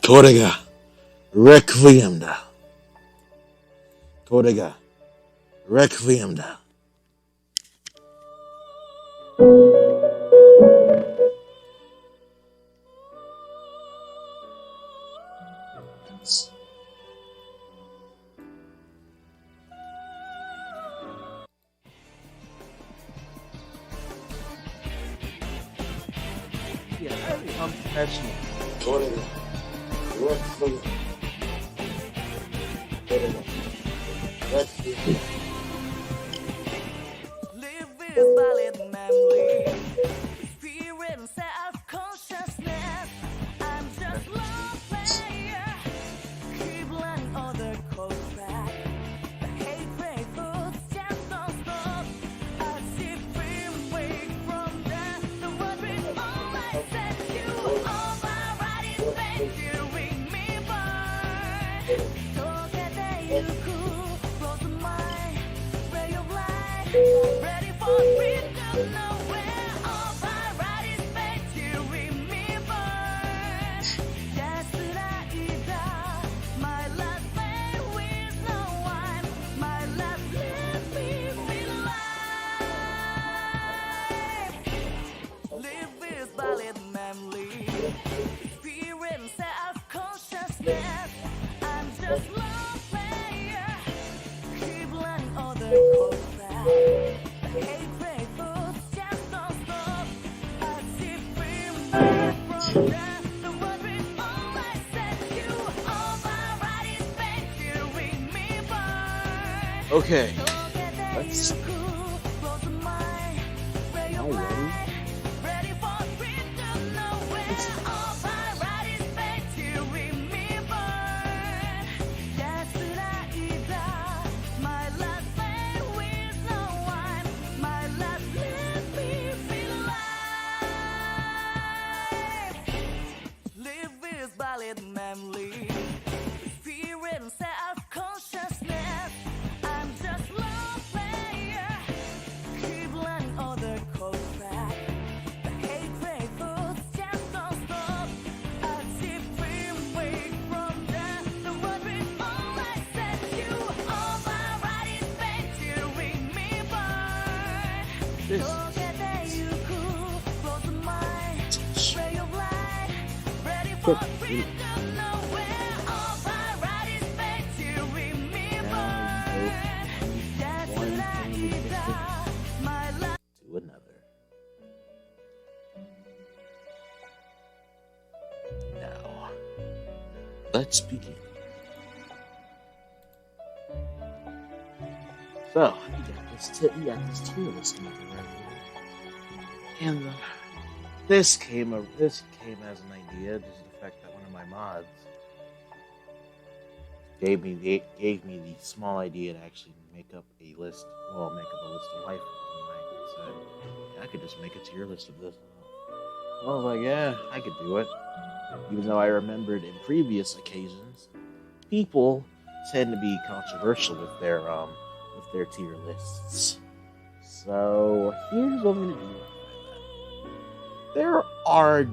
これがレクイエムだ。これがレクイエムだ。Yeah, very unprofessional. Live with valid memory, experience self-consciousness. I'm just one player, keep learning other codes back. The hatred foods just don't stop. I see free way from there. The world is all I said you. All my right is made you ring me by. Look at that you cool, close to my ray of light. Ready for freedom, nowhere. All my right is made to remember. That's my last man with no one. My last let me feel alive. Live with valid memory. Experience self-consciousness. I'm just one player. Keep learning other codes back. The hatred foods just don't stop. I see free from there. The world is all I said you. All my right is made to remember. Okay, Look at that let's you cool, close to my ray of light. Ready for freedom, nowhere. All my right is made to remember. That's my last man with no one. My last let me feel alive. Live with valid memory. Experience self-consciousness. I'm just one player. Keep learning other codes back. The hatred foods just don't stop. I see free way from there. The world is all I said you. All my right is made to remember. this. Look at that you cool, close to my ray of light. Ready for freedom, nowhere. All my right is made to remember. That's my life. To another. Now, let's begin. So, you got this tier list maker right here. And this came as an idea, just the fact that one of my mods gave me the small idea to actually make up a list of waifus. And I said, yeah, I could just make a tier list of this. I was like, yeah, I could do it. Even though I remembered in previous occasions, people tend to be controversial with their tier lists. So here's what I'm gonna do. There are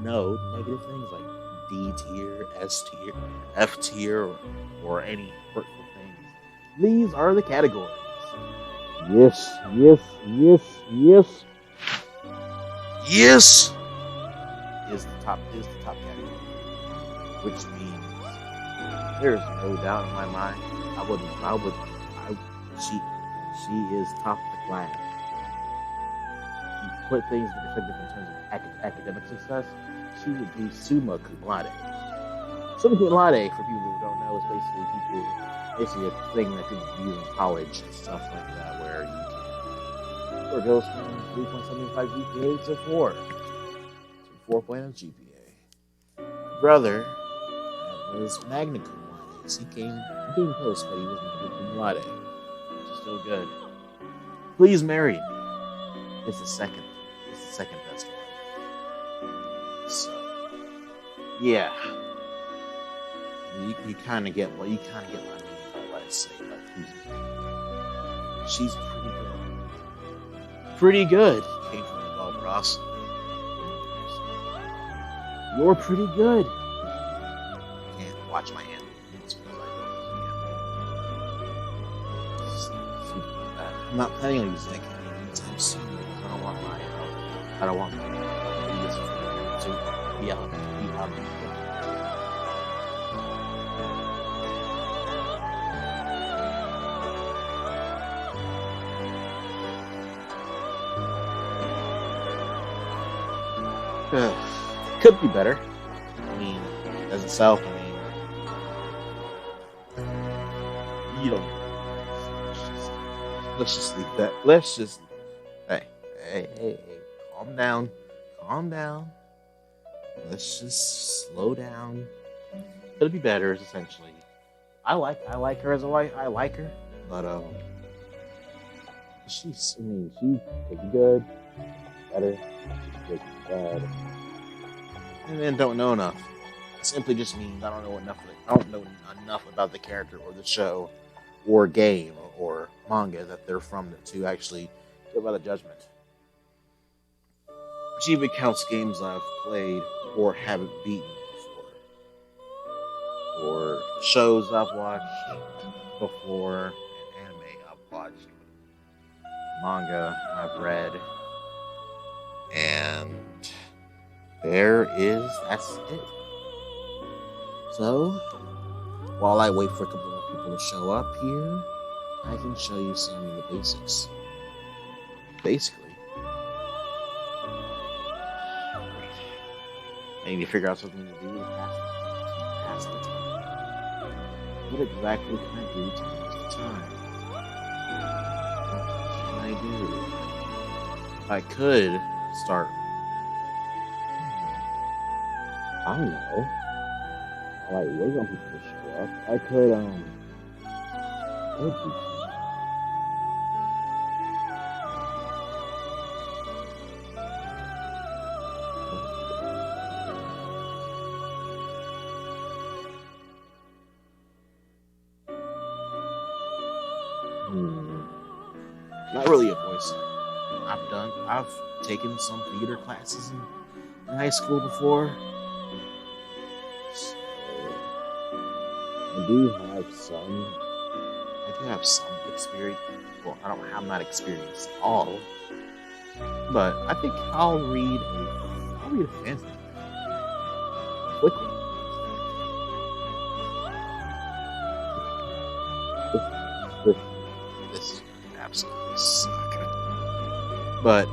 no negative things like D tier, S tier, F tier, or any hurtful things. These are the categories. Yes. Yes is the top category, which means there's no doubt in my mind. She is top of the class. You put things into perspective in terms of academic success, she would be summa cum laude. Summa cum laude, for people who don't know, is basically a thing that people use in college and stuff like that, where it goes from 3.75 GPA to 4. To 4.0 GPA. My brother was magna cum laude. He came close, but he wasn't cum laude. Which is still good. Please marry me. It's the second best one. So, yeah. You kind of get what I mean by what I say. But please marry me. She's pretty good. Came from the Bob Ross. You're pretty good. Can't watch my hand. It's because I'm not planning on using that camera anytime soon because I don't want my videos to be out. Could be better. I mean, as itself, I mean, you don't. Let's just leave that. Let's just. Hey, calm down. Calm down. Let's just slow down. Could be better, essentially. I like her as a wife. I like her, but she could be good, better, she could be bad, and then don't know enough. It simply just means I don't know enough about the character or the show, or game or manga that they're from to actually give out a judgment. Which even counts games I've played or haven't beaten before, or shows I've watched before, and anime I've watched, manga I've read, and that's it. So, while I wait for a couple of people to show up here, I can show you some of the basics. Basically, I need to figure out something to do to pass the time. What exactly can I do to pass the time? What can I do? I could start. I don't know. I like wait on people to show up. I could do something. Not really a voice actor. I've taken some theater classes in high school before. So I do have some experience. Well, I'm not experienced at all. But I think I'll read a fantasy quickly. This is absolutely suck. But I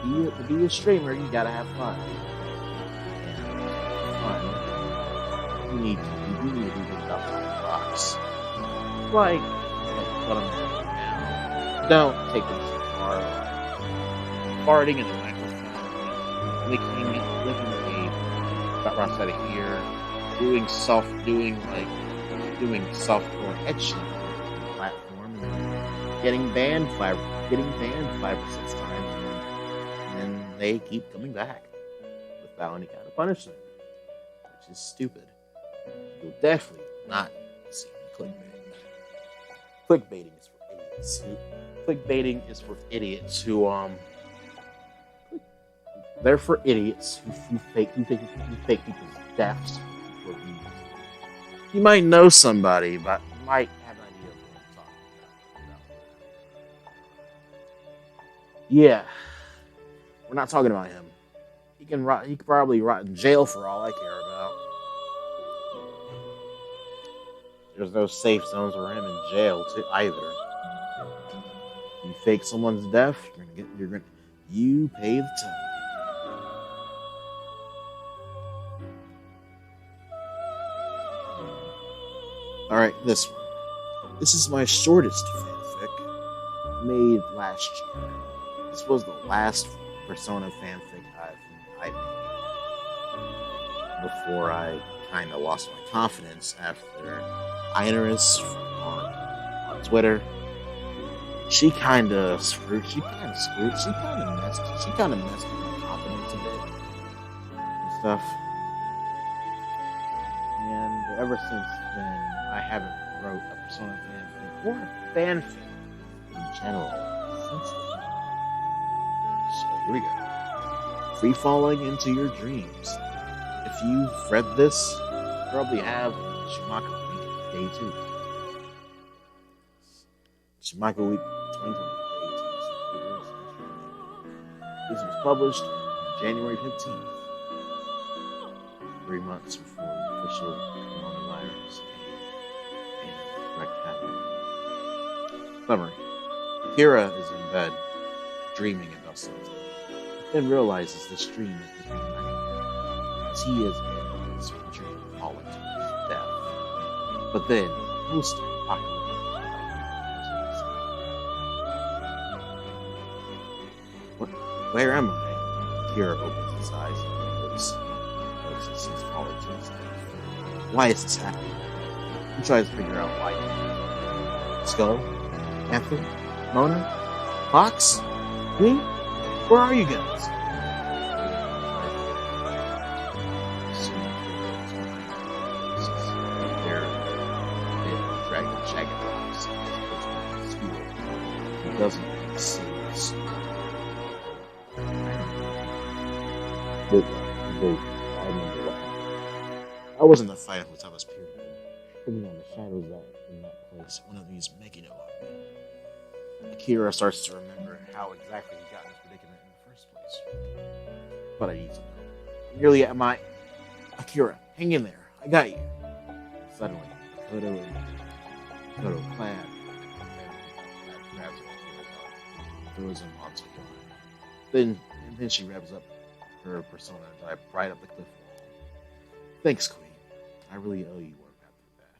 mean, to be a streamer, you gotta have fun. You do need to be thinking outside the box. Like what I'm doing now. Don't take this too far. Farting in the microphone, licking a got outside of here, doing softcore etching on the platform, and getting banned 5 or 6 times, and then they keep coming back without any kind of punishment, which is stupid. You'll definitely not see clickbaiting. Clickbaiting is for idiots who they're for idiots who fake people's deaths for views. You might know somebody, but you might have an idea of what I'm talking about. Yeah, we're not talking about him. He could probably rot in jail for all I care about. There's no safe zones for him in jail either. You fake someone's death, you pay the time. Alright, this one. This is my shortest fanfic made last year. This was the last Persona fanfic I made before I kind of lost my confidence after Iris on Twitter. She kind of messed with my confidence a bit and stuff. And ever since then, I haven't wrote a Persona fanfic or a fanfic in general since then. So here we go. Free falling into your dreams. If you've read this, you probably have Shimako Week Day 2. Shimako Week 2020 Day 2. This was published on January 15th, 3 months before the official coronavirus happened. Summary. Kira is in bed, dreaming about something. then realizes this dream is becoming a nightmare, as he is in his future falling to his death. But then, post-apocalyptic where am I? Kira opens his eyes and notices he's falling to his death. Why is this happening? He tries to figure out why. Skull? Anthem? Mona? Fox? Me? Where are you guys? They're dragging Shaggy Rocks to school. He doesn't see us. I remember what happened. I was in the fight with Thomas Pyramid, thinking on the shadows that in that place, one of these making it on me. Akira starts to remember how exactly he got in this predicament in the first place. But I need some help. Nearly at my... Akira, hang in there. I got you. Suddenly, Kodo clad grabs him and throws him onto the ground. Then she revs up her persona and drive right up the cliff wall. Thanks, Queen. I really owe you one after that.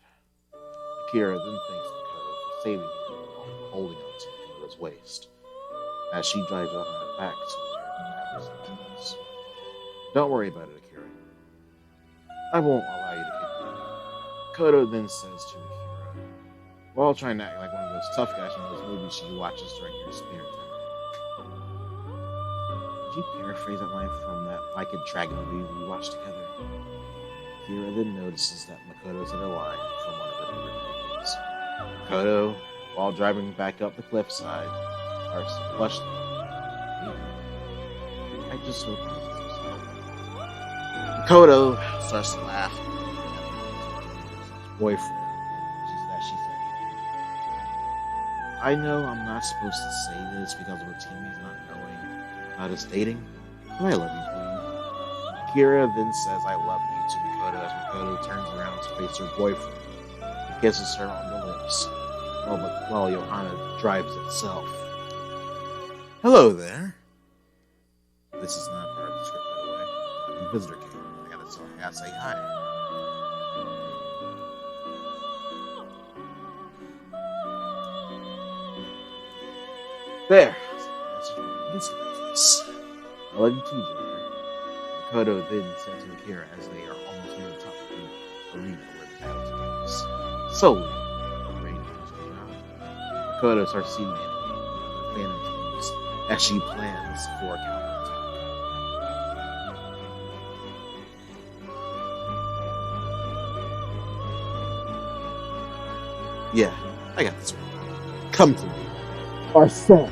Akira then thanks Makoto for saving him while holding on to Makoto's waist, as she drives on her back to where the Makoto is. Don't worry about it, Akira. I won't allow you to kick me. Makoto then says to Akira, while trying to act like one of those tough guys from those movies she watches during her spare time. Did you paraphrase that line from that Like a Dragon movie we watched together? Akira then notices that Makoto said a line from one of her favorite movies. Makoto, while driving back up the cliffside, starts to blush. I just hope this is so. Makoto starts to laugh at his boyfriend, which is that she said he did. I know I'm not supposed to say this because we're teammates not knowing about us dating, but I love you, Queen. Akira then says I love you to Makoto as Makoto turns around to face her boyfriend and kisses her on the lips, while Johanna drives itself. Hello there. This is not part of the script, by the way. The visitor came. I gotta say hi. There. I love you too, Joker. Makoto then said to Akira as they are almost near the top of the arena where the battle takes place. So, rain comes out. Makoto starts seeing the Phantom teams as she plans for a counterattack. Yeah, I got this one. Come to me. Arsene.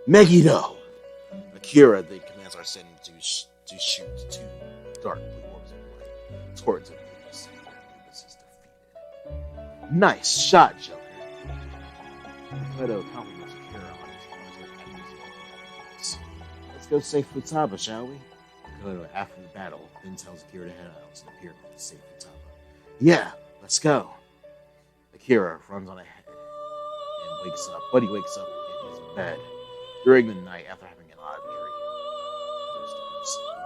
Megiddo! Akira then commands Arsene to shoot two dark blue orbs of light towards him. This is defeated. Nice shot, Joker. Makoto compliments Akira on his Let's go save Futaba, shall we? Makoto, after the battle, then tells Akira to head out to the pyramid to save Futaba. Yeah, let's go. Akira runs on ahead and wakes up, but he wakes up in his bed during the night after having an odd dream.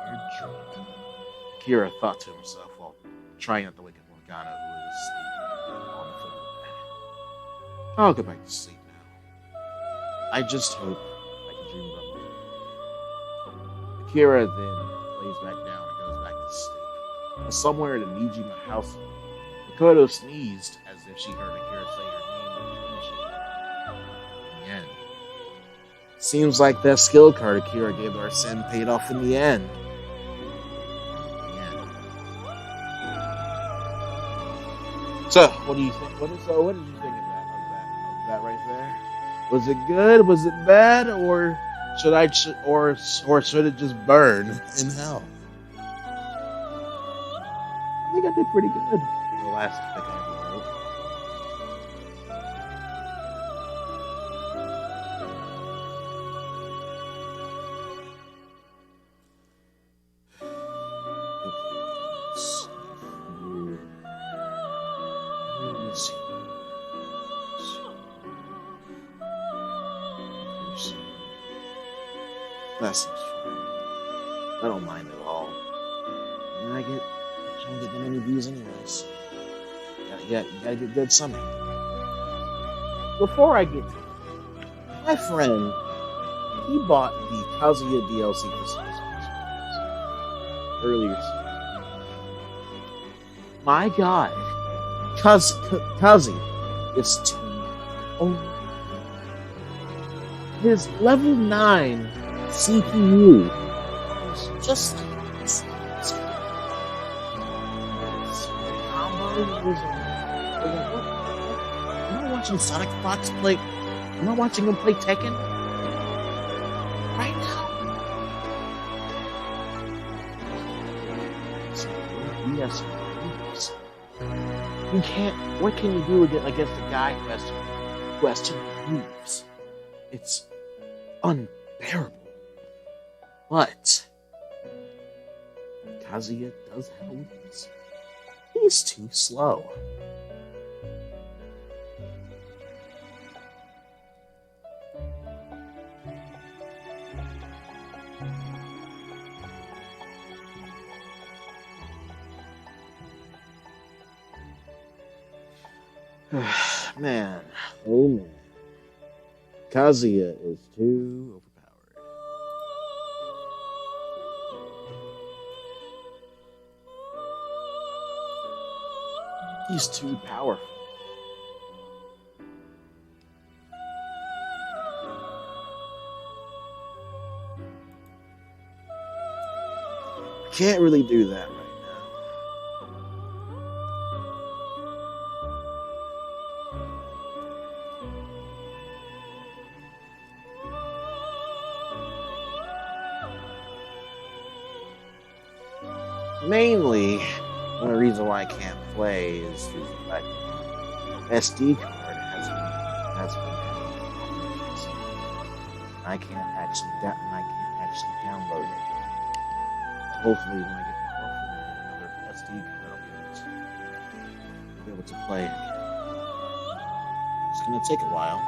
Weird dream. Akira thought to himself while trying not to wake up Morgana, who was asleep on the foot of the bed. I'll go back to sleep now. I just hope I can dream about my. Akira then lays back down and goes back to sleep. But somewhere in the Nijima house, Makoto sneezed as if she heard Akira say her name. In the end. Seems like that skill card Akira gave to Arsene paid off in the end. So, what do you think? What did you think of that right there? Was it good? Was it bad? Or should I or should it just burn in hell? I think I did pretty good. The last pick I ever wrote. That seems fine. I don't mind at all. And I don't get that many views anyways. You gotta get good something. Before I get to it, my friend, he bought the Kazuya DLC for earlier today. My God, Kazuya is too old. His level 9 CPU is just like this. Combo was. Am I watching Sonic Fox play? Am I watching him play Tekken? Right now? Yes. You can't. What can you do against a guy who has too many moves? It's unbearable. But Kazuya does have a weakness. He's too slow. Man, oh man. Kazuya is too overpowered. He's too powerful. Can't really do that right now. Mainly, one reason why I can't play is the fact SD card has been I can't actually download it. Hopefully, when I get another SD card, I'll be able to play it. It's gonna take a while.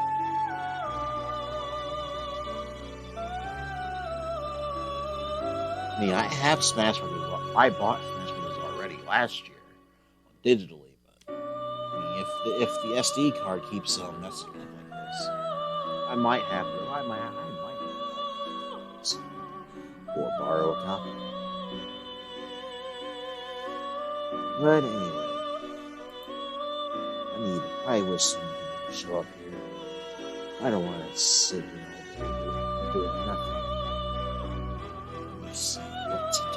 I mean, I have Smash Brothers. I bought Smash Brothers already last year, digitally. But I mean, if the SD card keeps messing up like this, I might have to. I might have to or borrow a copy. But anyway, I wish someone could show up here. I don't want to sit here all day doing nothing. Just what to do.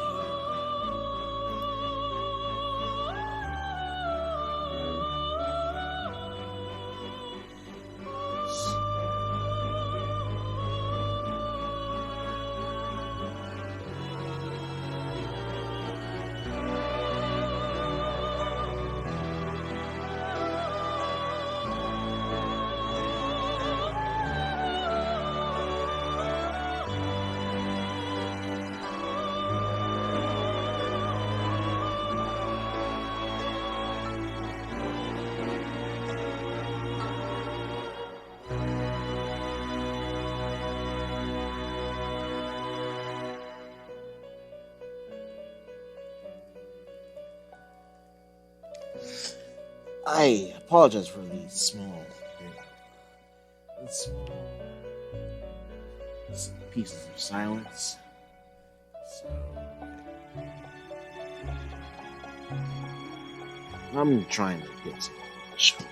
I apologize for the small pieces of silence. So I'm trying to get some show.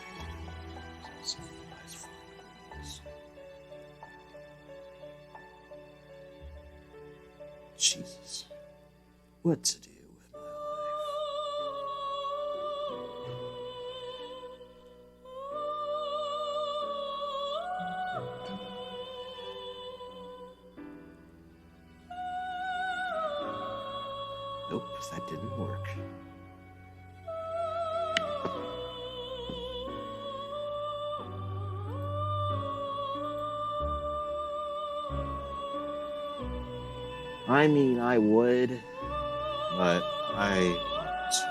Jesus, what to do? Nope, that didn't work. I mean, I would, but I want to.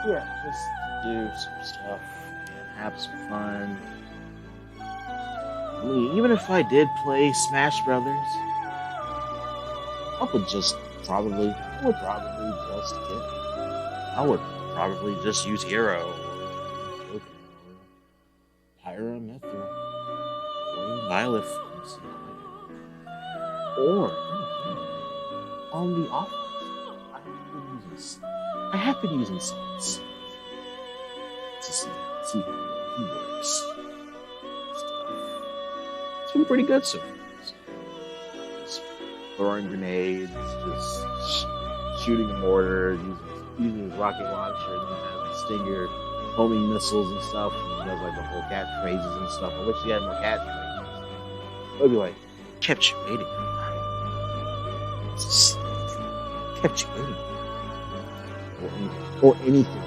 Yeah, just do some stuff and have some fun. I mean, even if I did play Smash Brothers, I would probably just use Hero or Pyra Myth or Violet or on the offense. I have been using Sons to see how he works. It's been pretty good so far. Just throwing grenades, just shooting mortars, using his rocket launcher, and then has the Stinger, homing missiles and stuff, and he does like the whole catchphrases and stuff. I wish he had more catchphrases. I'd be like, kept you waiting. Just kept you waiting. Or anything.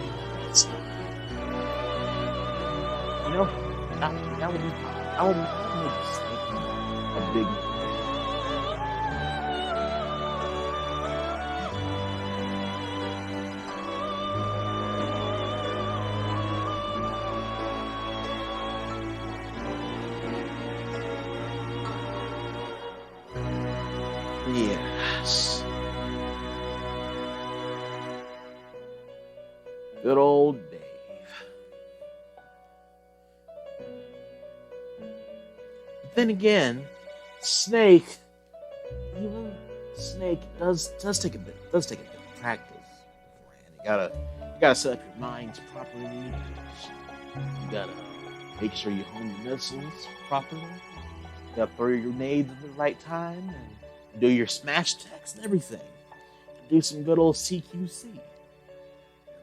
You know, that would make a big. Yes. Good old Dave. But then again, Snake does take a bit of practice beforehand. You gotta set up your minds properly. You gotta make sure you hone the missiles properly. You gotta throw your grenades at the right time and do your smash attacks and everything. Do some good old CQC.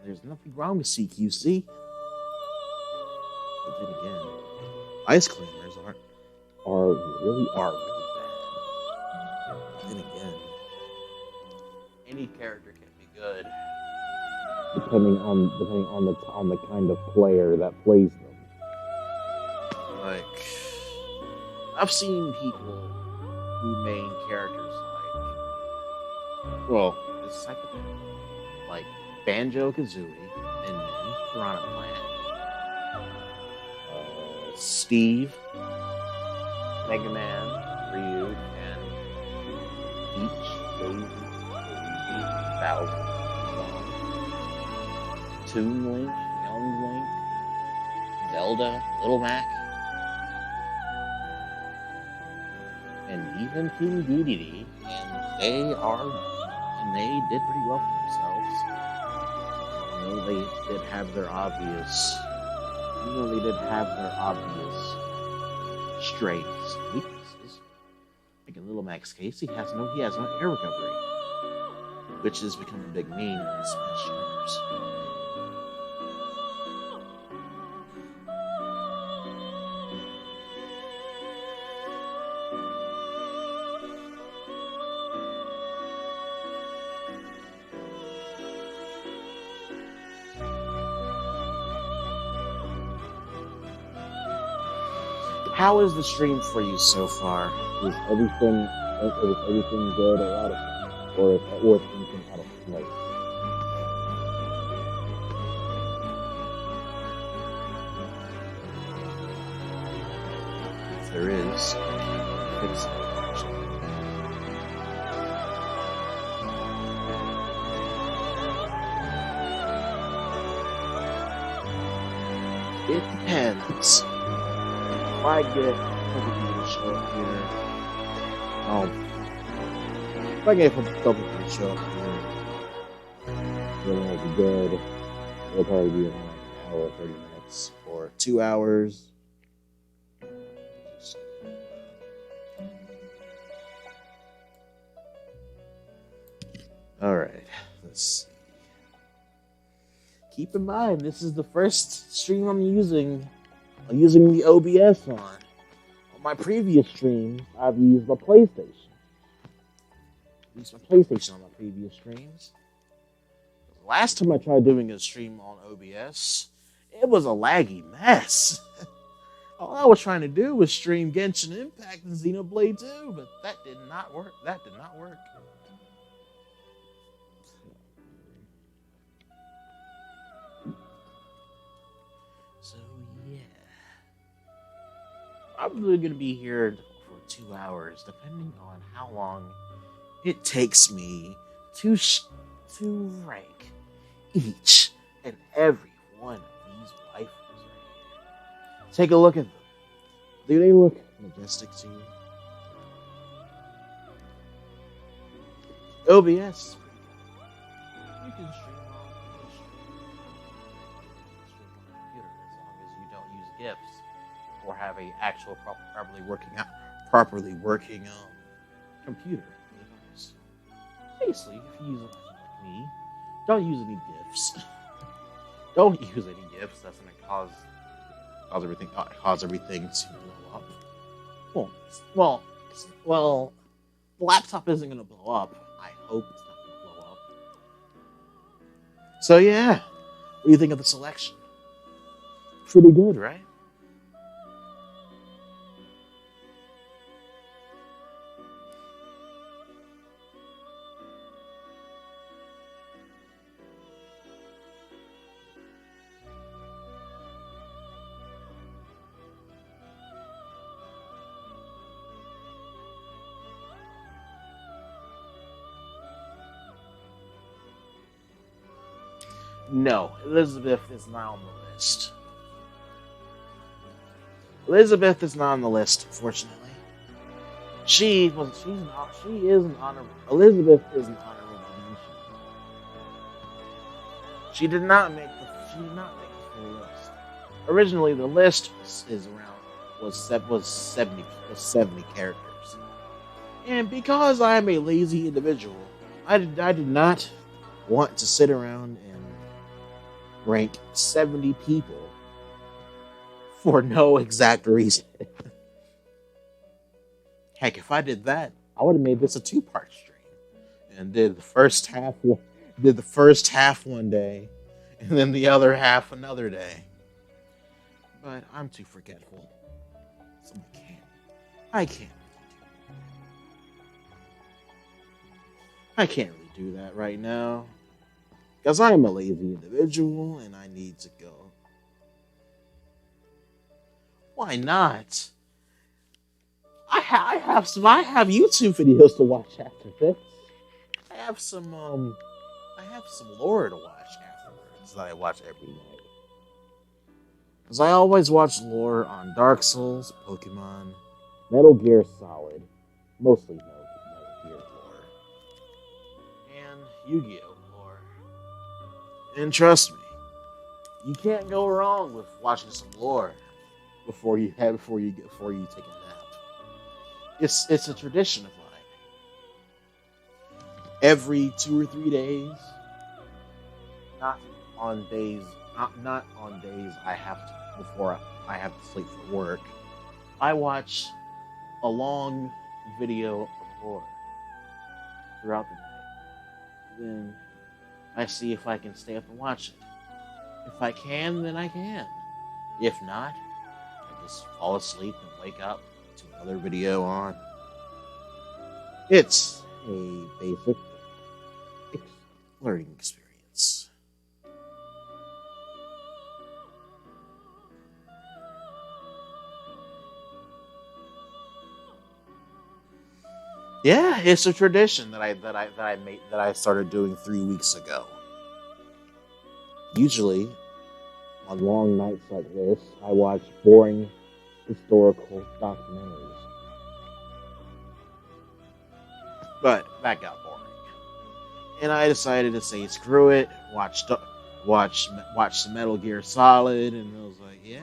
There's nothing wrong with CQC. But then again, ice climbers are really bad. Then again, any character can be good, depending on the kind of player that plays them. Like, I've seen people who main characters it's like Banjo-Kazooie, Min-Min, Piranha Plant, Steve, Mega Man, Ryu, and Peach, Daisy, Bowser, Toon Link, Young Link, Zelda, Little Mac, and even King Dedede, and they did pretty well for themselves. They did have their obvious strengths and weaknesses. Like in Little Mac's case, he has no air recovery, which has become a big meme in Smash Brothers. How is the stream for you so far? Is everything good, or out of, or is anything out of place? If there is, fix it. It depends. If I get a couple people to show up here, if I get a couple people to show up here, then it'll be good. It'll probably be around an hour, 30 minutes, or 2 hours. All right, let's see. Keep in mind, this is the first stream I'm using. I'm using the OBS on. On my previous streams, I've used my PlayStation. I used my PlayStation on my previous streams. The last time I tried doing a stream on OBS, it was a laggy mess. All I was trying to do was stream Genshin Impact and Xenoblade 2, but that did not work. That did not work. So, yeah. I'm really going to be here for 2 hours, depending on how long it takes me to rank each and every one of these waifus right here. Take a look at them. Do they look majestic to you? OBS is pretty good. You can stream on a computer as long as you don't use GIFs or have a actual properly working computer. Basically, if you use it like me, don't use any GIFs. Don't use any GIFs. That's going to cause everything to blow up. Well, the laptop isn't going to blow up. I hope it's not going to blow up. So yeah, what do you think of the selection? Pretty good, right? No, Elizabeth is not on the list. Elizabeth is not on the list, unfortunately. Elizabeth is an honorable mention. She did not make the full list. Originally, the list was 70 characters, and because I am a lazy individual, I did not want to sit around and rank 70 people for no exact reason. Heck, if I did that, I would have made this a 2-part stream and did the first half one day and then the other half another day. But I'm too forgetful, so I can't really do that right now. Because I am a lazy individual and I need to go. Why not? I have YouTube videos to watch after this. I have some lore to watch afterwards that I watch every night. Because I always watch lore on Dark Souls, Pokemon, Metal Gear Solid, mostly Metal Gear lore, and Yu-Gi-Oh! And trust me, you can't go wrong with watching some lore before you take a nap. It's a tradition of mine. Every 2 or 3 days, not on days I have to sleep for work, I watch a long video of lore throughout the night. Then I see if I can stay up and watch it. If I can, then I can. If not, I just fall asleep and wake up to another video on. It's a basic learning experience. Yeah, it's a tradition that I started doing 3 weeks ago. Usually, on long nights like this, I watch boring historical documentaries. But that got boring, and I decided to say screw it. Watch some Metal Gear Solid, and I was like, yeah,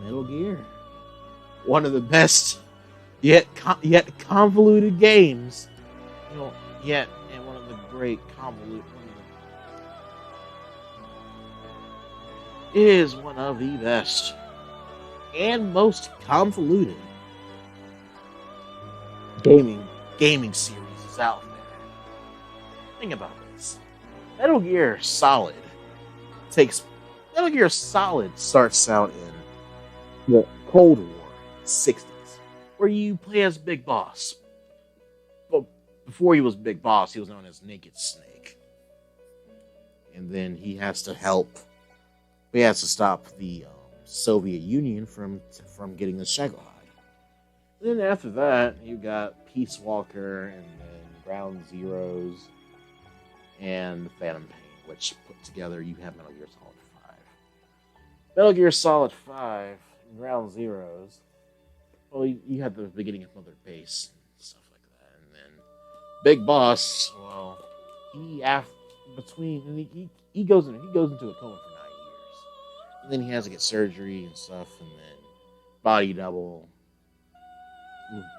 Metal Gear, one of the best yet convoluted games yet and one of the great convoluted. It is one of the best and most convoluted gaming series is out there. Think about this. Metal Gear Solid Metal Gear Solid starts out in the Cold War, 60s, where you play as Big Boss. But before he was Big Boss, he was known as Naked Snake. And then he has to stop the Soviet Union from getting the Shagohide. Then after that, you got Peace Walker, and then Ground Zeroes, and Phantom Pain, which put together you have Metal Gear Solid 5. Metal Gear Solid 5 and Ground Zeroes. Well, you had the beginning of Mother Base and stuff like that, and then Big Boss. Well, he goes into a coma for 9 years, and then he has to get surgery and stuff, and then Body Double,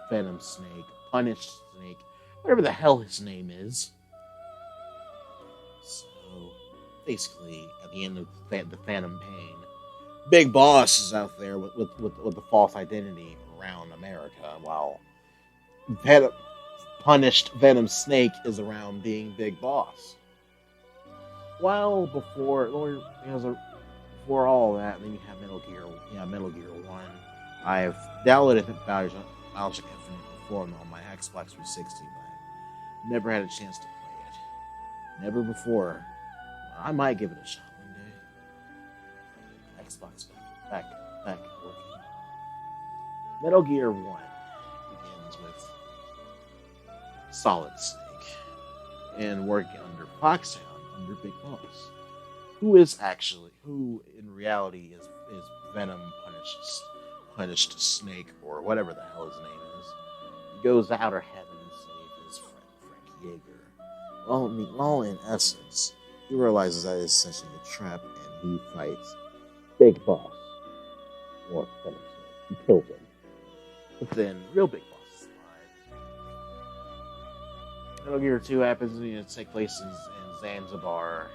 Venom Snake, Punished Snake, whatever the hell his name is. So basically, at the end of the Phantom Pain, Big Boss is out there with the false identity around America, while Punished Venom Snake is around being Big Boss. While before all that, then you have Metal Gear 1. I've downloaded Bioshock Infinite before on my Xbox 360, but never had a chance to play it. Never before. I might give it a shot one day. Xbox back working. Metal Gear 1 begins with Solid Snake and working under Foxhound, under Big Boss, who in reality is Venom Punished Snake, or whatever the hell his name is. He goes to outer heaven and saves his friend Frank Yeager. Well, in essence, he realizes that it's essentially a trap, and he fights Big Boss, or Venom Snake. He kills him. But then real Big Boss is alive. Metal Gear 2 happens to take place in Zanzibar.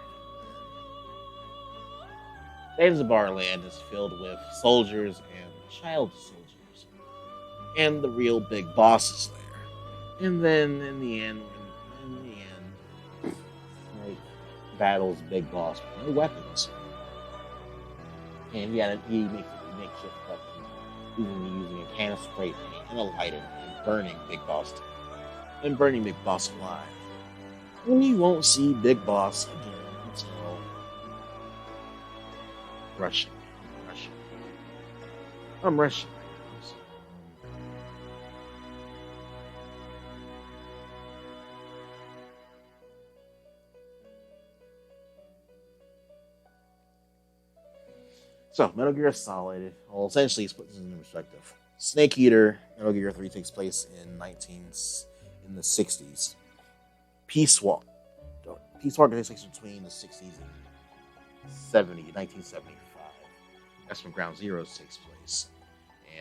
Zanzibar land is filled with soldiers and child soldiers, and the real Big Boss is there. And then in the end, Snake battles Big Boss with no weapons, and he makes a makeshift weapon using a can of spray paint and a lighter, and burning Big Boss alive. And you won't see Big Boss again until rushing. I'm rushing right now. So Metal Gear Solid, well, essentially, it's put this in perspective. Snake Eater, Metal Gear 3 takes place in the 60s. Peace Walker takes place between the 60s and 1975. That's when Ground Zeroes takes place.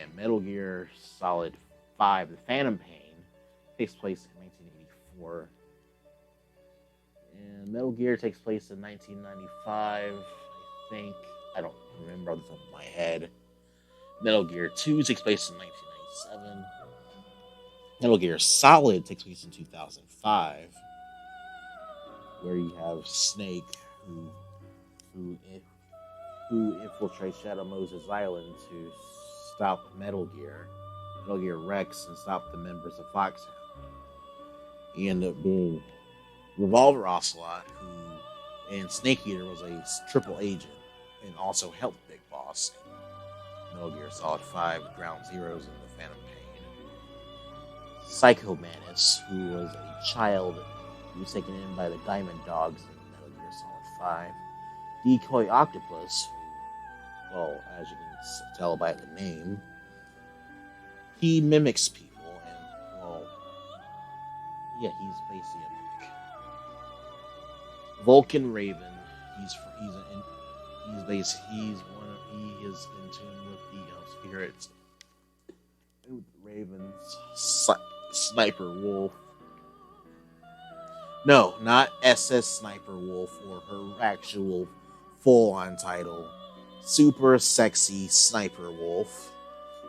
And Metal Gear Solid 5, The Phantom Pain, takes place in 1984. And Metal Gear takes place in 1995, I think. I don't remember off the top of my head. Metal Gear 2 takes place in 1997. Metal Gear Solid takes place in 2005, where you have Snake, who infiltrates Shadow Moses Island to stop Metal Gear Rex, and stop the members of Foxhound. He ended up being Revolver Ocelot, and Snake Eater was a triple agent, and also helped Big Boss in Metal Gear Solid 5, Ground Zeroes, and the Phantom Pain. Psycho Mantis, who was a child who was taken in by the Diamond Dogs in Metal Gear Solid 5. Decoy Octopus, who, well, as you can tell by the name, he mimics people, and, well, yeah, he's basically a mimic. Vulcan Raven, he is in tune with the spirits, with Raven's Sniper Wolf, No, not SS Sniper Wolf or her actual full-on title, Super Sexy Sniper Wolf.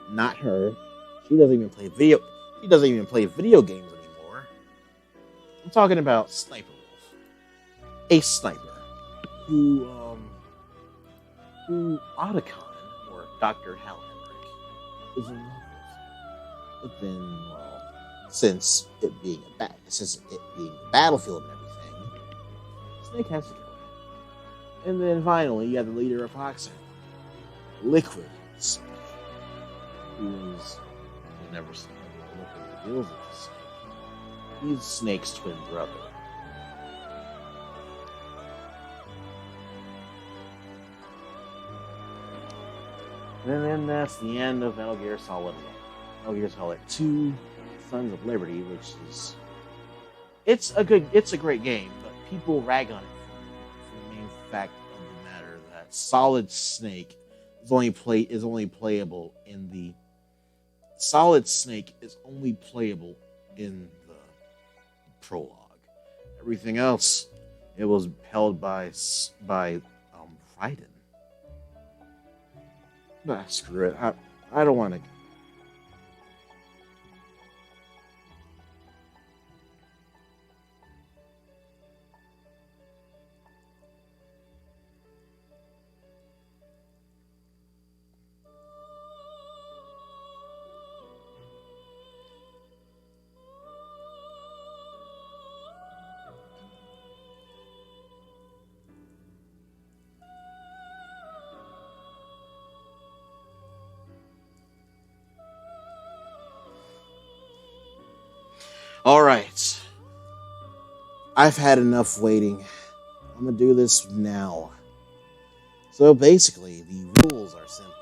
Not her. She doesn't even play video. She doesn't even play video games anymore. I'm talking about Sniper Wolf, a sniper who Otacon or Dr. Hal Henrik is in love with. But then, well, since it being a battlefield and everything, Snake has to kill her. And then finally, you have the leader of Foxhound, Liquid Snake, who is never seen Liquid deals with the Snake. He's Snake's twin brother. And then that's the end of Metal Gear Solid 1. Metal Gear Solid 2, Sons of Liberty, which is it's a great game, but people rag on it for the main fact of the matter that Solid Snake is only playable in the prologue. Everything else, it was held by Raiden. But screw it. I don't want to. All right. I've had enough waiting. I'm going to do this now. So basically, the rules are simple.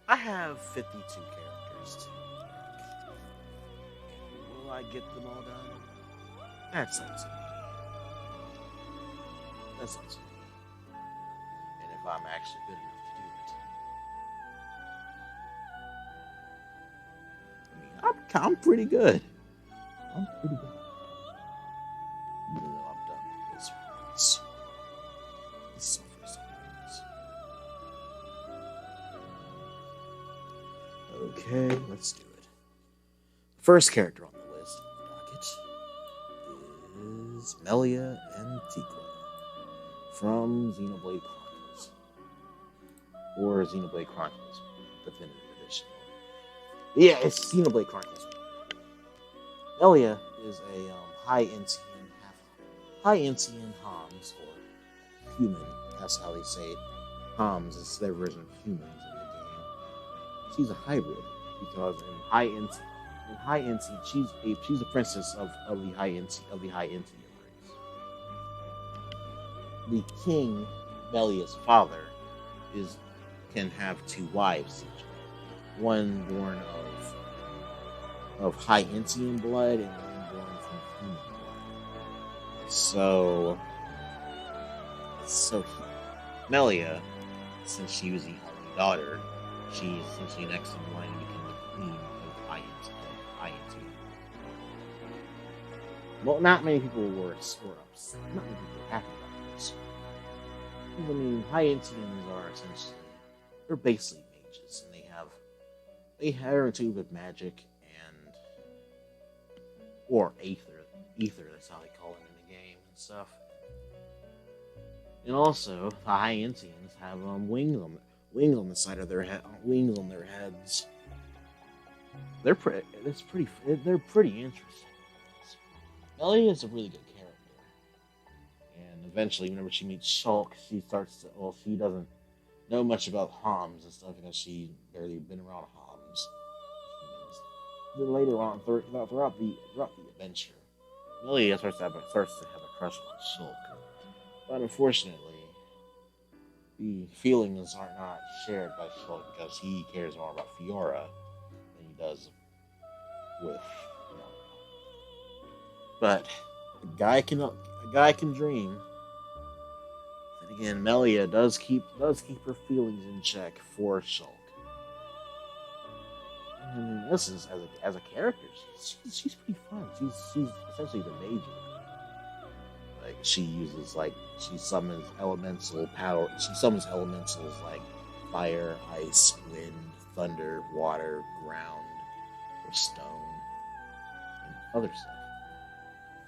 I have 52 characters to pick. Will I get them all done? That's up to me. And if I'm actually good enough to do it. I'm pretty good. Even though I've done this once. This is my first time. Okay, let's do it. The first character on the list of the docket is Melia Antiqua from Xenoblade Chronicles. Or Xenoblade Chronicles Definitive Edition. Yeah, it's Xenoblade Chronicles. Melia is a high Entian Homs, or human. That's how they say it. Homs is their version of humans in the game. She's a hybrid because in High Enti, she's a princess of the High Entian race. The king, Melia's father, can have two wives, one born of High Entian blood and one born from human blood. So Melia, since she was the only daughter, she's essentially next in line to become the queen of High Entian. Well, not many people were upset. Not many people were happy about this. I mean, High Entians are essentially, they're basically mages, and they have into with magic or ether, that's how they call it in the game and stuff. And also, the High Entians have wings on the side of their head, wings on their heads. They're pretty interesting. Ellie is a really good character, and eventually, whenever she meets Shulk, she doesn't know much about Homs and stuff because she's barely been around Homs. Then later on, throughout the adventure, Melia starts to have a crush on Shulk. But unfortunately, the feelings are not shared by Shulk because he cares more about Fiora than he does with Melia. But a guy can dream. And again, Melia does keep her feelings in check for Shulk. And essence, as a character, she's pretty fun. She's essentially the major. Like she summons elemental power. She summons elementals like fire, ice, wind, thunder, water, ground, or stone, and other stuff.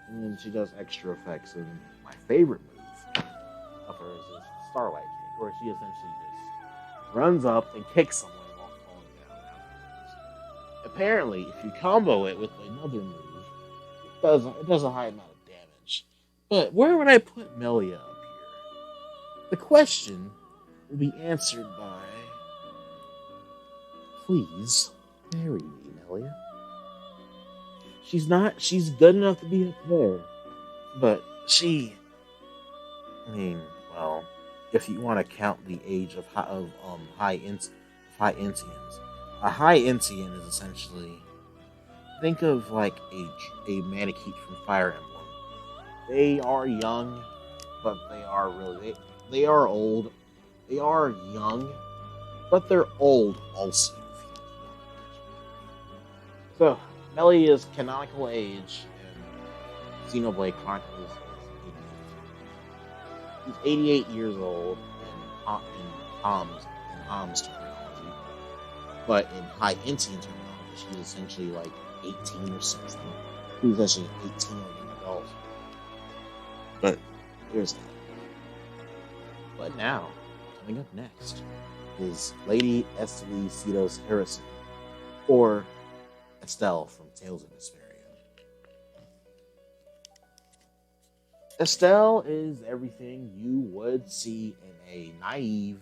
And then she does extra effects. And my favorite move of hers is Starlight Kick, where she essentially just runs up and kicks someone while falling down afterwards. Apparently, if you combo it with another move, it does a high amount of damage. But where would I put Melia up here? The question will be answered by, please marry me, Melia. She's good enough to be up there. But well, if you want to count the age of high Entians, a high Entian is essentially, think of like a Manakete from Fire Emblem. They are young, but they are old. They are young, but they're old also. So, Melia's canonical age in Xenoblade Chronicles is 88. He's 88 years old in Hom's terminology, but in High Entian terminology, she's essentially like 18 or something. He's actually 18 like an adult. But here's that. But now, coming up next is Lady Estelle Cetos Harrison, or Estelle from Tales of Vesperia. Estelle is everything you would see in a naive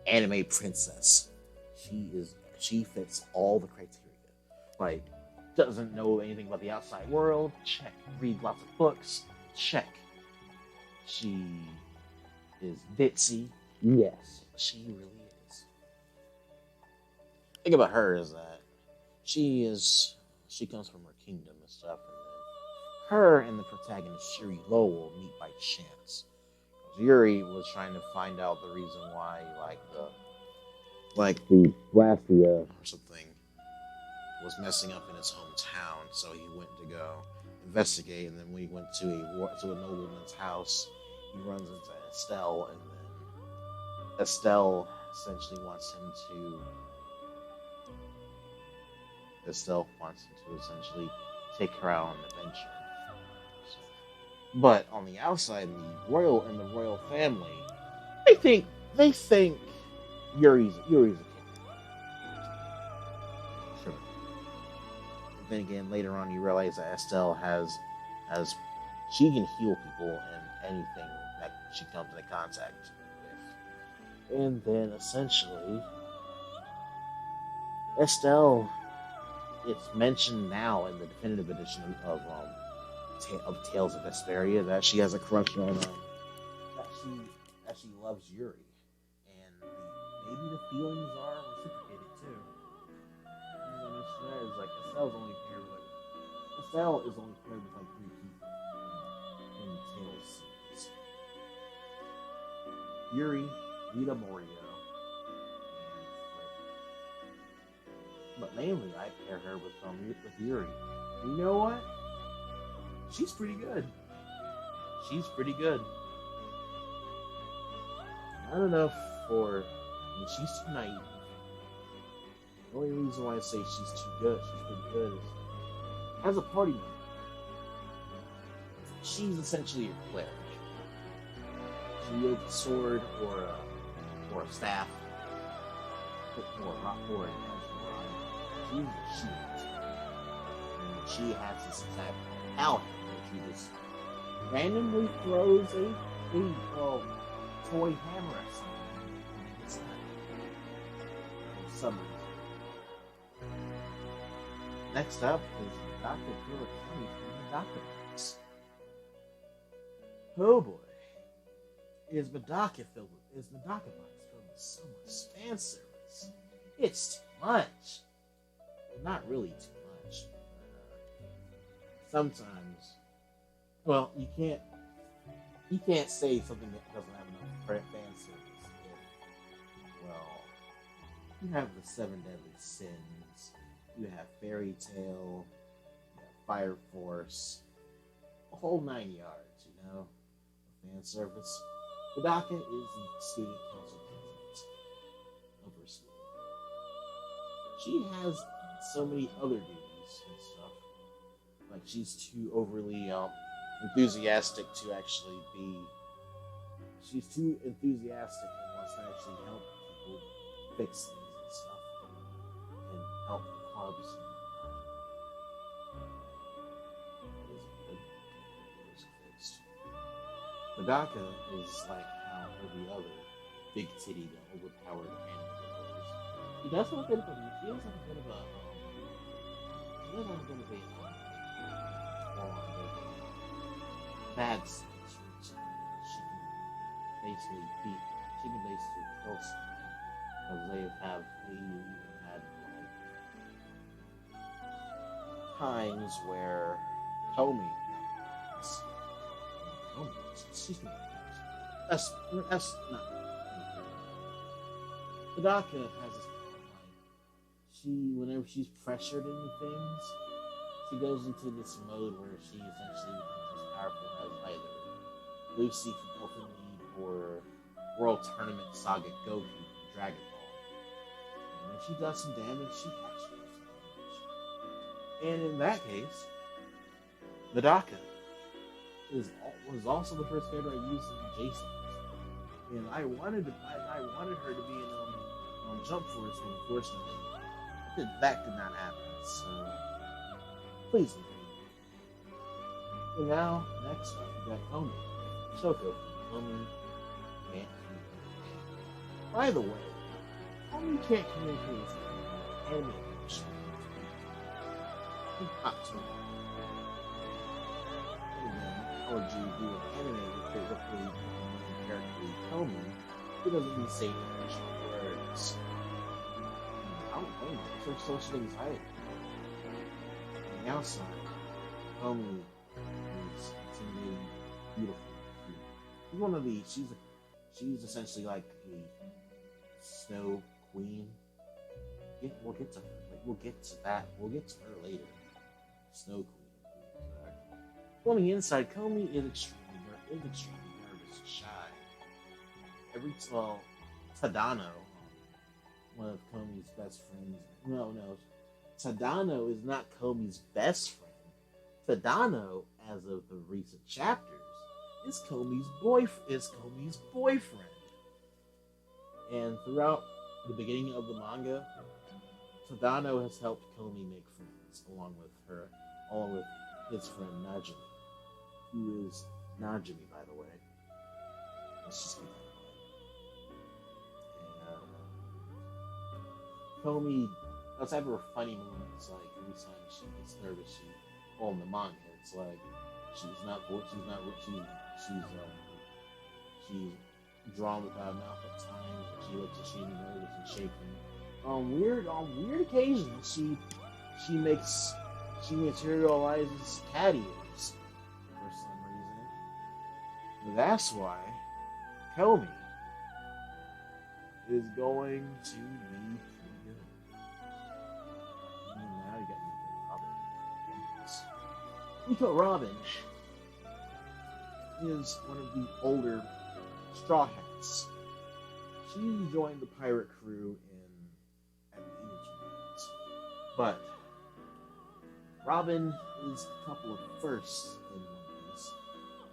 anime princess. She fits all the criteria. Like, doesn't know anything about the outside world, check. Read lots of books, check. She is ditzy, yes, she really is. The thing about her is that she comes from her kingdom and stuff, and then her and the protagonist Yuri Lowell meet by chance. Yuri was trying to find out the reason why, like the Blasphia or something was messing up in his hometown, so he went to go investigate. And then when he went to a nobleman's house, he runs into Estelle, and then Estelle essentially wants him to essentially take her out on an adventure. So, but on the outside, the royal family, they think Yuri's a king. Sure. But then again, later on, you realize that Estelle she can heal people and anything that she comes into contact with. And then essentially, Estelle, it's mentioned now in the definitive edition of Tales of Vesperia that she has a crush on that she loves Yuri, and maybe the feelings are reciprocated too. And then she says like Estelle is only paired with like 3 people in the Tales series: Yuri, Rita Morio, but mainly I pair her with Yuri. And you know what? She's pretty good. Not enough she's too naive. The only reason why I say she's pretty good, is as a party member, she's essentially a cleric. She wields a sword or a staff or a rock or an she's a shield. And she has this exact talent where she just randomly throws a toy hammer at someone and it's summons. Next up is Dr. Kurakami from the Doctor Box. Oh boy. Is Medaka Box filled with so much fan service? It's too much. Not really too much. Sometimes, well, you can't say something that doesn't have enough fan service You have the seven deadly sins. You have Fairy Tale. You have Fire Force. A whole 9 yards, you know, of fan service. Hidaka is the student council president of her school. She has so many other duties and stuff. Like she's too overly enthusiastic to actually be. She's too enthusiastic and wants to actually help people fix things and stuff and help the clubs. Hidaka is like how every other big titty, overpowered anime is. She does have a bit of a. She does have a bit of a. She does have a bit of a. Bad sense, which she can basically beat. She can basically kill someone because they even had like times where Komi. Excuse me. That's not. Hidaka has this whenever she's pressured into things, she goes into this mode where she essentially becomes as powerful as either Lucy from Elfen Lied or World Tournament Saga Goku from Dragon Ball. And when she does some damage, she actually does some damage. And in that case, Hidaka was also the first character I used in Jason. And I wanted her to be in Jump Force, but unfortunately, that did not happen. So please leave me. And now, next up, we got Komi. Shoko. Komi can't communicate. By the way, Komi can't communicate with anime animation. Not too much. How would you do an anime with the main character Komi who doesn't even say traditional words? I don't blame him. It's like social anxiety. On the outside, Komi is intimidating, beautiful. She's one of the. She's essentially like a snow queen. We'll get to her. We'll get to that. We'll get to her later. Snow queen. On the inside, Komi is extremely nervous and shy. Tadano, one of Komi's best friends. No, Tadano is not Komi's best friend. Tadano, as of the recent chapters, is Komi's boyfriend. And throughout the beginning of the manga, Tadano has helped Komi make friends, along with his friend Najimi. Who is Najimi, by the way. Let's just keep that in mind. And Komi does have her funny moments, like every time she gets nervous, in the manga, it's like she's drawn without a mouth at times, and she looks extremely nervous and shaking. On weird occasions, she materializes cat ears. That's why Komi is going to be pretty good. And now you got Nico Robin. Is one of the older Straw Hats. She joined the pirate crew at the age of 8. But Robin is a couple of firsts in One Piece.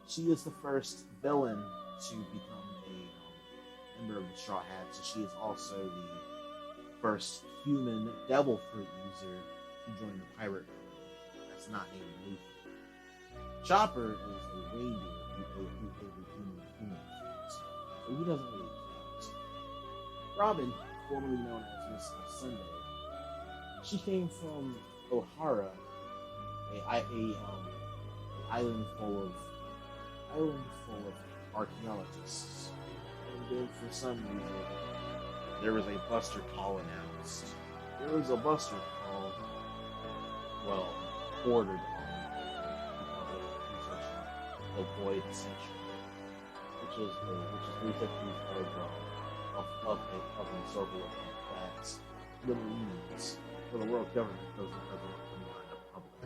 She is the first villain to become a member of the Straw Hats, and she is also the first human devil fruit user to join the pirate crew. That's not named Luffy. Chopper is a reindeer who ate human fruits, so he doesn't really count. Robin, formerly known as Miss Sunday, she came from Ohara, an island full of archaeologists. And then for some reason, there was a Buster Call announced. There was a Buster Call, ordered on the Void Century, which is 350 of the circle of that that the Marines or the world government doesn't want them out in the public.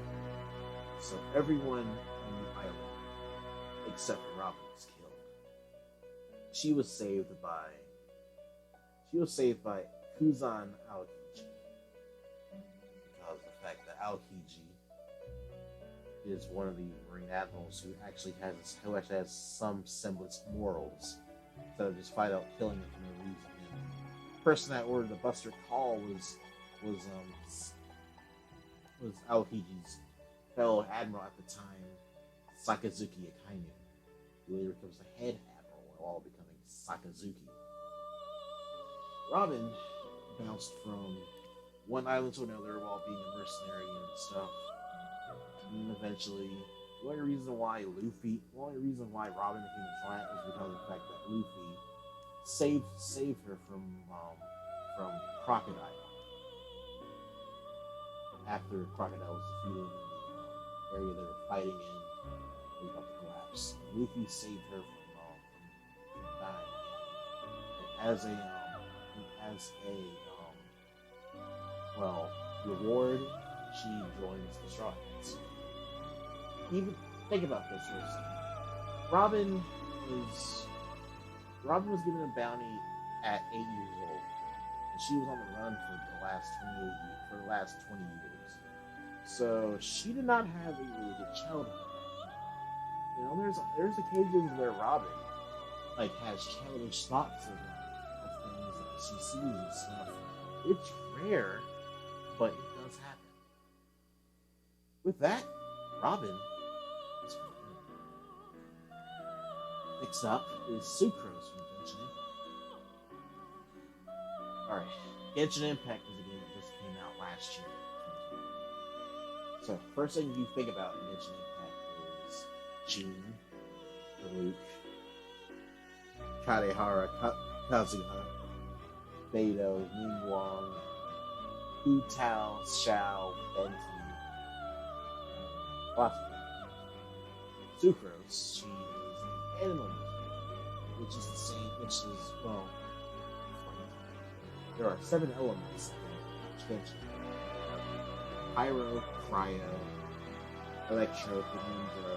So everyone on the island, except for Robin, was killed. She was saved by Kuzan Aokiji. Because of the fact that Aokiji is one of the Marine admirals who actually has some semblance of morals, instead of just flat out killing him for no reason. And the person that ordered the Buster call was Aokiji's fellow admiral at the time, Sakazuki Akainu, who later becomes the head admiral while becoming Sakazuki. Robin bounced from one island to another while being a mercenary and stuff. And eventually, the only reason why Robin became a giant was because of the fact that Luffy saved her from Crocodile. After Crocodile was defeated in the area they were fighting in, was about to collapse. Luffy saved her from dying. And as a reward, she joins the Straw Hats. Even think about this for a second. Robin was given a bounty at 8 years old, and she was on the run for the last 20 years. So she did not have a really good childhood. You know, there's occasions where Robin has childish thoughts of things that she sees and stuff. It's rare, but it does happen. With that, Robin is pretty good. Next up is Sucrose from Genshin Impact. Alright, Genshin Impact is a game that just came out last year. So, first thing you think about in Genshin Impact is Jin, Luke, Kadehara, Kazuha, Beidou, Ningguang, Hu Tao, Xiao, Benton, lots of them. Sucrose, she is an animal user, which is there are 7 elements in Genshin. Pyro, Cryo, Electro, Greninja,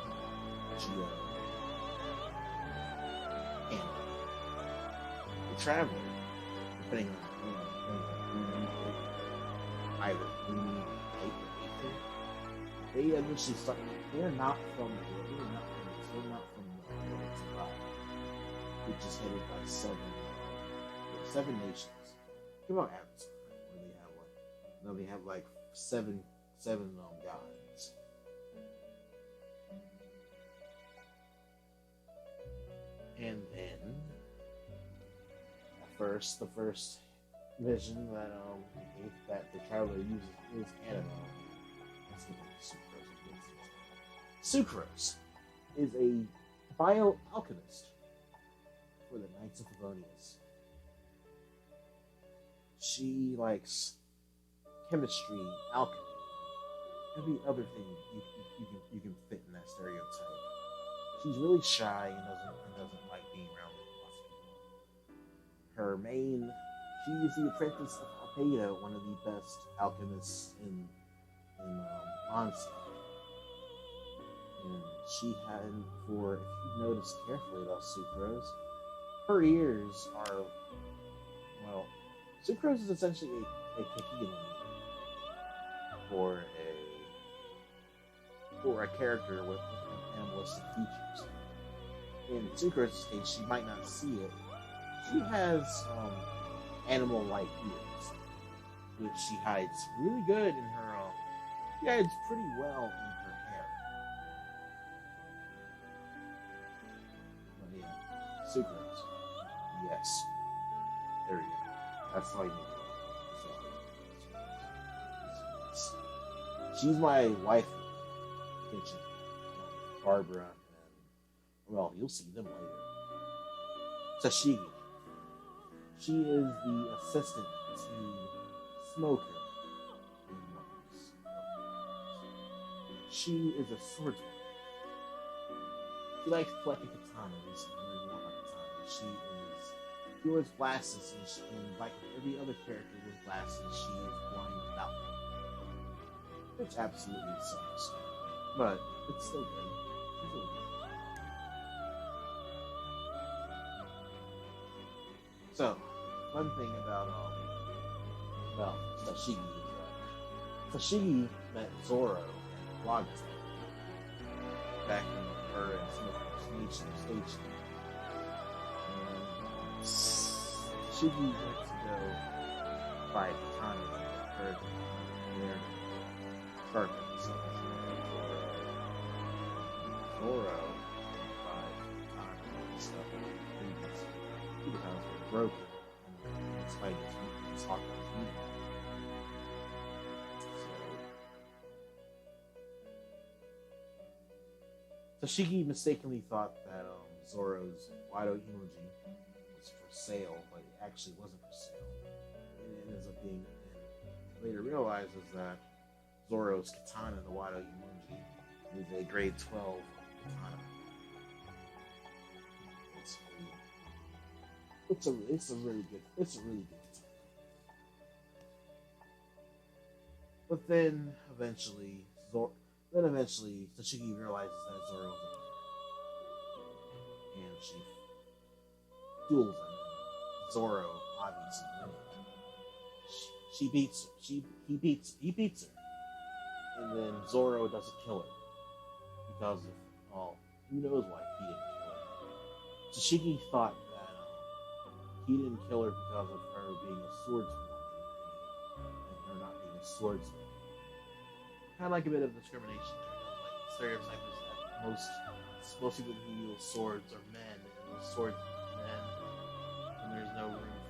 Geo, and the Traveler, depending on either Green, Light, or Aether, they initially start. They're not from the which is headed by 7 nations. Come on, Avatar, where they have seven gods. And then the first vision that the traveler uses is Animo. Sucrose is a bioalchemist for the Knights of Favonius. She likes chemistry, alchemy, every other thing you can fit in that stereotype. She's really shy and doesn't like being around lots of people. She is the apprentice of Albedo, one of the best alchemists in Mondstadt. And she had, if you notice carefully about Sucrose, her ears are, Sucrose is essentially a Kakegurumi for a character with animalistic features. In Sucrose's case, she might not see it. She has animal-like ears, which she hides really good in her. She hides pretty well in her hair. But yeah, Sucrose. Yes. There you go. That's all you need. She's my wife. Barbara, and you'll see them later. Sashigi. She is the assistant to Smoker in Mars. She is a swordswoman. She likes collecting katanas and learning more about katanas. She She wears glasses, and like every other character with glasses, she is blind without them. Which absolutely sucks. But it's still good. She's still good. So, fun thing about Tashigi is that Tashigi met Zoro and Wagyu back in her and some station. Tashigi went to go fight Katana and her there shark episode. Zoro fight Katana and stuff. He becomes broken and despite his Hawkeye's movement. So Tashigi mistakenly thought that Zoro's Wado emoji was for sale, but it actually wasn't for sale. It ends up being, and later realizes that Zoro's katana, the Wado emoji, is a grade 12 katana. It's a really good katana. But then eventually Tashigi realizes that Zoro is a player. And she duels him. Zoro obviously wins. She beats her. He beats her. And then Zoro doesn't kill her. Because of who knows why he didn't kill her. Tashigi thought that he didn't kill her because of her being a swordswoman and her not being a swordsman. Kind of like a bit of discrimination. Like stereotype is that most people who wield swords are men, and swords men, and there's no room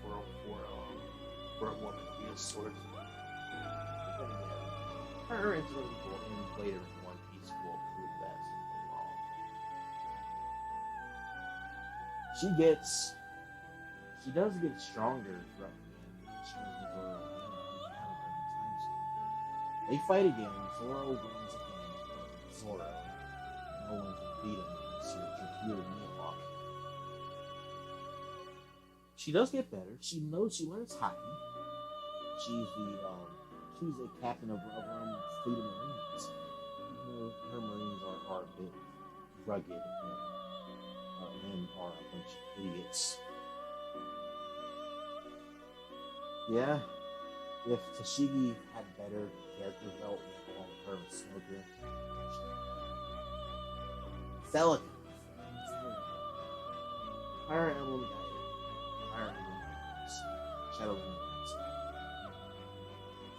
for a woman to be a swordsman. But then again, her incident in later in One Piece will prove that simply wrong. She does get stronger throughout the game. She doesn't go around anytime soon. They fight again. Zoro wins again because Zoro. No one can beat him unless you're Kira Mihawk. She does get better. She learns hiding. She's a captain of fleet of Marines. Her Marines are a bit rugged and are a bunch of idiots. Yeah, if Tashigi had better character development along with her and Smoker, Celica, Fire Emblem Guided, Fire Emblem Shadows and Moons.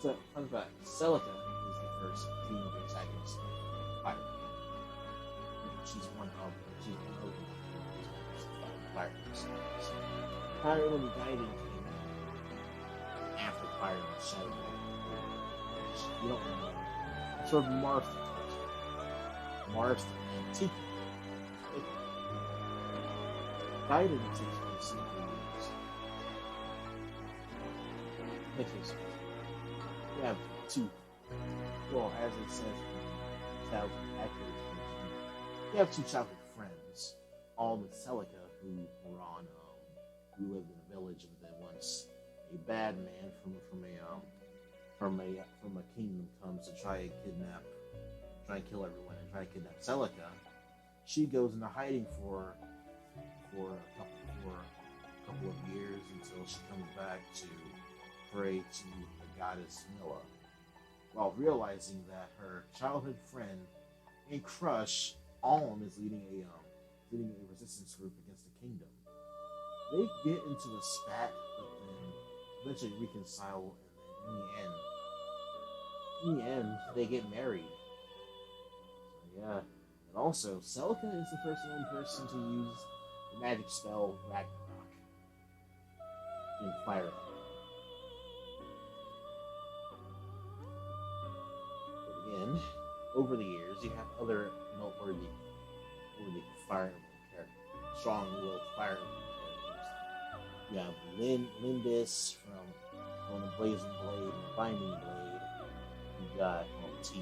So, fun fact, Celica is the first female protagonist of Fire Emblem. She's one of the Fire Emblem. Fire Emblem Guided came out after Fire Emblem Shadows and Moons. You don't know. Sort of Marth and Tika. Guided takes place in 3 years. Makes no sense. You have two. Well, as it says in childhood actors, you have two childhood friends, all with Celica, who were on, who lived in a village, and then once a bad man from a kingdom comes to try and kill everyone and try to kidnap Celica. She goes into hiding for a couple of years until she comes back to pray to the goddess Milla, while realizing that her childhood friend and crush Alm is leading a resistance group against the kingdom. They get into a spat, but then eventually reconcile, and then in the end, they get married. So yeah, and also Celica is the first known person to use the magic spell Ragnarok in Fire Emblem. But again, over the years, you have other noteworthy Fire Emblem characters, strong-willed Fire Emblem characters. You have Lindis from the Blazing Blade and Binding Blade. You got Tika.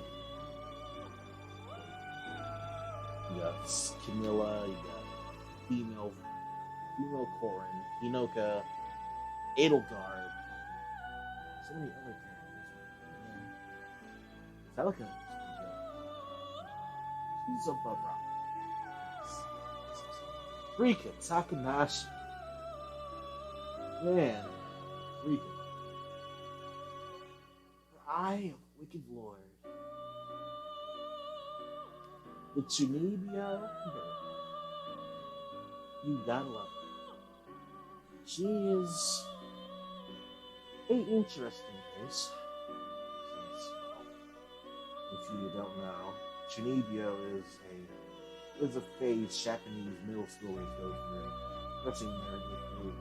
You got Camilla. You got female Corrin, Hinoka, Edelgard, so many other characters. Man, Celica is pretty good. She's above rock. Rika Takanashi. Man, Rika. The Eye of Wicked Lord. The Chunibyo. You gotta love her. She is an interesting case. Since, if you don't know, Chunibyo is a phase Japanese middle schoolers go through, especially when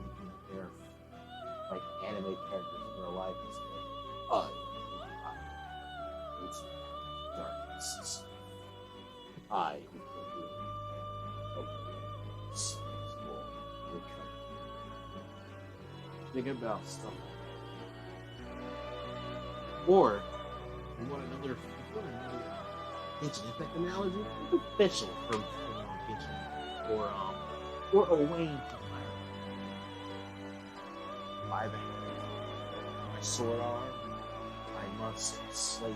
they're like anime characters in real life. It's like, it's darkness. I who can do think about stuff like that. Or you want another Genshin Impact analogy? Think of Fischl from Genshin, or Owain from Fire. By the hand, my sword arm, I must slay you.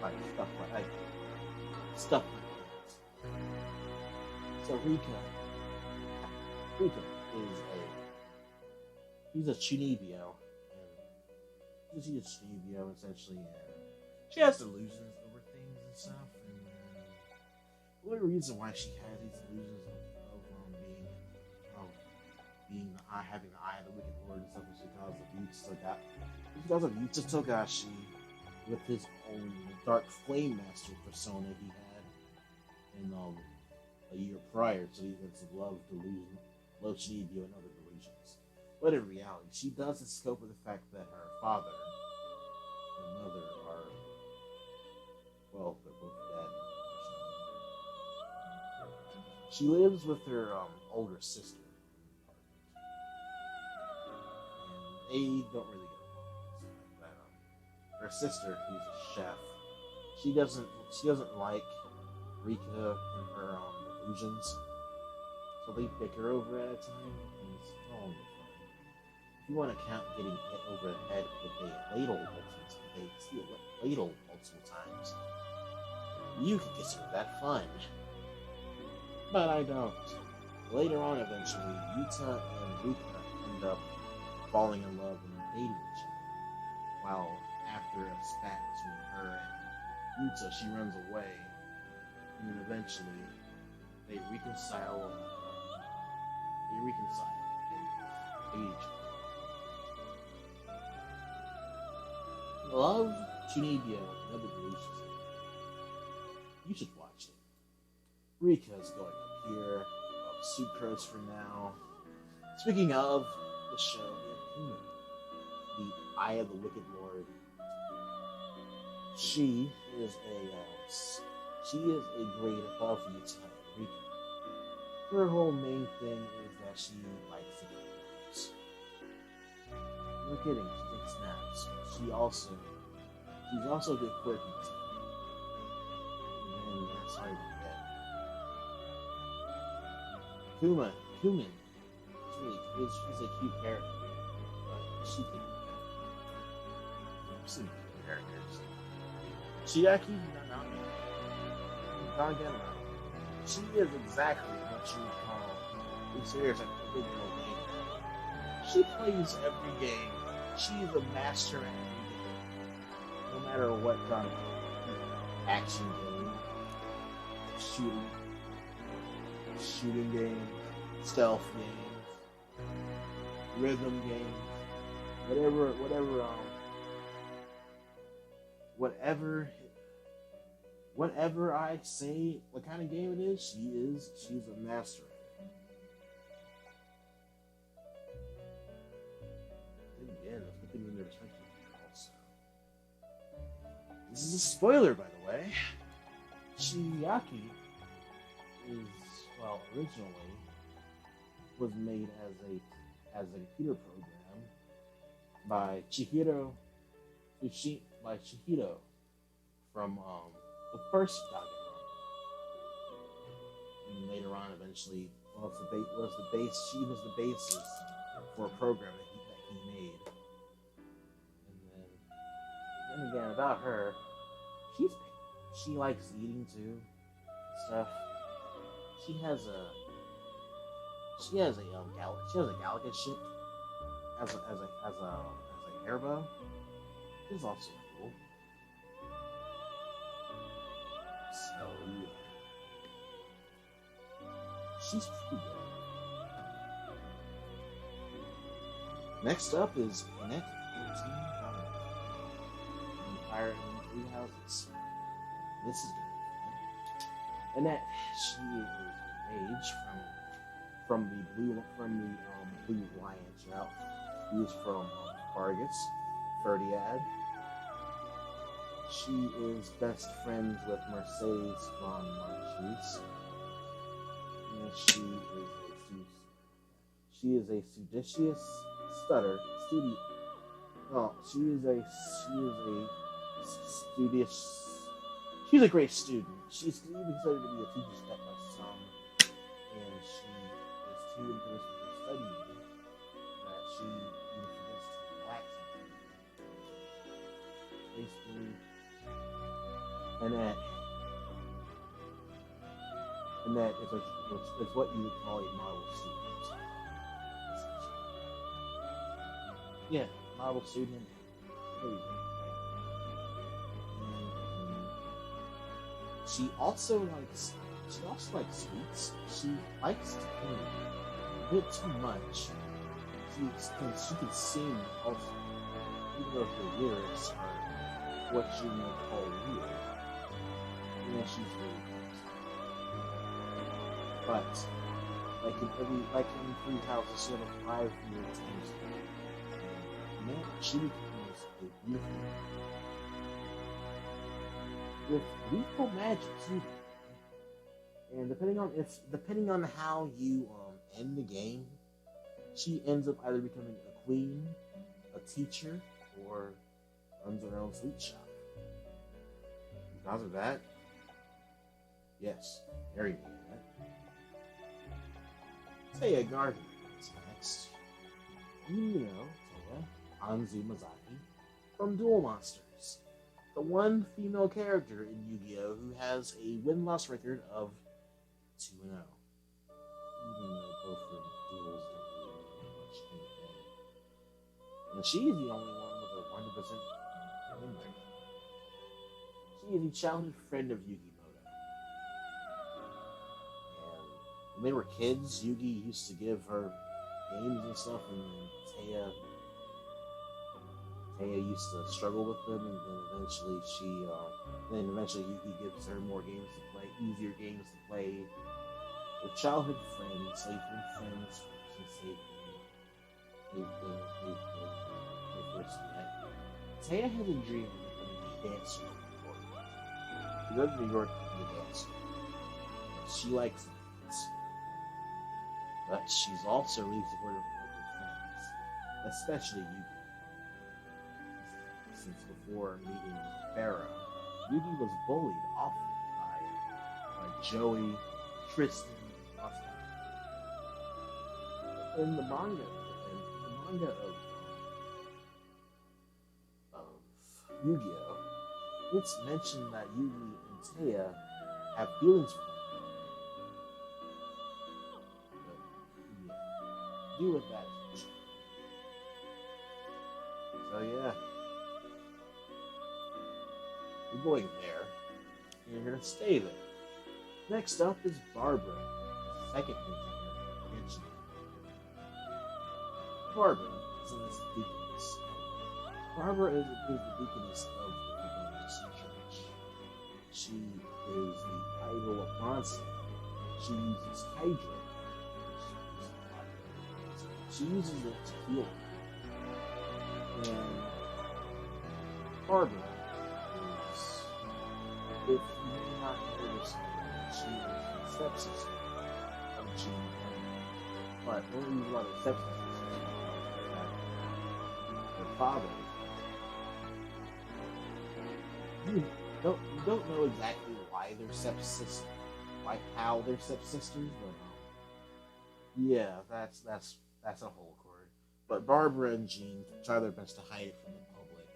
Like stuff like that. So Rika is he's a Chunibyo, and she's a Chunibyo essentially, and she has delusions over things and stuff, and the only reason why she has these delusions of having the eye of the wicked lord and stuff is because of Yuta Togashi with his own dark flame master persona he had in a year prior to the events of Love Chunibyo and other delusions. But in reality, she doesn't scope of the fact that her father and mother are, well, they're both dead. She lives with her older sister, and they don't really get along. But her sister, who's a chef, she doesn't like Rika and her delusions, so they bicker over it at a time. And it's all fun. If you want to count getting hit over the head with a ladle multiple times, you could consider that fun. But I don't. Later on, eventually, Yuta and Rika end up falling in love and dating each other. While after a spat between her and Yuta, she runs away, and then eventually they reconcile and date each other. Love Chunibyo and other delusions. You should watch it. Rika's going up here. Sucrose for now. Speaking of the show, the Eye of the Wicked Lord. She is a grade above Yuta and Rika. Her whole main thing is that she likes to get naps. No kidding, she takes naps. She's also a good quirky too. And that's hard to get. Kumin is a cute character, but she can be better. I've seen cute characters. Chiaki Nanami. She is exactly what you would call serious like a big girl gamer. She plays every game. She's a master at every game. No matter what kind of action game, shooting game, stealth game, rhythm game, whatever I say, what kind of game it is, she's a master at it. Then again, let's put things in their perspective here also. This is a spoiler, by the way. Chiaki originally was made as a computer program by Chihiro from the first Danganronpa. And later on, eventually, She was the basis for a program that he made. And then again, about her, she likes eating too, stuff. She has a Galaga ship as a airboat. It's also cool. So yeah, she's pretty good. Next up is Annette 14 from Fire in Three Houses. This is good. Annette, she is a mage from the Blue Lions route. He is from Vargas, Ferdiad. She is best friends with Mercedes von Marchese. And she is a studious stutter. She's a great student. She's even considered to be a teacher's pet by some, and she is too interested in studying that she even forgets to relax. Basically, Annette is what you would call a model student. Yeah, model student. She also likes sweets. She likes to clean a bit too much. She can sing also, even though her lyrics are what you may call weird. Yeah, she's really good. But like in Three Houses, she had a 5-year time span. Man, she becomes a beautiful with lethal magic too. And depending on how you end the game, she ends up either becoming a queen, a teacher, or runs her own sweet shop. Because of that, yes, marry me. Taya Garden is next. You know Taya Anzumazaki from Duel Monsters, the one female character in Yu-Gi-Oh! Who has a win-loss record of 2-0. Even though both of them duels don't really do much anything. And she is the only one with a 100% win rate. She is a childhood friend of Yugi Moto. And when they were kids, Yugi used to give her games and stuff, and Taya used to struggle with them, and then eventually Yugi gives her more games to play, easier games to play with childhood friends, so you can friends since they first met. Taya has a dream of becoming a dancer before. She goes to New York to be a dancer. She likes dance, but she's also really supportive of her friends, especially Yugi. Since before meeting Pharaoh, Yugi was bullied often by Joey, Tristan, and Austin. In the manga of Yu-Gi-Oh, it's mentioned that Yugi and Taya have feelings for one another. But yeah, deal with that. So yeah. You're going there, and you're going to stay there. Next up is Barbara, the second contender against you. Barbara is the deaconess. Barbara is the deaconess of the Evangelist Church. She is the idol of Bronson. She uses Hydra. She uses it to heal. And Barbara, if you may not notice, she is the stepsister of Jean Grey. But the only reason why the stepsister is that her father, you don't know exactly why they're stepsisters, how they're stepsisters, but Yeah, that's a whole chord. But Barbara and Jean try their best to hide it from the public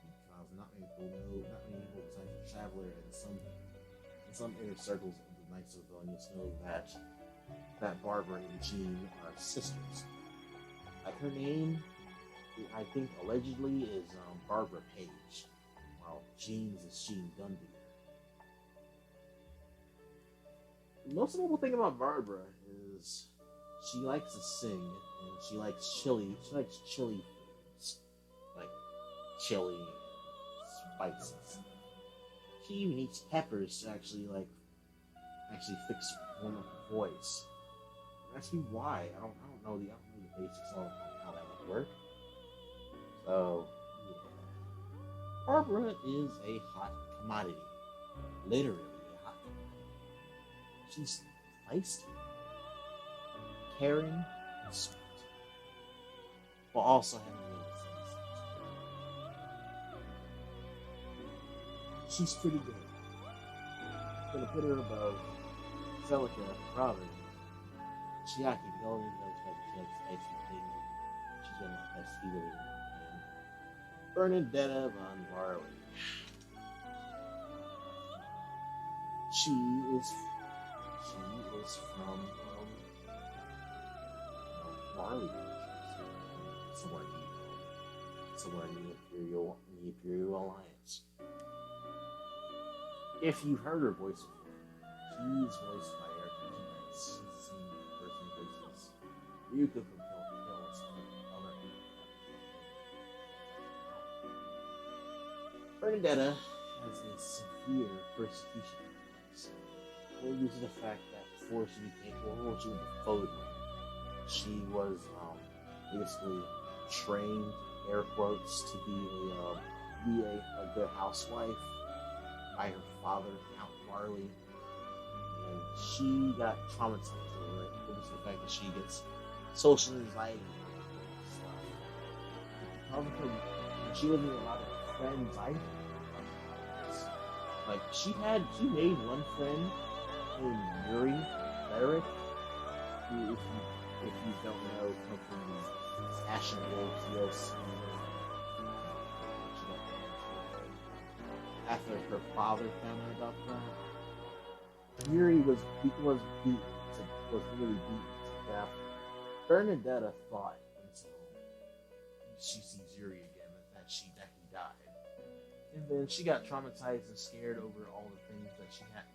because not many people know, not many people besides the Traveler and some inner circles of the Knights of Vilnius know that Barbara and Jean are sisters. Like her name, I think allegedly is Barbara Page, while Jean's is Jean Gundy. The most notable thing about Barbara is she likes to sing and she likes chili. She likes chili foods like chili and spices. She even eats peppers to actually fix one of her voice. Ask me why. I don't know the basics of how that would work. So yeah. Barbara is a hot commodity. Literally a hot commodity. She's feisty, caring, and sweet. While also having a little sense. She's pretty good. I'm gonna put her above Celica, Robin, Chiaki, the only knows how she likes spicy things. She's one of my best healers. And Bernadetta von Varley. She is from Varley, somewhere in the Imperial Alliance. If you've heard her voice before, she's voiced by Erica Knights. She's the same person who voices Ryuko from Kill Kill and some other people. Bernadetta has a severe persecution complex. Well, due to the fact that before she went to Fodland, she was basically trained, air quotes, to be a good housewife by her father, Count Marley. And she got traumatized over it due to the fact that she gets social anxiety and stuff. And she wasn't allowed to have friends either. Like she made one friend named Yuri Barrett, who if you don't know, come from the Ashen Wolves DLC. After her father found out about that, Yuri was really beaten to death. Bernadetta thought until she sees Yuri again that he died. And then she got traumatized and scared over all the things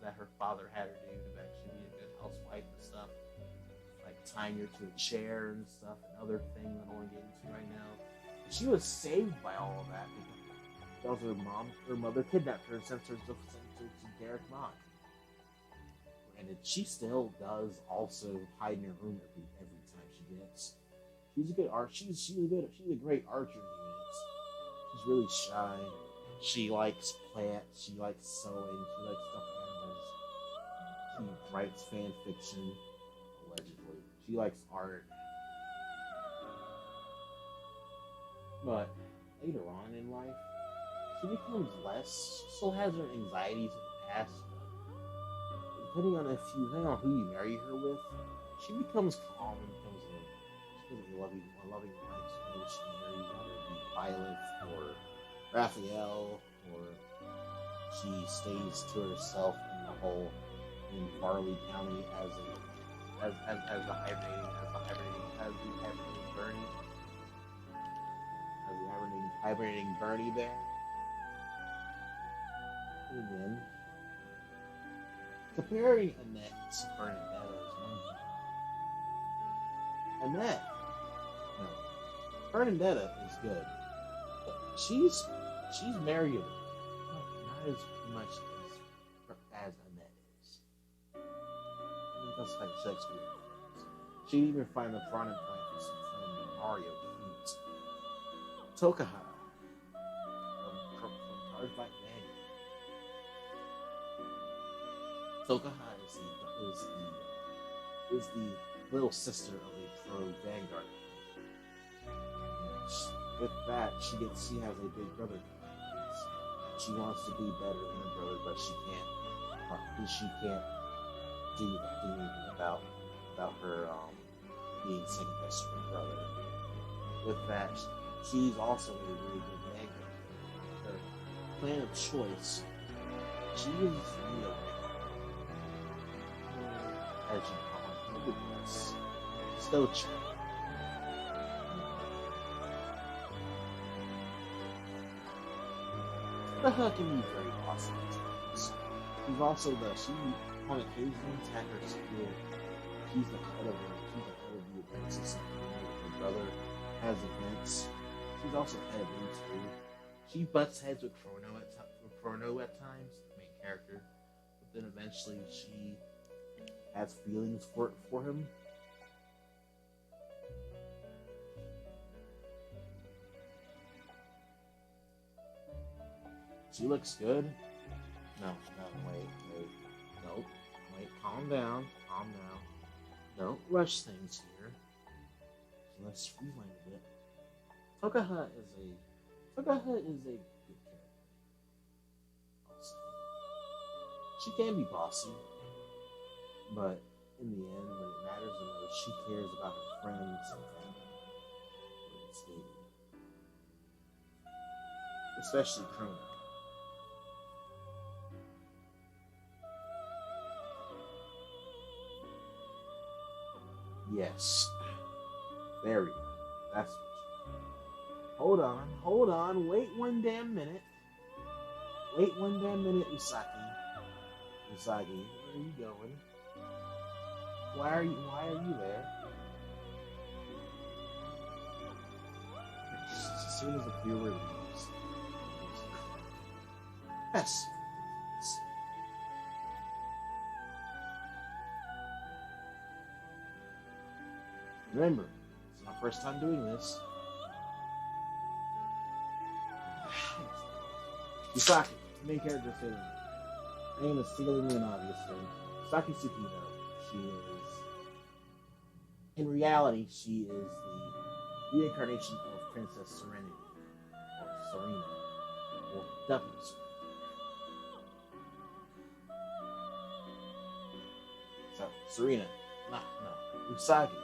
that her father had her do to actually be a good housewife and stuff. Like tying her to a chair and stuff, and other things I don't want to get into right now. And she was saved by all of that because her mother kidnapped her and sent her to Garrick Mach. And she still does also hide in her room every time she gets. She's a good she's a great archer unit. She's really shy. She likes plants. She likes sewing. She likes stuffed animals. She writes fan fiction, allegedly. She likes art. But later on in life, she becomes less. She still has her anxieties of the past. Depending on who you marry her with, she becomes calm and becomes a loving wife. So she marries whether it be Violet or Raphael, or she stays to herself in Farley County as the hibernating Bernie bear. And then comparing Annette to Bernadetta is one thing. Bernadetta is good, but she's marriable, not as much as Annette is. I think that's like she likes weird things. She'd even find the front and plant from Mario cute. Tokaha from Cars by Manual. Tokaha is the little sister of a pro Vanguard. With that, she has a big brother. She wants to be better than her brother, but she can't do anything about about her being second best to her brother. With that, she's also a really good man. Her plan of choice, she is Neo, as you call it, goodness, Stoic. The hook can be very awesome. She's also she on occasions had her school. She's the head of the events. Her brother has events. She's also head of the school. She butts heads with Chrono at times, the main character. But then eventually she has feelings for him. She looks good. No, wait, calm down. Don't rush things here. So let's rewind a bit. Tokaha is a good character. I'll say. She can be bossy, but in the end, when it matters the most, she cares about her friends and family. Especially Chrono. Yes. There we go. That's what Hold on. Wait one damn minute. Usagi. Where are you going? Why are you there? As soon as the viewer leaves. Yes. Remember, it's my first time doing this. Usaki, main character Sailor Moon. Her name is Sailor Moon, obviously. Usaki Tsukino. She is, in reality, she is the reincarnation of Princess Serenity, or Serena, or W Serena. No. Usagi.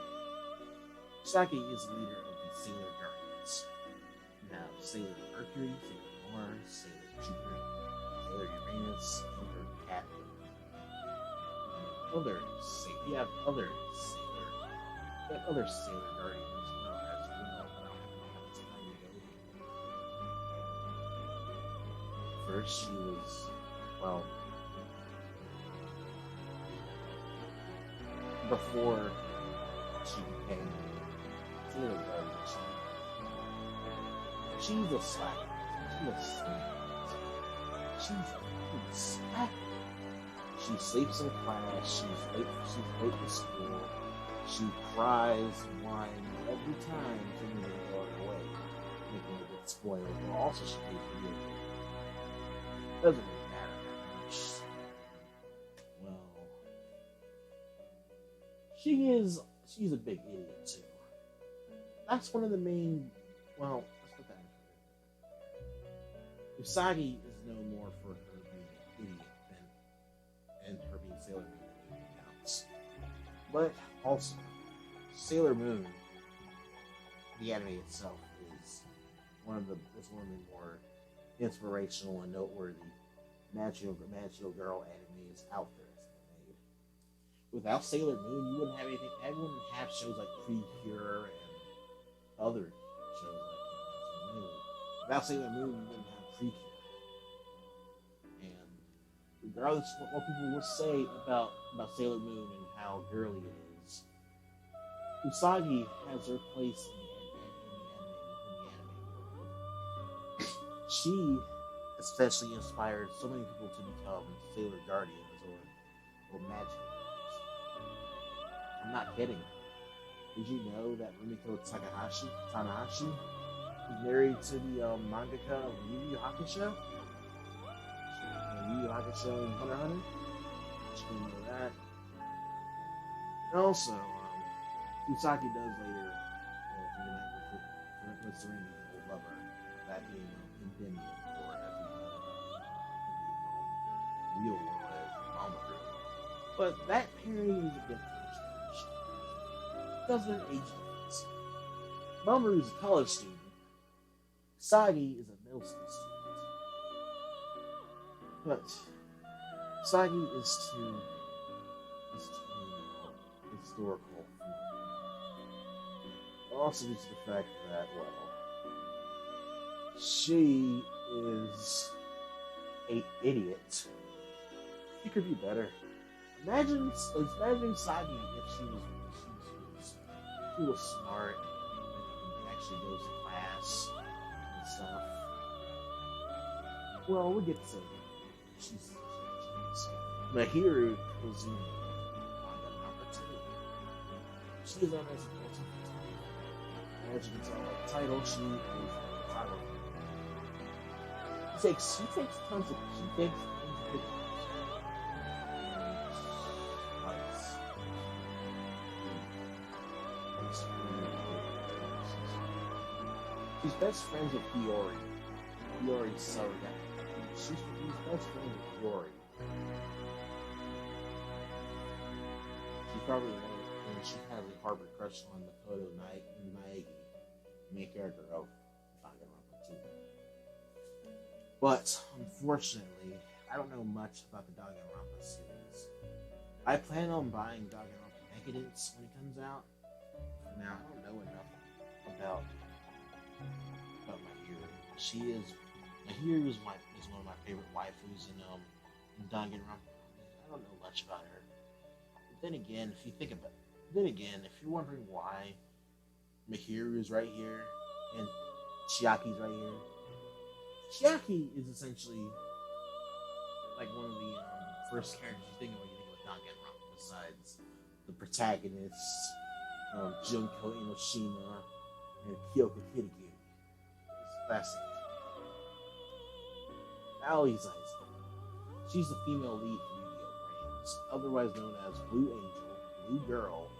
Usagi is the leader of the Sailor Guardians. You have Sailor Mercury, Sailor Mars, Sailor Jupiter, Sailor Uranus, Sailor Captain. You have other Sailor Guardians as well, as we know, but I don't have time to go. First, she was, before she became Sailor Guardian, she's a slacker. She's a slacker. She sleeps in class. She's late to school. She cries and whines every time things are going away, making her get spoiled. But also, she pays for you. Doesn't really matter that much. Well, she's a big idiot too. That's one of the main. Well, let's put that in. Usagi is known more for her being an idiot and her being Sailor Moon than anything else. But also, Sailor Moon, the anime itself, is one of the more inspirational and noteworthy magical girl animes out there that's been made. Without Sailor Moon, you wouldn't have anything. I wouldn't have shows like Precure and other shows like that. So without Sailor Moon, you wouldn't have Precure. And regardless of what people will say about Sailor Moon and how girly it is, Usagi has her place in the anime world. She especially inspired so many people to become Sailor Guardians or magic. I'm not kidding. Did you know that Rumiko Tanahashi is married to the mangaka of Yu Yu Hakusho? Yu Yu Hakusho and Hunter x Hunter? Did you know that? And also, Usagi does later reunite with Serena's old lover, that being Endymion, or as we know, real world as Mamoru. But that pairing is a different situation. because of their age difference. Mamoru is a college student. Sagi is a middle school student. But Sagi is too historical. Also due to the fact that, well, she is an idiot. She could be better. Imagine Sagi if she was smart and actually goes to class and stuff. Well, we'll get to say she's Mahiru Kozumi. She is on as a as you can tell by the title, she is the title. She takes tons of pictures. She's best friends with Fiori. Fiori's surrogate. She's best friends with Fiori. She's probably and she has a harbor crush on Makoto Naegi, main character of Danganronpa 2. But unfortunately, I don't know much about the Danganronpa series. I plan on buying Danganronpa Decadence when it comes out. For now, I don't know enough about Mahiru is one of my favorite waifus in Danganronpa. I don't know much about her. But then again, if you're wondering why Mahiru is right here and Chiaki's right here, Chiaki is essentially like one of the first characters you think of when you think of Danganronpa, besides the protagonists, Junko Inoshima and Kyoko Kirigiri. It's fascinating. Aoi Zaizen. She's the female lead for Yu-Gi-Oh! Brains, otherwise known as Blue Angel, Blue Girl.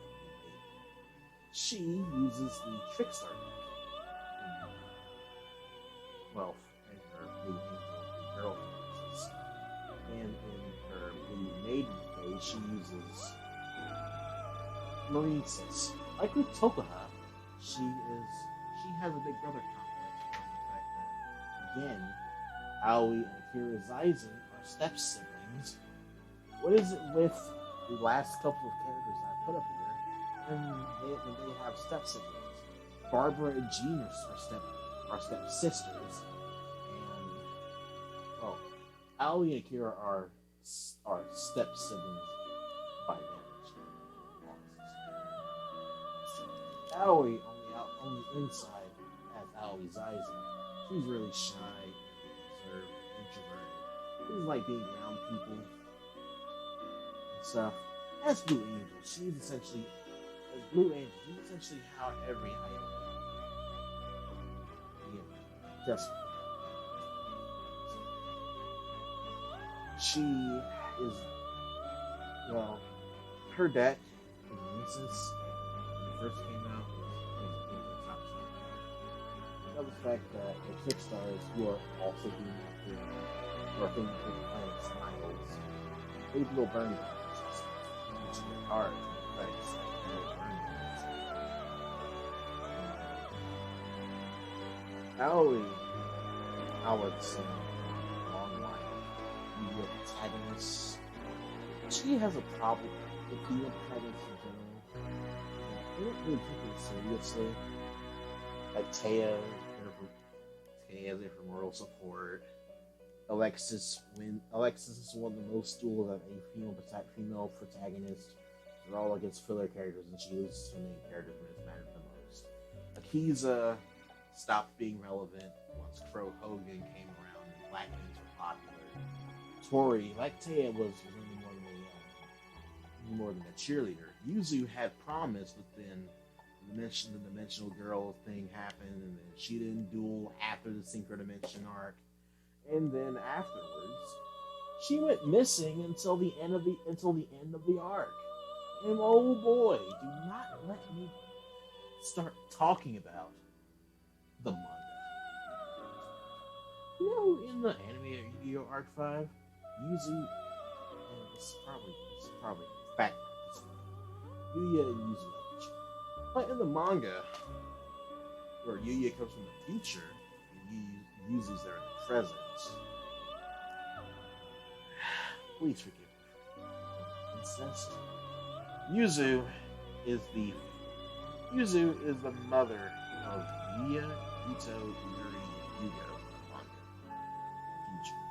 She uses the Trickstar deck. Well, in her Blue Angel, Blue Girl phases. And in her Blue Maiden phase, she uses Marine Sis. Like with Tokaha, she has a big brother complex from the fact that, again, Aoi and Akira Zaizen are step siblings. What is it with the last couple of characters I put up here? And they have step siblings. Barbara and Jean are step sisters, and well, Aoi and Akira are step siblings by marriage. Aoi on the inside as Aoi Zaizen. She's really shy, reserved, introverted. She doesn't like being around people and stuff. As Blue Angel, she's essentially how every idol just she is, well, her deck in Nemesis when it first came out was top shelf. Another fact that the Trickstars, who are also being active, who are thinking of playing Smiles, they will burn damage, which is their cards, right? Aoi, Alex, long line media protagonist. She has a problem with female protagonists in general. They don't really take it seriously. Like Taya has it for moral support. Alexis is one of the most duels of a female protagonist. They're all against filler characters, and she loses to the main characters when it matters the most. Akiza stopped being relevant once Crow Hogan came around and black names were popular. Tori, like Taya, was really more than a cheerleader. Yuzu had promise, but then the Dimensional Girl thing happened, and then she didn't duel after the Synchro Dimension arc. And then afterwards, she went missing until the end of the arc. And oh boy, do not let me start talking about the manga. You know, in the anime of Yu-Gi-Oh! Arc 5, Yuzu, and this is probably fact. Yuya and Yuzu like each other. But in the manga, where Yuya comes from the future, and Yuzu's there in the present, please forgive me. Incest. Yuzu is the mother of Yuya, Ito, Yuri, and Yugo in the manga. Future.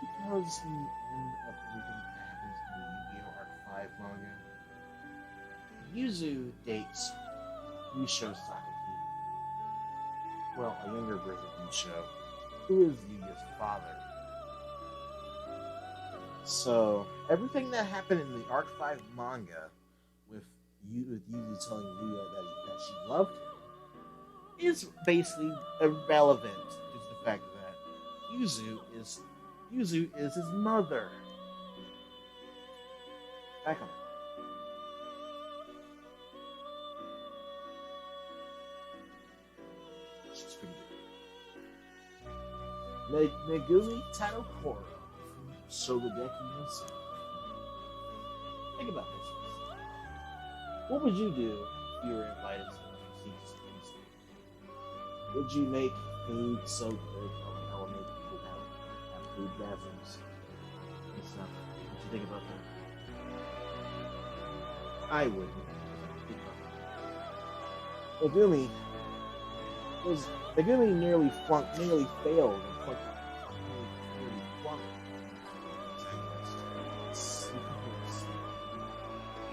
Because in the end of everything that happens in the Yu-Gi-Oh! Arc 5 manga, Yuzu dates Yusho Sakaki. Well, a younger version of Yusho, who is Yuya's father. So, everything that happened in the Arc 5 manga with Yuzu telling Yuya that she loved him is basically irrelevant due to the fact that Yuzu is his mother. Back on it. She's pretty good. Megumi Tadokoro from Shogugeki himself. Think about this. What would you do if you were invited to a prestigious feast? Would you make food so good that would make people have food gasms and stuff? What you think about that? I wouldn't. Megumi nearly failed and flunked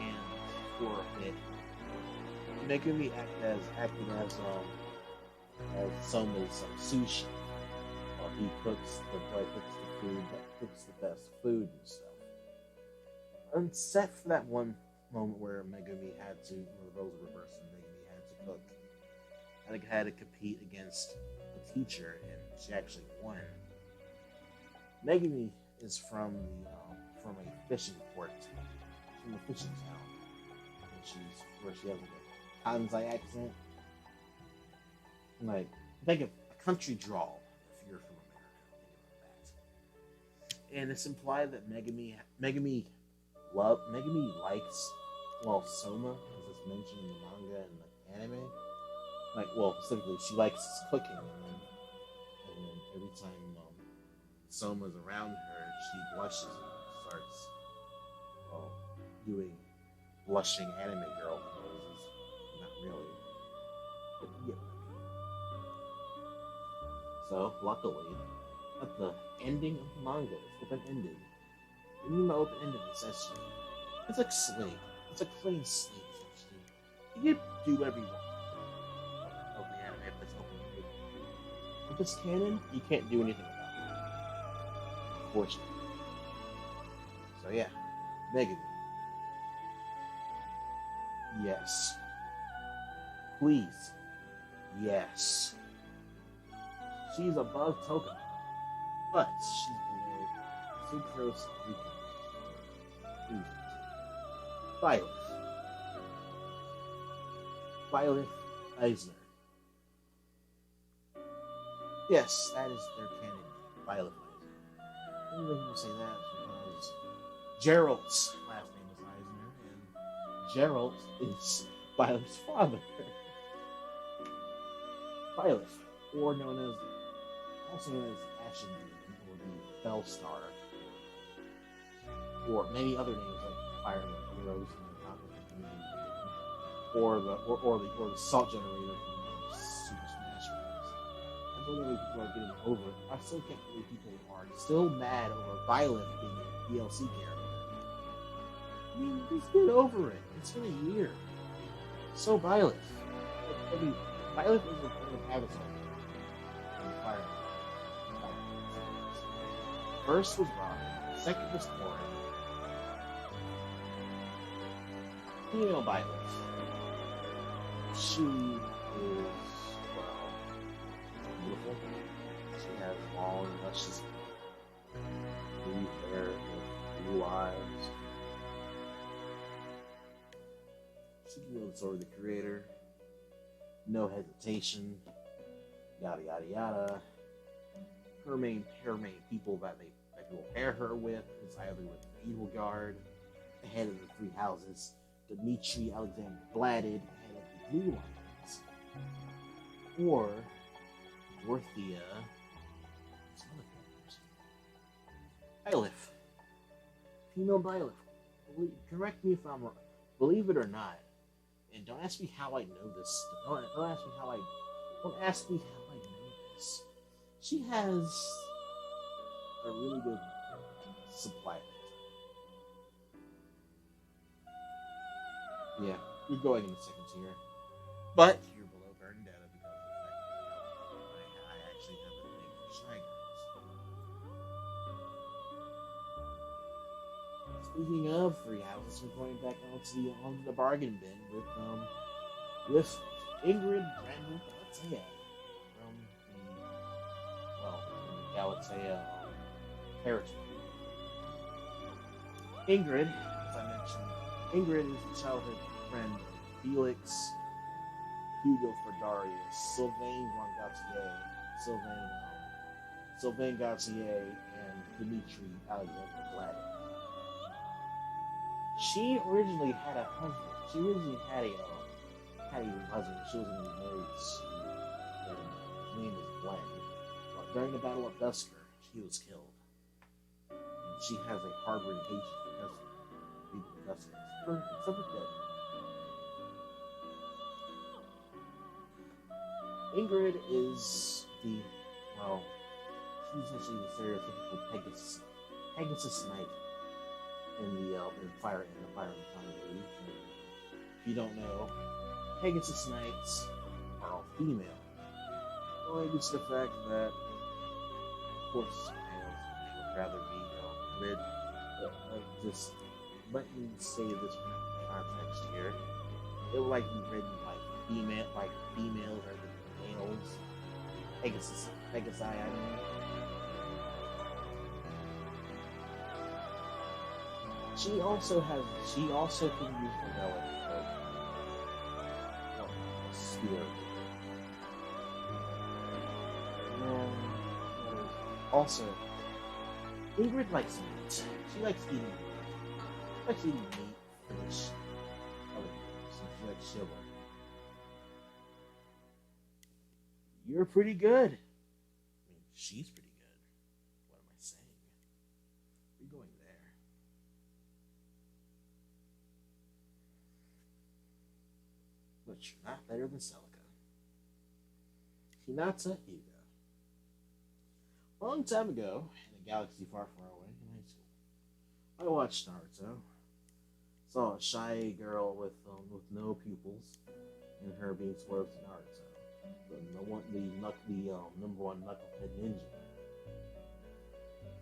and for a bit. Megumi acted as Soma's sushi while he cooks the best food and stuff. Except for that one moment where Megumi had to, the roles were reversed and Megumi had to cook. I had to compete against the teacher, and she actually won. Megumi is from a fishing port, from a fishing town, where she has like a Kansai accent, like think of a country drawl if you're from America. Think about that. And it's implied that Megumi likes, Soma, as it's mentioned in the manga and the anime. Specifically, she likes cooking, and then every time Soma's around her, she blushes and starts doing blushing anime girl poses. Not really, but yeah. So, luckily, at the ending of the manga, it's open-ended. In the open-ended, it says it's like slate. It's a clean slate, essentially. You can do whatever you want. If it's canon, you can't do anything about it. Unfortunately. So yeah, Megumi. Yes. Please. Yes. She's above Toka, but she's below Sucrose Rican. Violet Eisner. Yes, that is their canon, Violet Eisner. The reason people say that is because Gerald's last name is Eisner, and Gerald is Violet's father. Violet, also known as Ashen Demon, or the Bellstar, or many other names like Fireman Heroes or the Salt Generator from Super Smash Bros. I don't know if people are getting over it. I still can't believe people are still mad over Violet being a DLC character. I mean, just get over it. It's been a year. So Violet. Violet is the kind of avatar. First was Robin, second was Corin. Female Violet. She is, beautiful. She has long, luscious blue hair with blue eyes. She can know the story of the creator. No hesitation. Yada yada yada. Her main people that people pair her with is either with the Evil Guard, the head of the Three Houses, Dmitri Alexander Blatted, the head of the blue lions, or Dorothea, some other characters. Bailiff. Female bailiff. Correct me if I'm wrong. Believe it or not, and don't ask me how I know this. Don't ask me how I. Don't ask me how I know this. She has a really good supply. Yeah, you're going in the second tier, but you're below Vendetta because of the fact that I actually have a thing for Shy Girls. Speaking of free houses, we're going back onto the bargain bin with Ingrid Brandon Galatea from the Galatea territory. Ingrid, as I mentioned, Ingrid is the childhood friend of Felix, Hugo Fredarius, Sylvain Gautier, and Dimitri Alexander Gladden. She originally had a husband. She originally had a husband. She was going to be married to, and his name is Glenn. But during the Battle of Dusker, he was killed. And she has a harboring hatred for Dusker. It's something good. Ingrid is she's essentially the stereotypical Pegasus Knight in the Fire and Family. If you don't know, Pegasus Knights are all female. Well, it's the fact that, of course, males would rather be rid. Just let me say this context here. It would like be written like females rather than males. Pegasi, I mean. She also can use the relic of spear. Also, Ingrid likes meat. She likes eating meat. She likes eating meat, fish, other things. She likes sugar. You're pretty good. I mean, she's pretty good. What am I saying? You're going there. But you're not better than Celica. Hinata Hyuga. A long time ago, in a galaxy far, far away, in high school, I watched Naruto. Saw a shy girl with no pupils, and her being swerved to Naruto, the number one knucklehead ninja.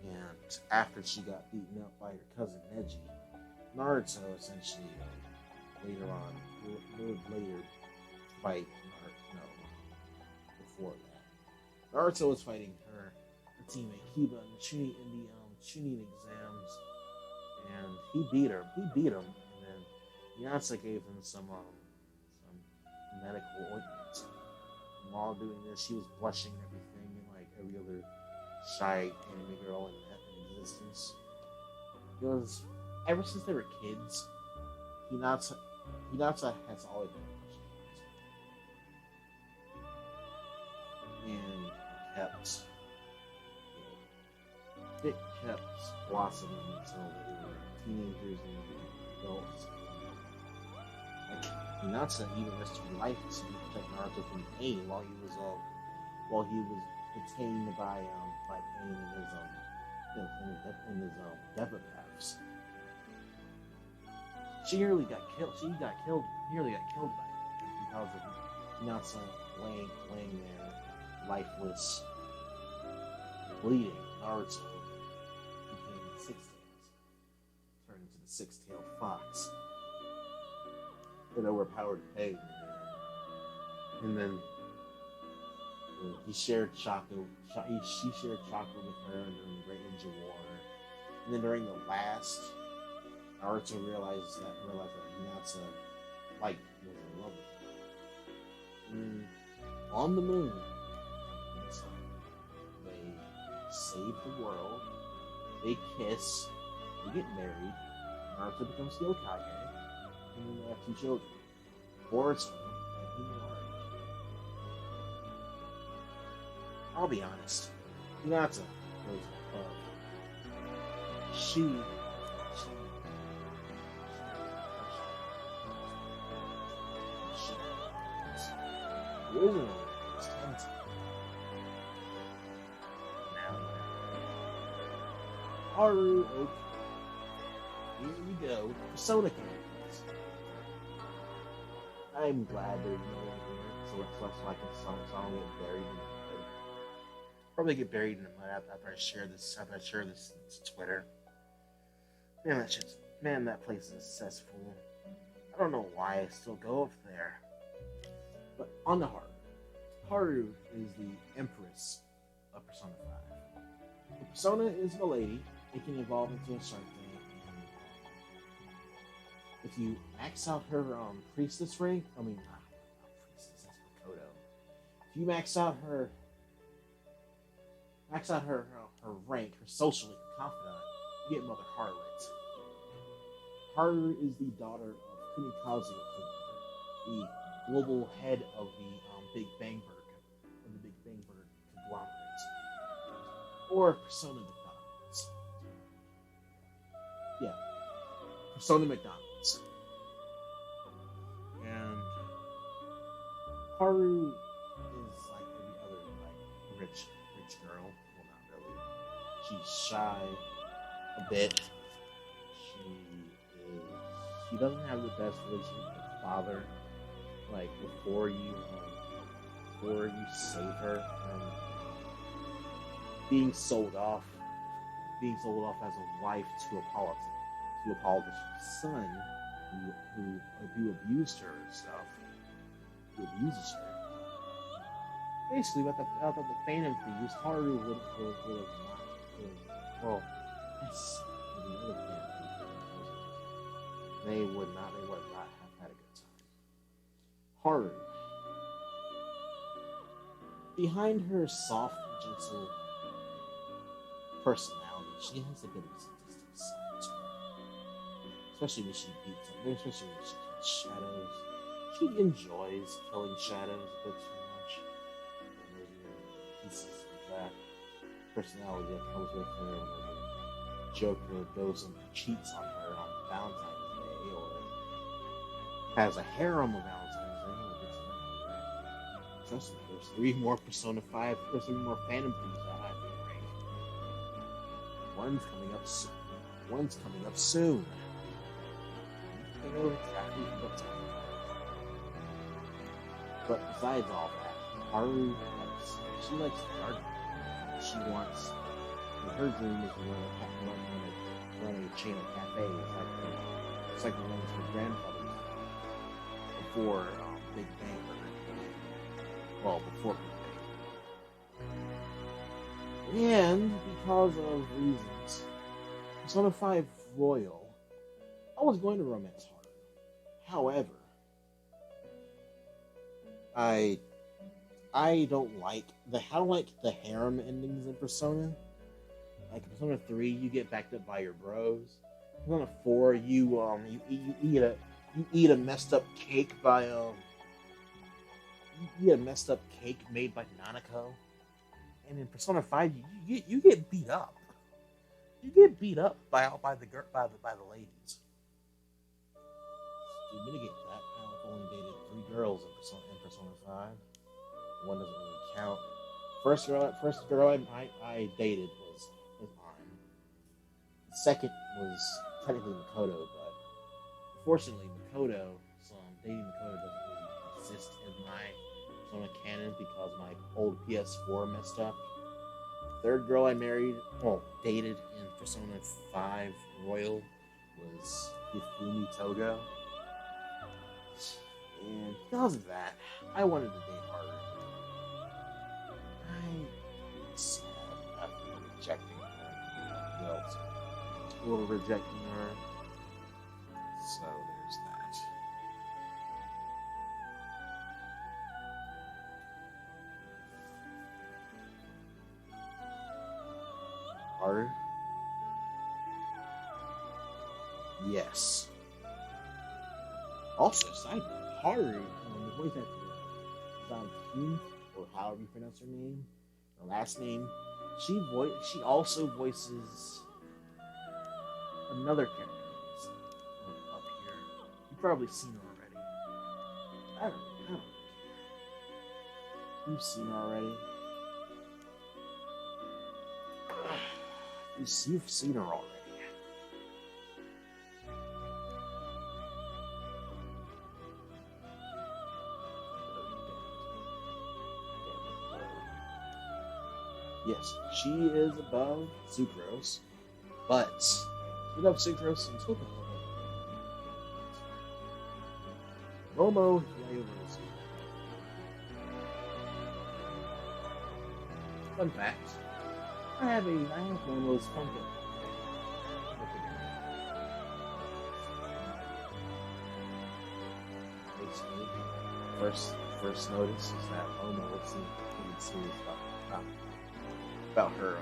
And after she got beaten up by her cousin Neji, Naruto essentially would later fight Naruto. No, before that, Naruto was fighting her teammate Kiba in the Chunin exams, and he beat him. And then Hinata gave him some medical ointment. And while doing this, she was blushing and everything, and like every other shy anime girl in existence. Because ever since they were kids, Hinata has always been blushing. And it kept blossoming until they were teenagers and adults. Like, Hinata even risked her life to protect Naruto from pain while he was detained by pain in his depopaths. She nearly got killed. Nearly got killed by it because of Hinata laying there, lifeless, bleeding. Naruto became the Six Tails, turned into the Six-Tailed Fox, an overpowered pig, and then he shared chakra. She shared chakra with her during the Great Ninja War, and then during the last, Naruto realized that Hinata was in love with her. And on the moon, they save the world. They kiss. They get married. Naruto becomes the Hokage, and then they have two children, Boruto I'll be honest. Hinata was above. She originally was talented. Now, Haru, okay. Here we go. Persona characters. I'm glad they're no longer here, so I can somehow get buried in the mud. Probably get buried in the mud after I share this. After I share this to Twitter. Man, that place is a cesspool. I don't know why I still go up there. But on to Haru. Haru is the Empress of Persona 5. The Persona is a lady. It can evolve into a certain thing. If you max out her priestess rank, not priestess, that's Makoto. If you max out her rank, her social link, her confidant, you get Mother Harlot. Haru is the daughter of Kunikazu the global head of the Big Bang conglomerate, or Persona McDonald's. Yeah, Persona McDonald's. And Haru is like every other rich girl. Well, not really. She's shy a bit. She doesn't have the best relationship with her father. Like before you save her from being sold off as a wife to a politician's son who abused her and stuff, who abuses her. Basically, without the Phantom Thieves, Haru would have not. Well, yes, the other Phantom Thieves, they would not have had a good time. Haru. Behind her soft and gentle personality, she has a bit of a sadistic side to her. Especially when she beats them, especially when she kills shadows. She enjoys killing shadows a bit too much. And there's pieces of that personality that comes with her when the Joker goes and cheats on her on Valentine's Day, or has a harem of Valentine's Day. Trust me, there's 3 more Persona 5, there's 3 more Phantom Thieves that I have to rank. One's coming up soon. I know exactly what time. But besides all that, Haru likes gardening. She wants, her dream is to run a chain of cafes, like the ones her grandfather before Big Bang. Well, before Big Bang. And because of reasons, Persona 5 Royal, I was going to romance Haru. However, I don't like the harem endings in Persona. Like Persona 3, you get backed up by your bros. Persona 4, you eat a messed up cake by you get a messed up cake made by Nanako. And in Persona 5, you get beat up. You get beat up by the ladies. To mitigate that, I only dated 3 girls in Persona 5. One doesn't really count. First girl I dated was Ann. The second was technically Makoto, but unfortunately dating Makoto doesn't really exist in my Persona canon because my old PS4 messed up. Third girl I dated in Persona 5 Royal was Hifumi Togo. And because of that, I wanted to date Haru. I'm sad after rejecting her. Well, a little rejecting her. So there's that. Haru? Yes. Also, side note, Haru, the voice actor, Zan Kim, or however you pronounce her name, The last name. She also voices another character up here. You've probably seen her already. I don't. You've seen her already. You've seen her already. Yes, she is above Sucrose, but she's above Sucrose and Cocoa. Momo Yaoyorozu. Fun fact: I have Momo's Funko. Basically, first notice is that Momo would seem pretty serious about her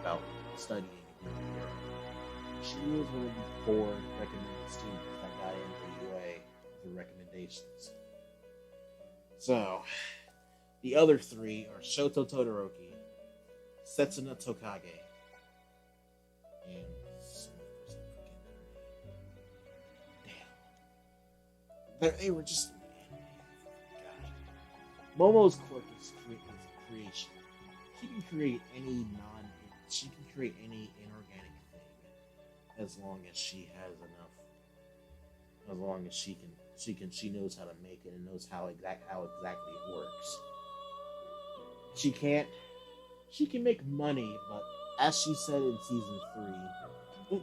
about studying. She is one of the 4 recommended students that got into UA through recommendations. So, the other 3 are Shoto Todoroki, Setsuna Tokage, and they were just God. Momo's quirk is creation. She can create any inorganic thing as long as she has enough. As long as she knows how to make it and knows how exactly it works. She can make money, but as she said in season 3, it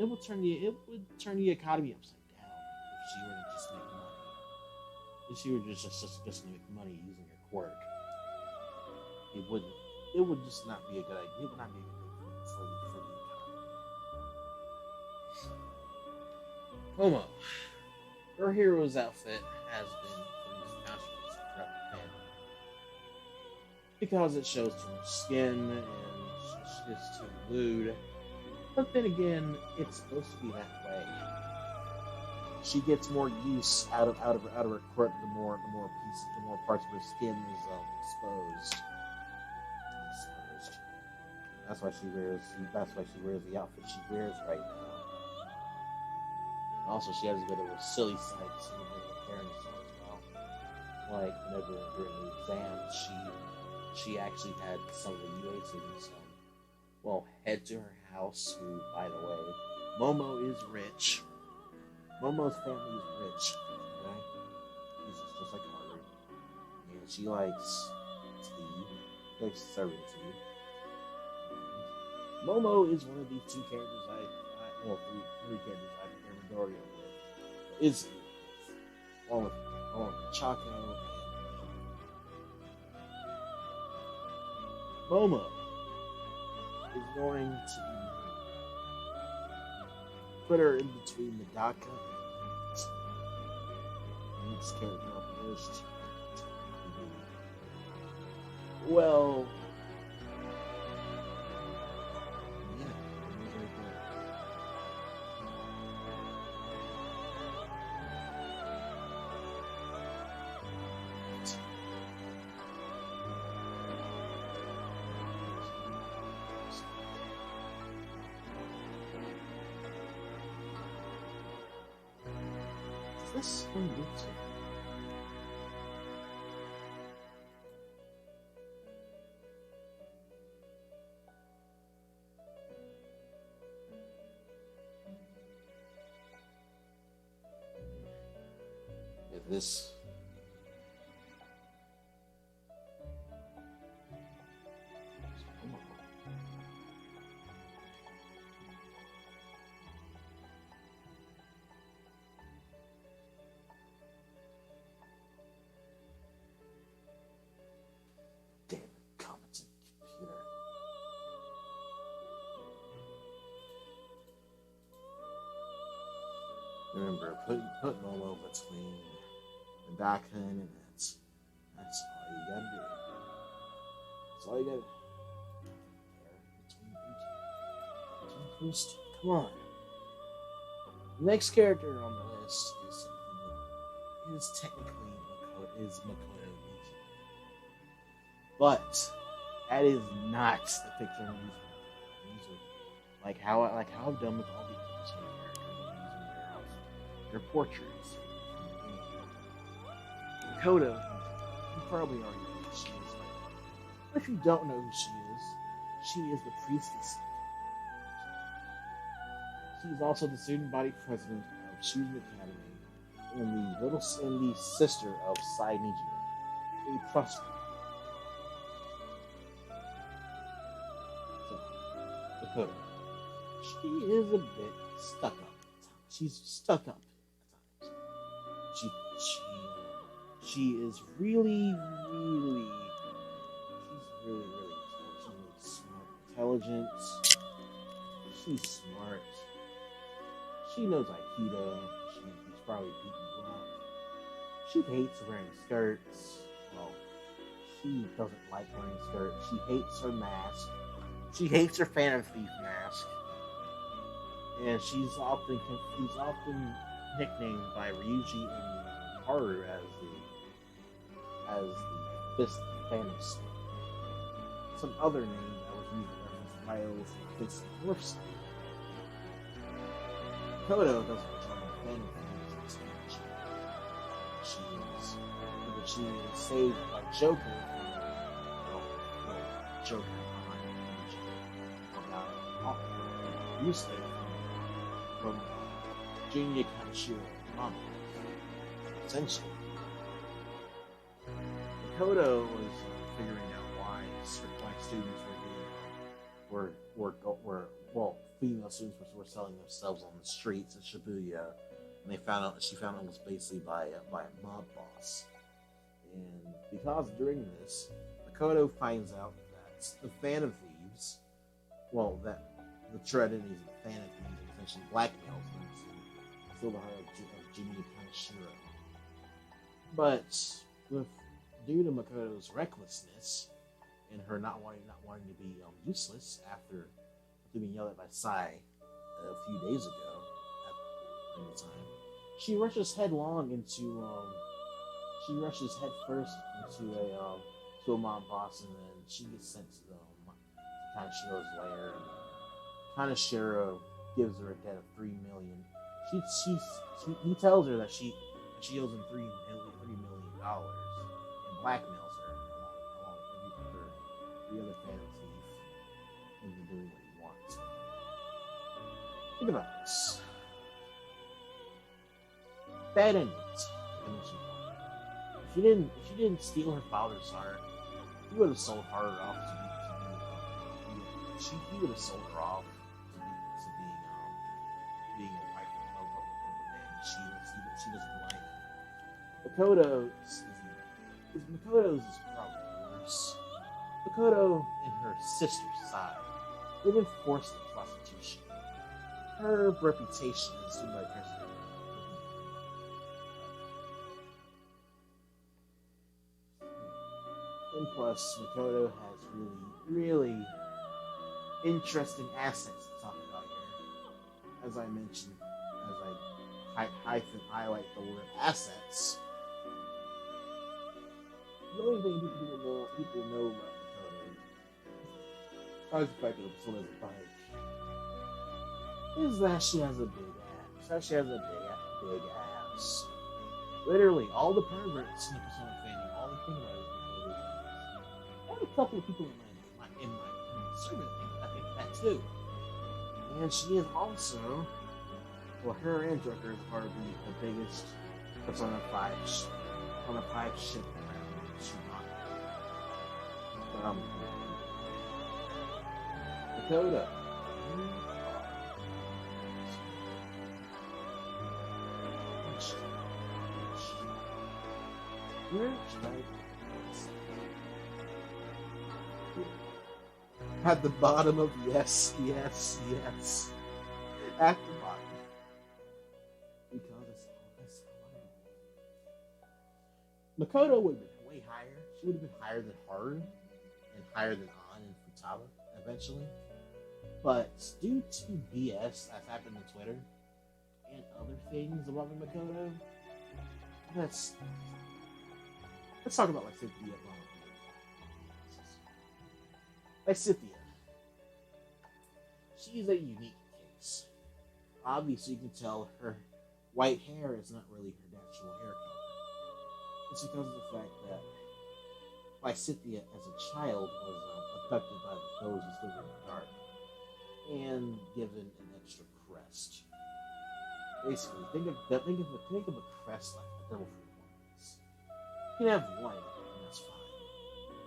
would turn the economy upside down if she were to just make money. If she were just to make money using her quirk. It would just not be a good idea. It would not be a good thing for the economy. Momo. Her hero's outfit has been produced controversy throughout the fandom. Because it shows too much skin and it's too lewd. But then again, it's supposed to be that way. She gets more use out of her quirk the more parts of her skin is exposed. That's why she wears the outfit she wears right now. Also, she has a bit of a silly side to her parents as well. Like whenever during the exam, she actually had some of the UA students head to her house. Who, by the way, Momo is rich. Momo's family is rich. Okay, this is just like Harvard, and she likes tea. She likes serving tea. Momo is one of these 2 characters three characters I've ever with. Is along with Chaco and Momo is going to put her in between Medaka and this character on the list. Well, this one looks like this. Damn, comments in the computer. Remember, put Momo between the Dakan and that's all you gotta do. That's all you gotta do. Between those two. Come on. The next character on the list is technically Makoto Ichigo. But that is not the picture I'm using. I'm using how I've done with all the other characters. I'm using their portraits. Makoto, you probably already know who she is, but if you don't know who she is the priestess. She's also the student body president of Shooting Academy and the sister of Sai Nijima, a prostitute. So, Dakota, she is a bit stuck up. She's stuck up at times. She is really smart, intelligent. She's smart. She knows Aikido. She's probably beaten you up. She hates wearing skirts. Well, she doesn't like wearing skirts. She hates her mask. She hates her Phantom Thief mask. And she's often nicknamed by Ryuji and Haru as the Fist Phantom Snake. Some other names I was using reference titles Fist Dwarf Snake. Makoto doesn't join the Phantom Thieves expansion. She is saved by Joker from Joker behind you saved from Junior Kaneshiro Mama. Essentially. Makoto was figuring out why students were female students were selling themselves on the streets of Shibuya, and she found out it was basically by a mob boss. And because during this, Makoto finds out that the Phantom Thieves, that the true identities of the Phantom Thieves essentially blackmails them to steal the heart of Junior Kaneshiro. But due to Makoto's recklessness and her not wanting to be useless after being yelled at by Sai a few days ago at the time, she rushes headlong into to a mob boss, and then she gets sent to Kaneshiro's lair. Kaneshiro gives her a debt of $3 million. He tells her that she owes him $3 million and blackmails her along with every other Phantom Thief into doing what he wants. Think about this. Bad endings. If she didn't steal her father's heart, he would have sold her off to he would have sold her off to being a wife of a man she doesn't like. Makoto's is probably worse. Makoto and her sister's side, they've been forced into prostitution. Her reputation is soon by President. And plus, Makoto has really interesting assets to talk about here. As I mentioned, as I highlight the word assets, the only thing people know about Makoto, besides the fact that the person has a bike, is that she has a big ass. Literally, all the perverts in the Persona fandom, all the thing about it is Makoto's ass. I have a couple of people in my servant think that too. And she is also, her and Joker are the biggest Persona 5 ship around. Dakota. At the bottom of yes. At the bottom. Because it's Makoto would have been way higher. She would have been higher than Haru and higher than An and Futaba eventually. But due to BS that's happened on Twitter and other things about Makoto, let's talk about like 50 of them. Scythia. She's a unique case. Obviously, you can tell her white hair is not really her natural hair color. It's because of the fact that Lysithea, as a child, was abducted by the those who live in the dark and given an extra crest. Basically, think of a crest like a devil fruit ones. You can have one, and that's fine.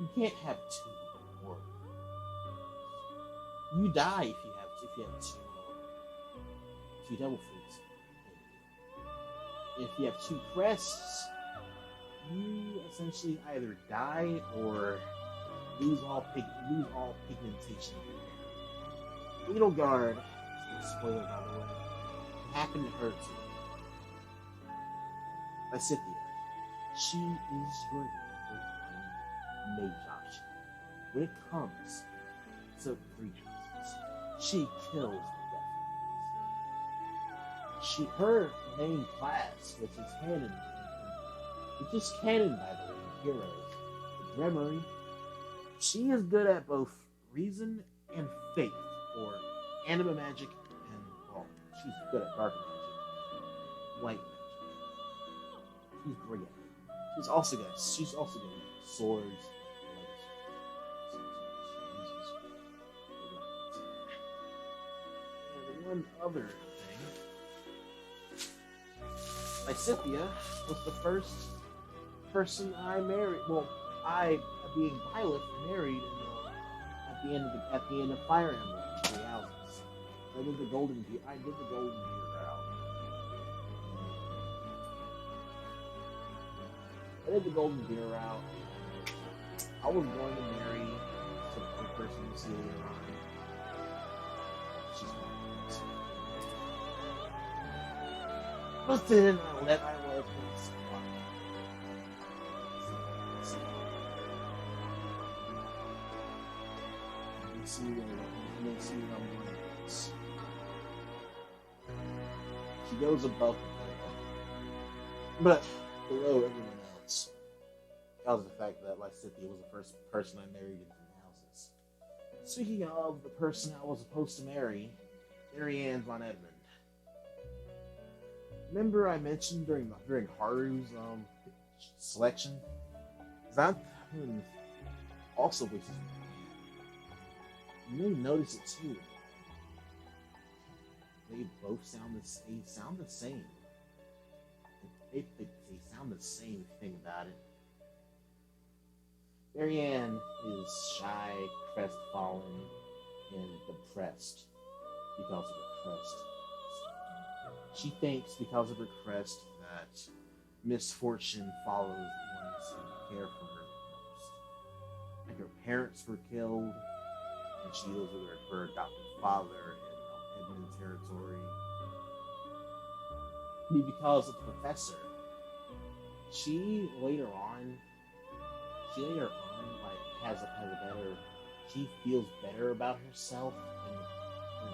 You can't have two or more. You die if you have two devil fruits. If you have two crests, you essentially either die or lose all pigmentation in your hair. Beetle Guard, spoiler by the way, happened to her too. Lysithea, she is your number one mage option. When it comes to 3 houses, she kills the death. Her main class, which is canon, by the way, in Heroes, the Dremery, she is good at both reason and faith, or anima magic, and well, she's good at dark magic, light magic. She's great at it. She's also good at swords. And one other thing, Lysithea was the first person I married. Well, I, being Violet, married at the end of Fire Emblem 3 houses. I did the golden beer route. I was going to marry some person you see later on. She's not. But then I was see what I'm doing next. She goes above the but below everyone else. Because of the fact that Lysithea was the first person I married in 3 houses. Speaking of the person I was supposed to marry, Marianne von Edmund. Remember I mentioned during Haru's selection? That also voices. You may notice it too. They both sound the same. They sound the same thing about it. Marianne is shy, crestfallen, and depressed because of her crest. She thinks because of her crest that misfortune follows ones who care for her the most. Like her parents were killed, and she lives with her adopted father in Edmund territory. Because of the professor, she later on has a better. She feels better about herself in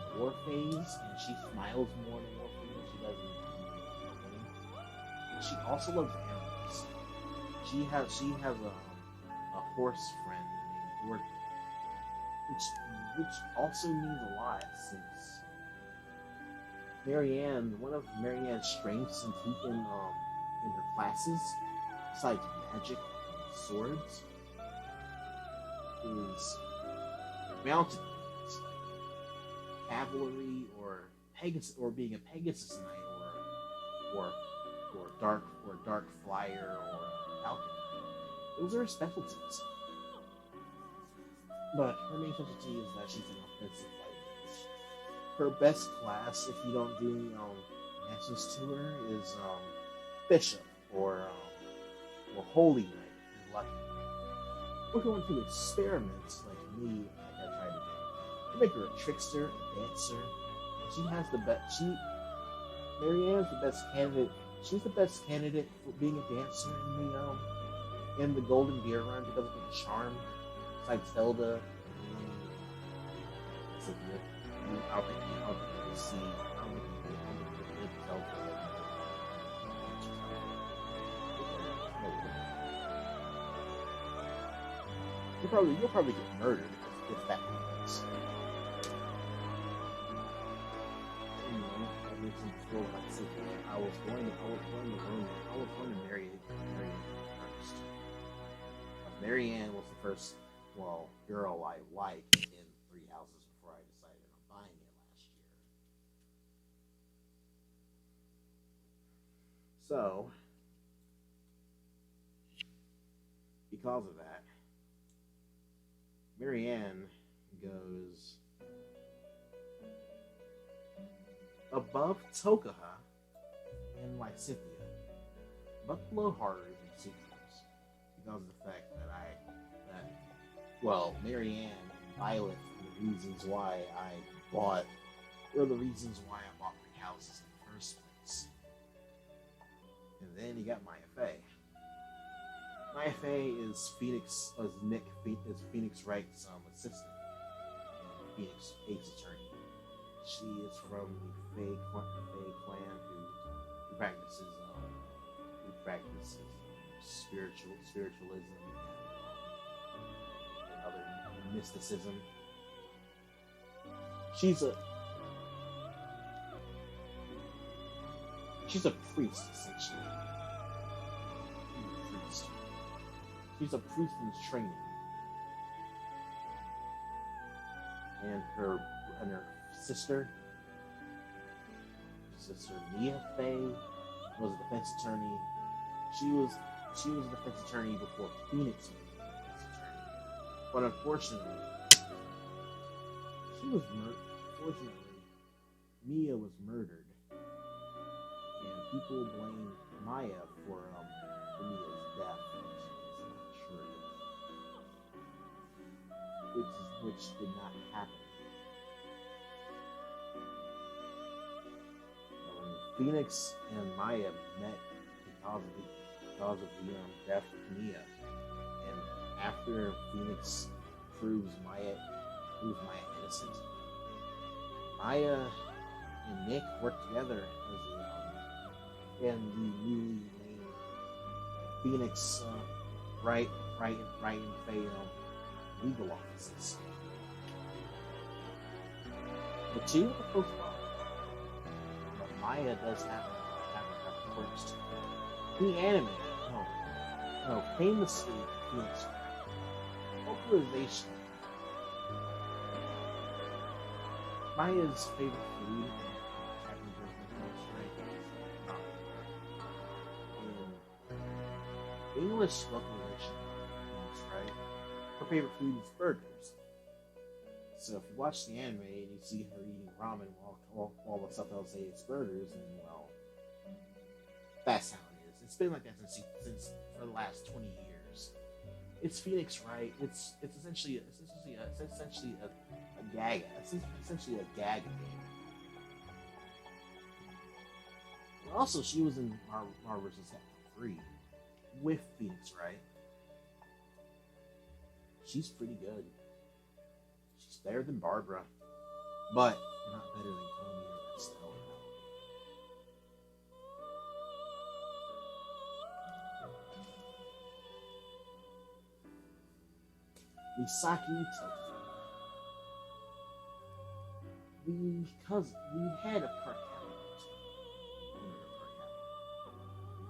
the war phase, and she smiles more in the war phase than she does in the beginning. She also loves animals. She has a horse friend named Dorothy, which also means a lot since one of Marianne's strengths in her classes, besides magic and swords, is mounted units like cavalry or Pegasus, or being a Pegasus knight, or dark flyer or falcon. Those are her specialties. But her main specialty is that she's an offensive fighter. Her best class, if you don't do matches to her, is Bishop or Holy Knight. If you're lucky. We're going to experiment like me, like I tried to do. To make her a trickster, a dancer. She has the best. Marianne's the best candidate. She's the best candidate for being a dancer in the Golden Beer Run because of her charm. Like Zelda, I'll think you'll see. You'll probably get murdered if that makes sense. I mentioned before, like I said, I was going to marry first. Marianne was the first, girl I liked in Three Houses before I decided on buying it last year. So, because of that, Marianne goes above Tokaha and Lysithea, but below Harder and Sucrose, because of the fact that Marianne and Violet were the reasons why I bought Three Houses in the first place. And then you got Maya Fey. Maya Fey is Phoenix Wright's assistant and Phoenix Ace attorney. She is from the Fey clan who practices spiritualism and other mysticism. She's a priest, essentially. She's a priest in training. And her sister Mia Fey was a defense attorney. She was a defense attorney before Phoenix was a defense attorney. But unfortunately, Mia was murdered. And people blame Maya for Mia's death, which did not happen. Phoenix and Maya met because of the death of Mia, and after Phoenix proves Maya innocent, Maya and Nick work together as in the newly named Phoenix Wright and Fey legal offices. The two are close by. Maya does have a quest. The anime, famously Phoenix popularization. Maya's favorite food in English localization, right? Her favorite food is burgers. So if you watch the anime and you see her eating ramen while all the stuff else say it's burgers, then that's how it is. It's been like that since for the last 20 years. It's Phoenix Wright. It's essentially a gag. It's essentially a gag game. Also, she was in Marvel vs. Capcom 3 with Phoenix Wright. She's pretty good. She's better than Barbara, but not better than Tommy or Estelle. Misaki Tofu. The head of Park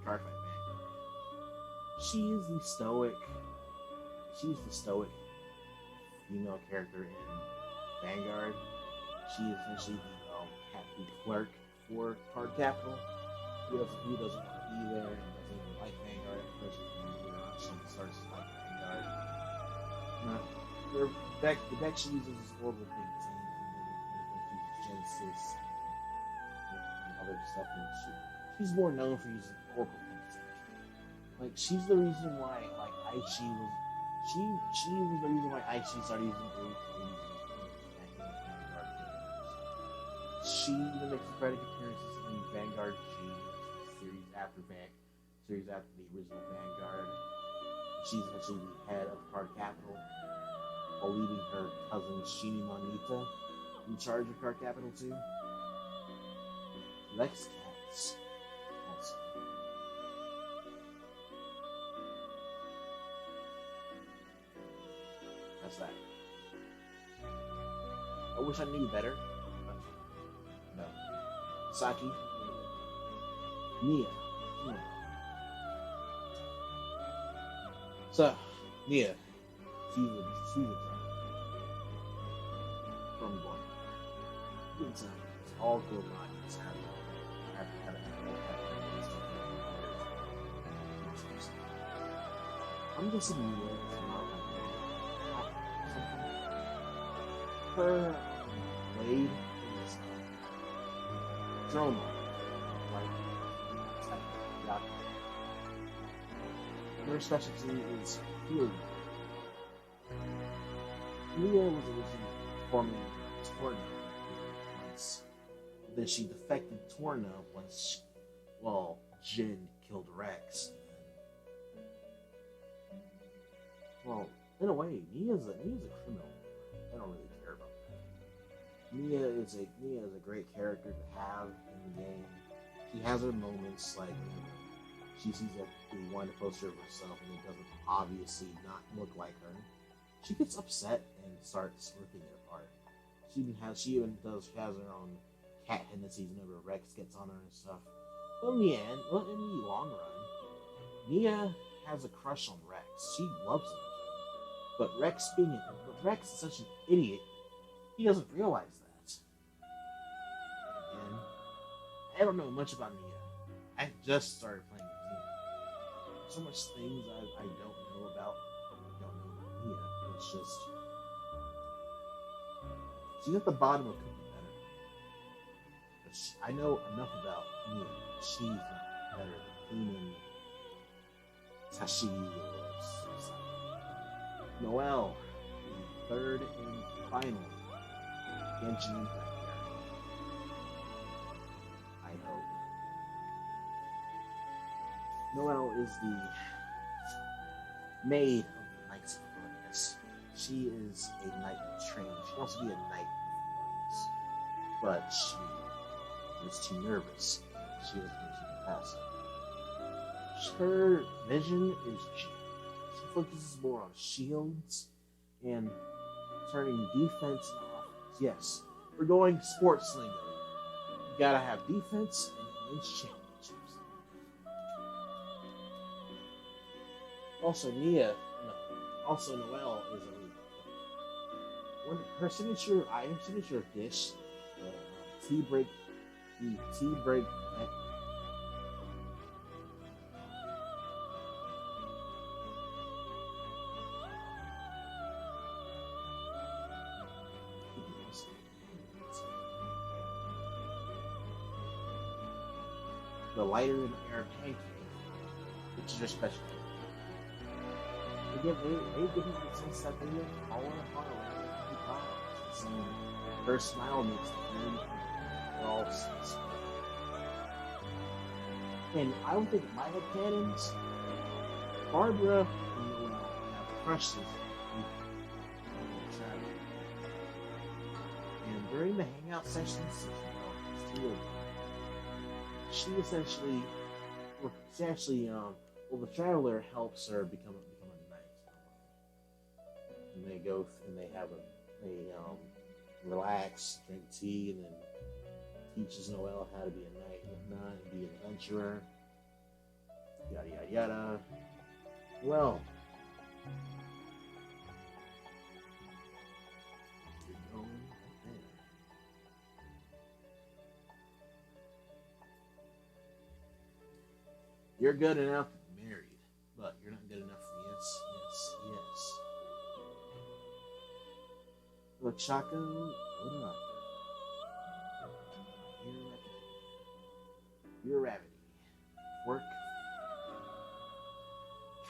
Cardfight Vanguard. She's the stoic female character in Vanguard. She is essentially the clerk for Card Capital. Who doesn't want to be there and doesn't even like Vanguard at first. She starts to like Vanguard. The deck she uses is Oracle Big Team, and she uses Genesis and other stuff. And she's more known for using Oracle Big Team. Like, she's the reason why Aichi was. She was the reason why Aichi started using Greek and Vanguard games. She even makes sporadic appearances in Vanguard G, series after the original Vanguard. She's essentially the head of Card Capital, while leaving her cousin Shini Monita in charge of Card Capital too. Lex Katz also. That's that. I wish I knew better. But no. Saki. Nia. So, Nia. She's a drunk. From one. It's all good lines. I'm just in Nia. Her blade is drone like her specialty is healing. Leah was originally performing Torna once. Then she defected Torna once, Jin killed Rex. Well, in a way, Nia's a criminal. I don't really care about that. Nia is a great character to have in the game. She has her moments, like she sees the one poster of herself and it doesn't obviously not look like her. She gets upset and starts ripping it apart. She even has her own cat tendencies whenever Rex gets on her and stuff. But in the long run, Nia has a crush on Rex. She loves him. But Rex is such an idiot, he doesn't realize that. And I don't know much about Nia. I just started playing Nia. So much things I don't know about Nia. It's just she's at the bottom of cooking better. But I know enough about Nia. She's not better than Human, Tashi, or Suicide. Noelle, the third and final Genshin Impact character. I hope. Noelle is the maid of the Knights of Columbus. She is a knight in training. She wants to be a knight of Columbus. But she is too nervous. She doesn't think she can pass it. Her vision is cheap. She focuses more on shields and turning defense and offense. Yes, we're going sports lingo. You gotta have defense and wins championships. Also, Noelle is her signature dish, tea break. The lighter than air pancake, which is your specialty. Again, they give me the sense that they live all apart around the clouds. Her smile makes them all sense. And I don't think in my head canons, Barbara and Noelle have crushes on travel. And during the hangout sessions, the traveler helps her become a knight. And they go and they relax, drink tea, and then teaches Noelle how to be a knight and whatnot, and be an adventurer. Yada yada yada. Well, you're going right there. You're good enough to be married, but you're not good enough for yes. Ochako Uraraka. Uravity. Work.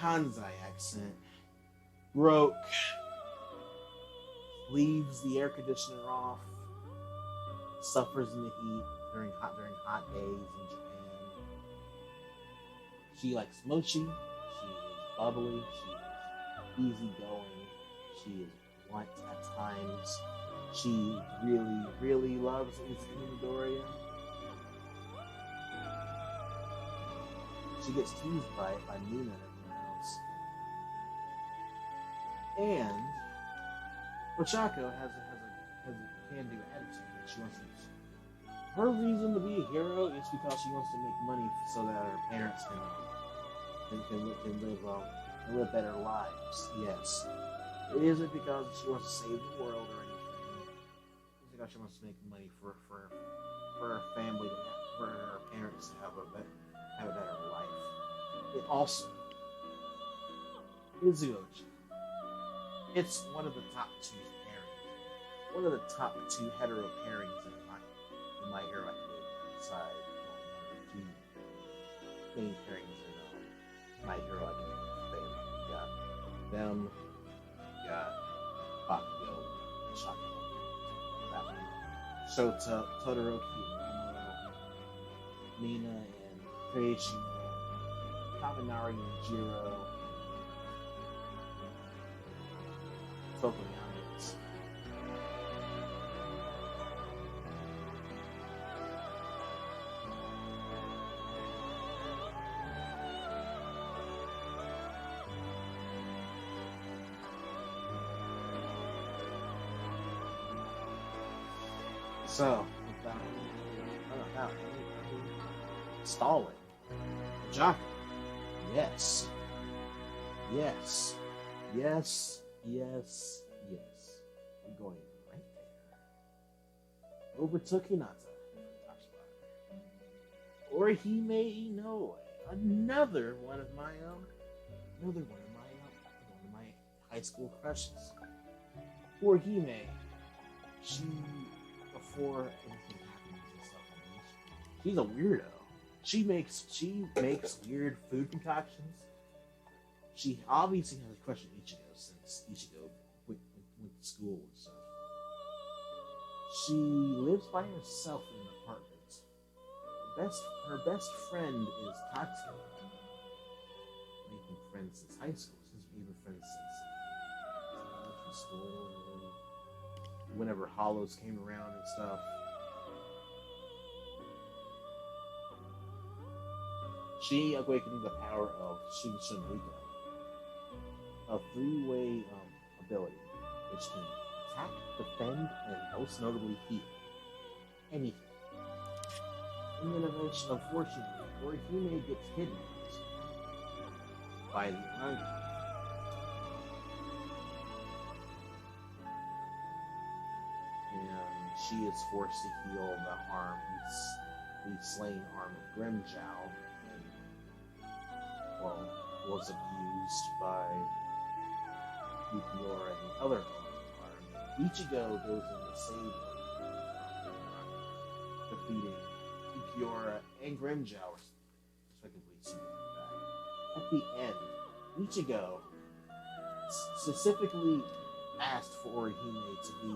Kansai accent. Broke. Leaves the air conditioner off. Suffers in the heat during hot days in Japan. She likes mochi. She is bubbly. She is easygoing. She is blunt at times. She really, really loves Izumi Midoriya. She gets teased by Nina and everyone else. And Ochako has can-do attitude. And she wants to. Her reason to be a hero is because she wants to make money so that her parents can live better lives. Yes, it isn't because she wants to save the world or anything. It's because she wants to make money for her family, for her parents to have a better life. It also is it's one of the top two pairings, one of the top two hetero pairings in My Hero Academia. Aside from one of the two main pairings in My Hero Academia. You got them, you got Bakugo, and Shaka. That one. Shota, Todoroki, Mina, and Kirishima, Kaminari and Jiro, Tokoyami. So, without stalling, Jaka. Yes. Yes. Yes. Yes. Yes. We're going right there. Overtook Hinata. Orihime Inoue. Another one of my high school crushes. Orihime. She, before anything happens and stuff like this, she's a weirdo. She makes weird food concoctions. She obviously has a crush on Ichigo since Ichigo went to school and stuff. She lives by herself in an apartment. Her best friend is Tatsuya. They've been friends since high school. We've been friends since elementary school. Whenever Hollows came around and stuff. She awakened the power of Shinshin Riko, a three-way ability, which can attack, defend, and most notably heal. Anything. And then eventually, unfortunately, Orihime gets kidnapped by the Anagi. And she is forced to heal the slain arm of Grimjow. Well, was abused by Yukiora and the other arm. Ichigo goes in to save her, defeating Yukiora and Grimjow, respectively, to get them back. At the end, Ichigo specifically asked for Orihime to be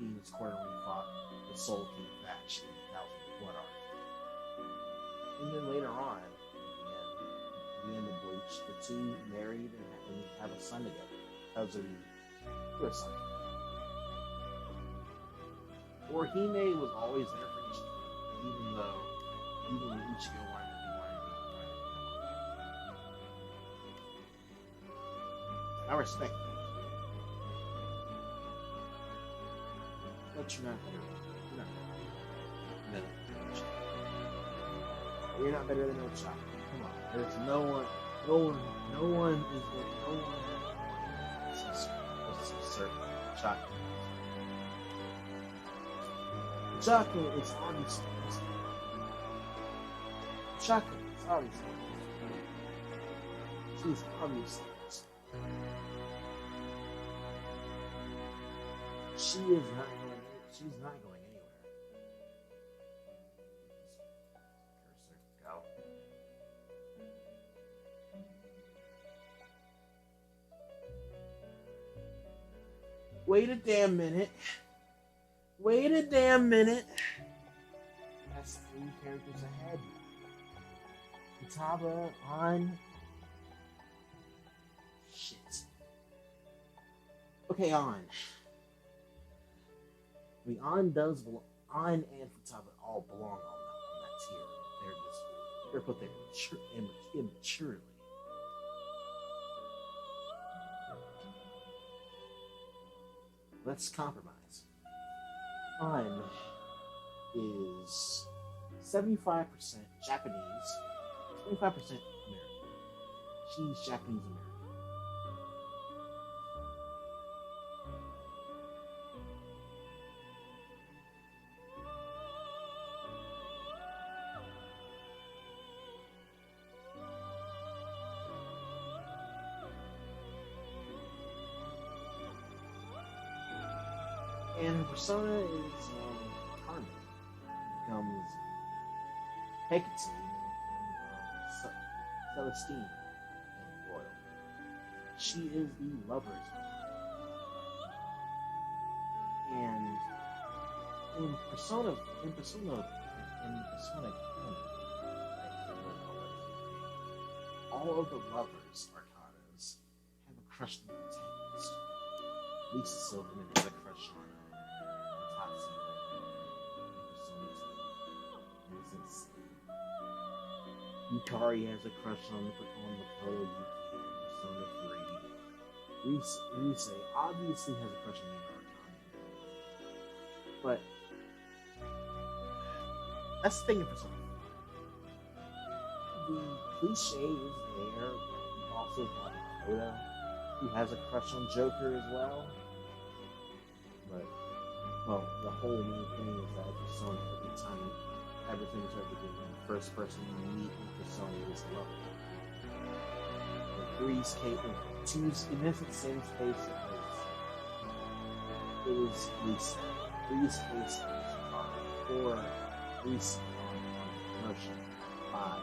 in his corner when he fought the Soul King faction in the Blood Arc. And then later on, the end of Bleach, the two married and have a son together because of Kurosaki. Orihime was always there for Ichigo, even when Ichigo wanted to be. I respect that. But you're not better. You're not better than Ochako. Come on, there's no one is certain. Ochako is obviously she's obviously she's not going anywhere. Cursor, go. Wait a damn minute. That's 3 characters ahead. Futaba on. Shit. Okay, on. I mean, On and Futaba all belong on that tier. They're put there immaturely. Let's compromise. Han is 75% Japanese, 25% American. She's Japanese American. And her persona is Carmen. Becomes Hecate and Celestine and Royal. She is the lover's and in Persona all of the lovers Arcadas have a crush on the protagonist. Lisa Silverman has a crush on Tatsu in Persona 2. It's insane. Yukari has a crush on the Yuki in Persona 3. Rise obviously has a crush on Yukari. But that's the thing in Persona. The cliche is there. You also have Oda, who has a crush on Joker as well. But, well, the whole main thing is that Persona, every time everything's right beginning, the first person you meet in Persona is love. And Breeze came in essence, same space it was Lisa. Breeze case or Lisa on promotion 5.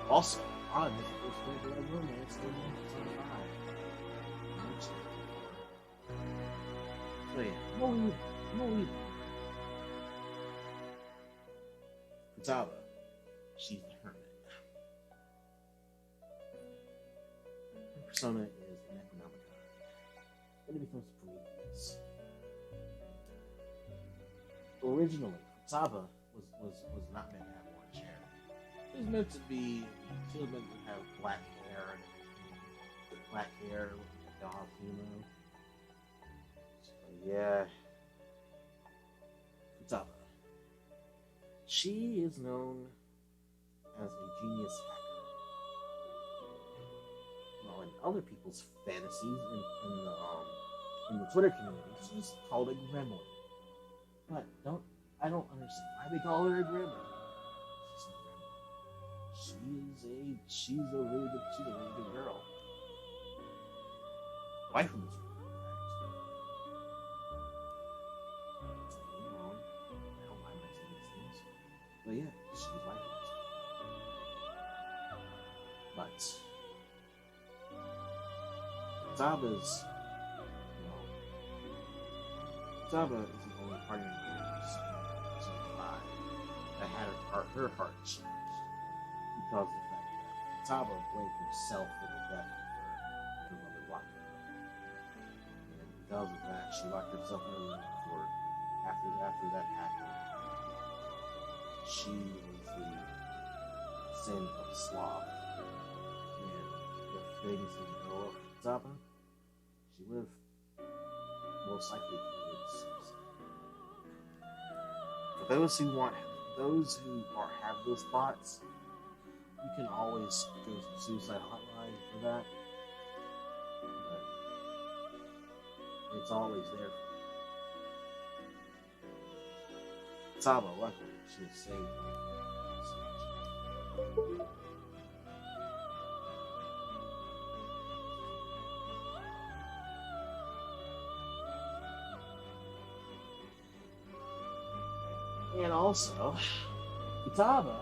Also, odd is the first way to love romance in Persona 5. So yeah, we'll leave. Futaba, she's the hermit. Her persona is an Necronomicon. Then it becomes Prometheus. Originally, Futaba was not meant to have orange hair. She was meant to have black hair with a dog emo. So yeah. Futaba. She is known as a genius hacker. Well, in other people's fantasies, in the Twitter community, she's called a gremlin. But I don't understand why they call her a gremlin. She's a really good girl. Waifus. I don't mind mentioning these things. But yeah, she's waifus. But Futaba's Futaba is the only partner in Season 5 that had her heart changed because of the fact that Futaba blamed himself for the death of her mother locked her up. And because of that, she locked herself in a room for after that happened. She was the sin of sloth. And if things didn't go well for Futaba, she would have most likely committed suicide. For those who have those thoughts, you can always go to the suicide hotline for that. But it's always there for you. Taba, luckily, she was saved from the And also, Futaba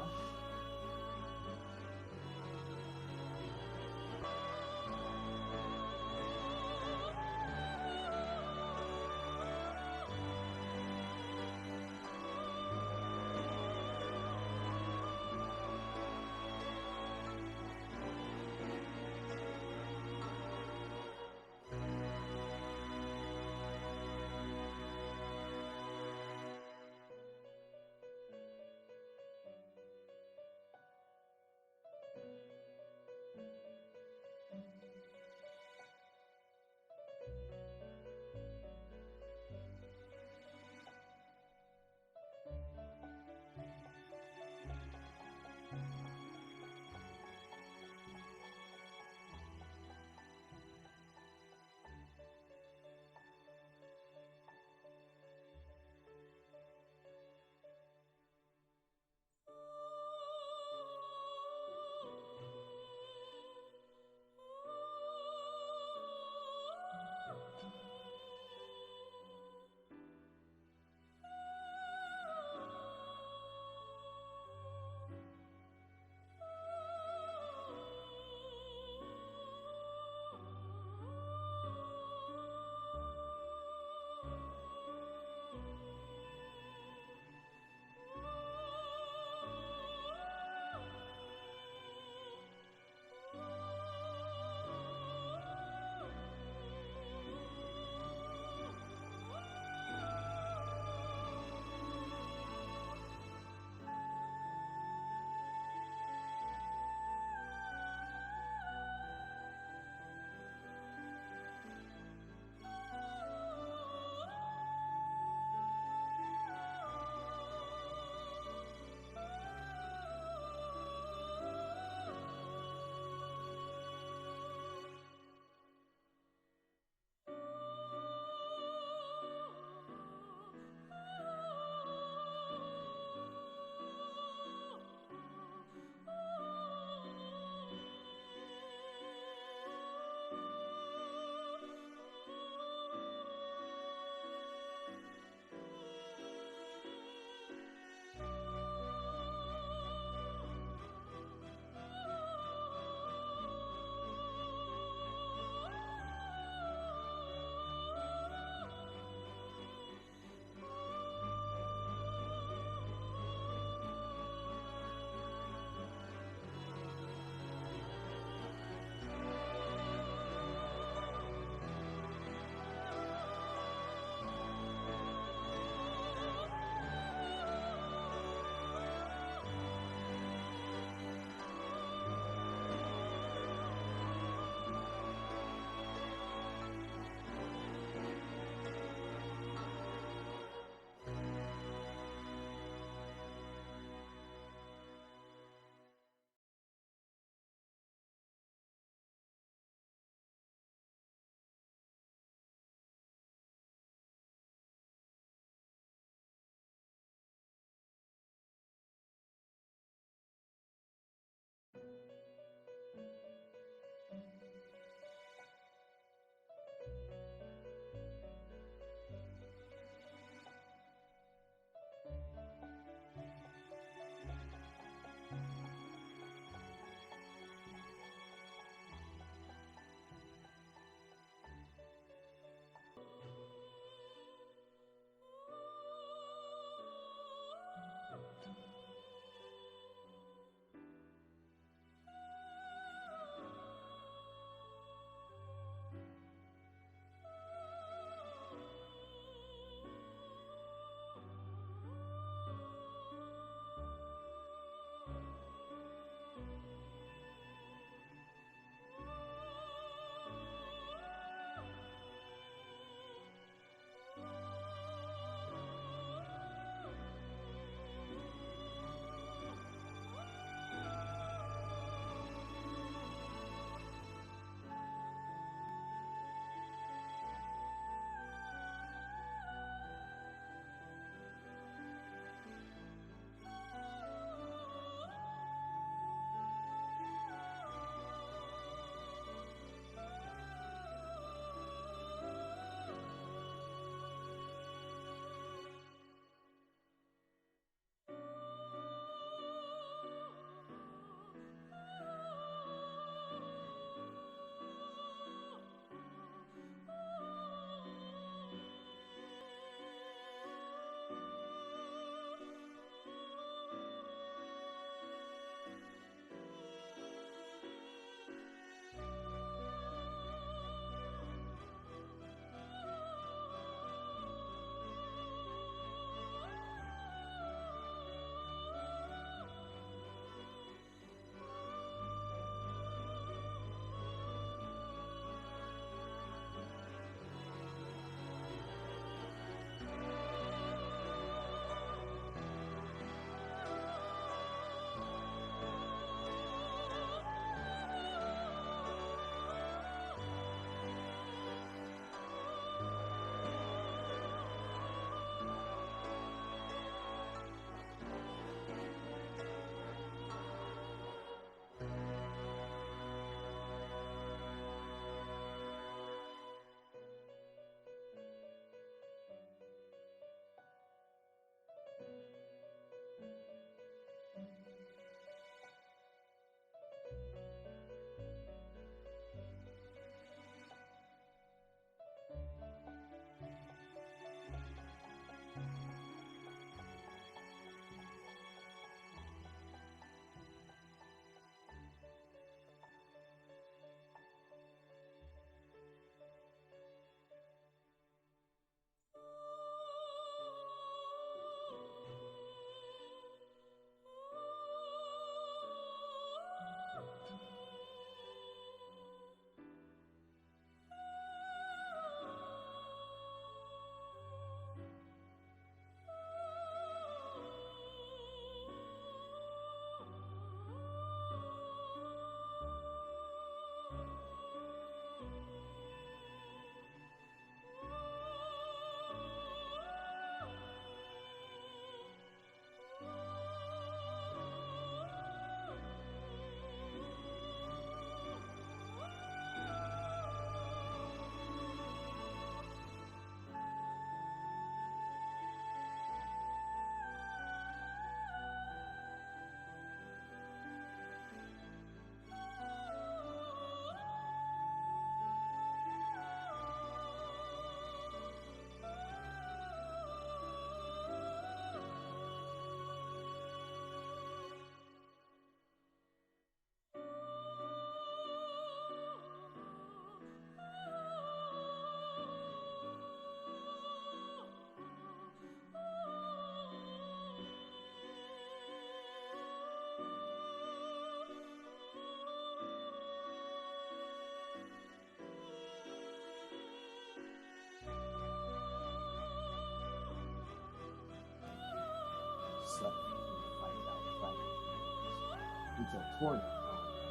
leads a tornado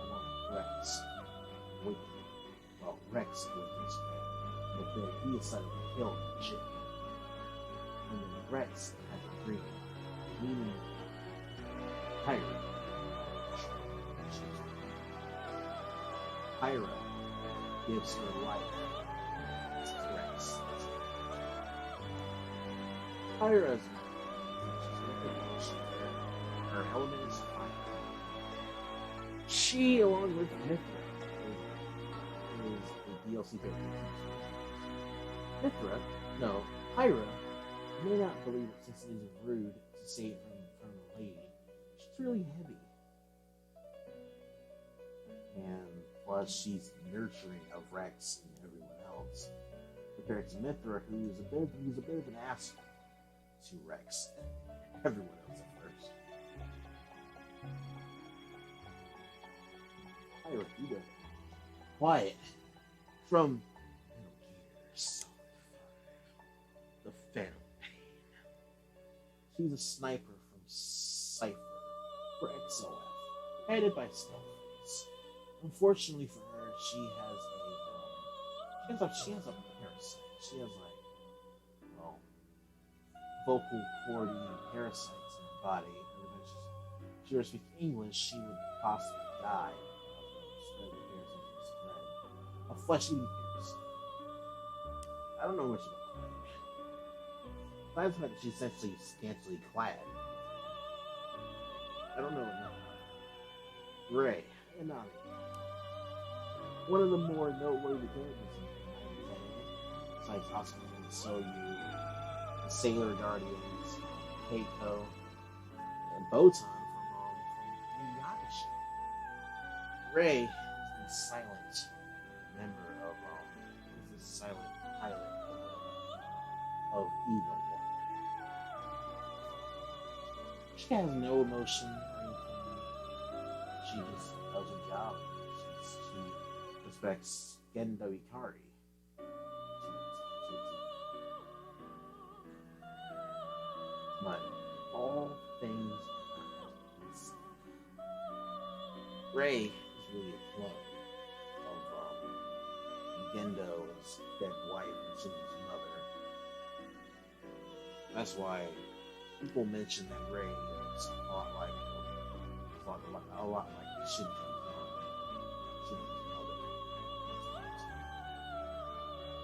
along Rex. Well, Rex awakens, but then he decided to kill Jim. And then Rex has a dream, meaning Pyra. Pyra gives her life to Rex. Pyra's her element is fire. She, along with Mithra, is a DLC character. Mithra, no, Pyra, may not believe it since it is rude to say it from a lady. She's really heavy. And plus she's nurturing of Rex and everyone else, compared to Mithra, who's a bit of an asshole to Rex and everyone else at first. Pyra, you go. Quiet. From Metal Gear Solid 5, the Phantom Pain. She's a sniper from Cypher for XOF, headed by Stealthface. Unfortunately for her, she has a parasite. She has vocal cordy parasites in her body. And if she were to speak English, she would possibly die of a flesh-eating parasite. I don't know what she's going to play. Besides the fact that she's essentially scantily clad, I don't know enough about her. Ray and Nami. One of the more noteworthy characters in the anime, besides Asuka and Soyu, the Sailor Guardians, Keiko, and Botan from Yuyasha. Ray is the silent member of is the silent pilot of Evo 1. She has no emotion or anything. She just does her job. She respects Gendo Ikari. But all things are said. Ray is really a clone of Gendo's dead wife and Shinji's mother. That's why people mention that Ray looks a lot like Shinji's mother.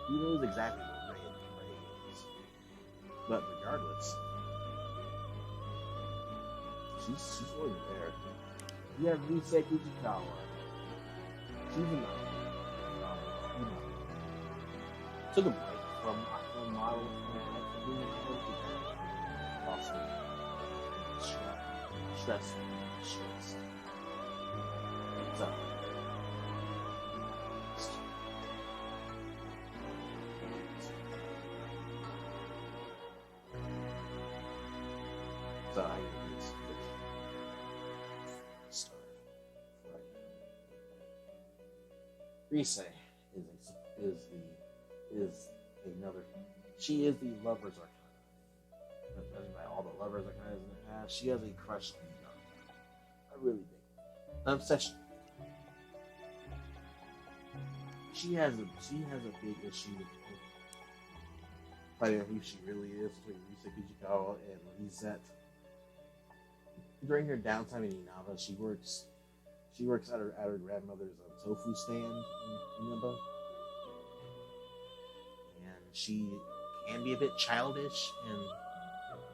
He knows exactly what Ray is. But regardless, she's really there. You have Rise Fujikawa. She's a nice. Took a break from model from doing also stress. So I use star right. Rise is another. She is the lover's arcana. Judging by all the lovers arcanas in the past, she has a crush on Naruto. A really big obsession. She has a big issue with finding out who she really is between Rise Fujikawa and Lisette. During her downtime in Inaba, she works at her grandmother's tofu stand in Inaba. And she can be a bit childish, and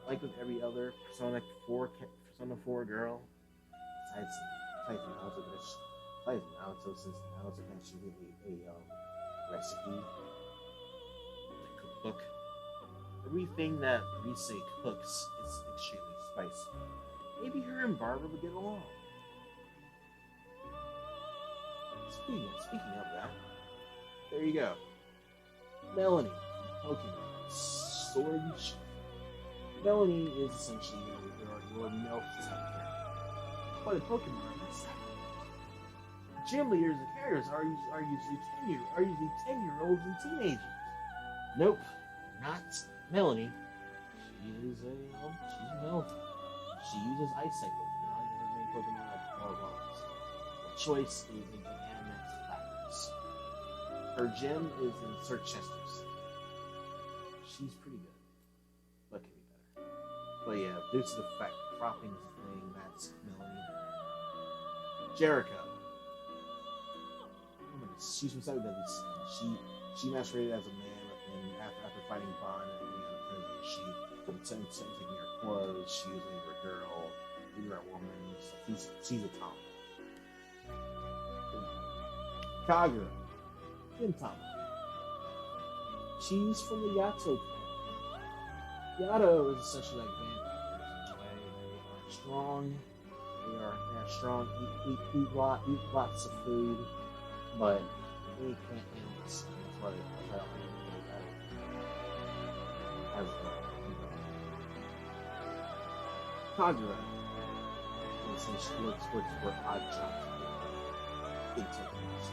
like with every other Persona 4 girl, besides Naruto, since Naruto mentioned a recipe, a cookbook. Everything that Rise cooks is extremely spicy. Maybe her and Barbara would get along. Speaking of that, there you go. Melanie from Pokemon Sword and Shield. Melanie is essentially your MILF type character. But in Pokemon, that's gym leaders and carriers are usually 10-year-olds and teenagers. Nope, not Melanie. She's a MILF. She uses ice cycles, not in her main Pokemon or Rose. The choice is in Dynamax Lapras. Her gym is in Sir Chester's City. She's pretty good, but can be better. But yeah, due to the fact that cropping is a thing, that's Melanie. Jericho. Oh my God, she's from Seven Deadly Sins. She masqueraded as a man, and after fighting Bond and getting out of prison, she taking her clothes. She was either a girl, either a woman. So she's a tomboy. Kagura. Gintama. She's from the Yato clan. Yato is essentially like vampires in a way. They are strong. They are strong. Eat lots of food, but they can't handle the sun. That's why I don't think Kagura essentially works for odd jobs. Big techniques.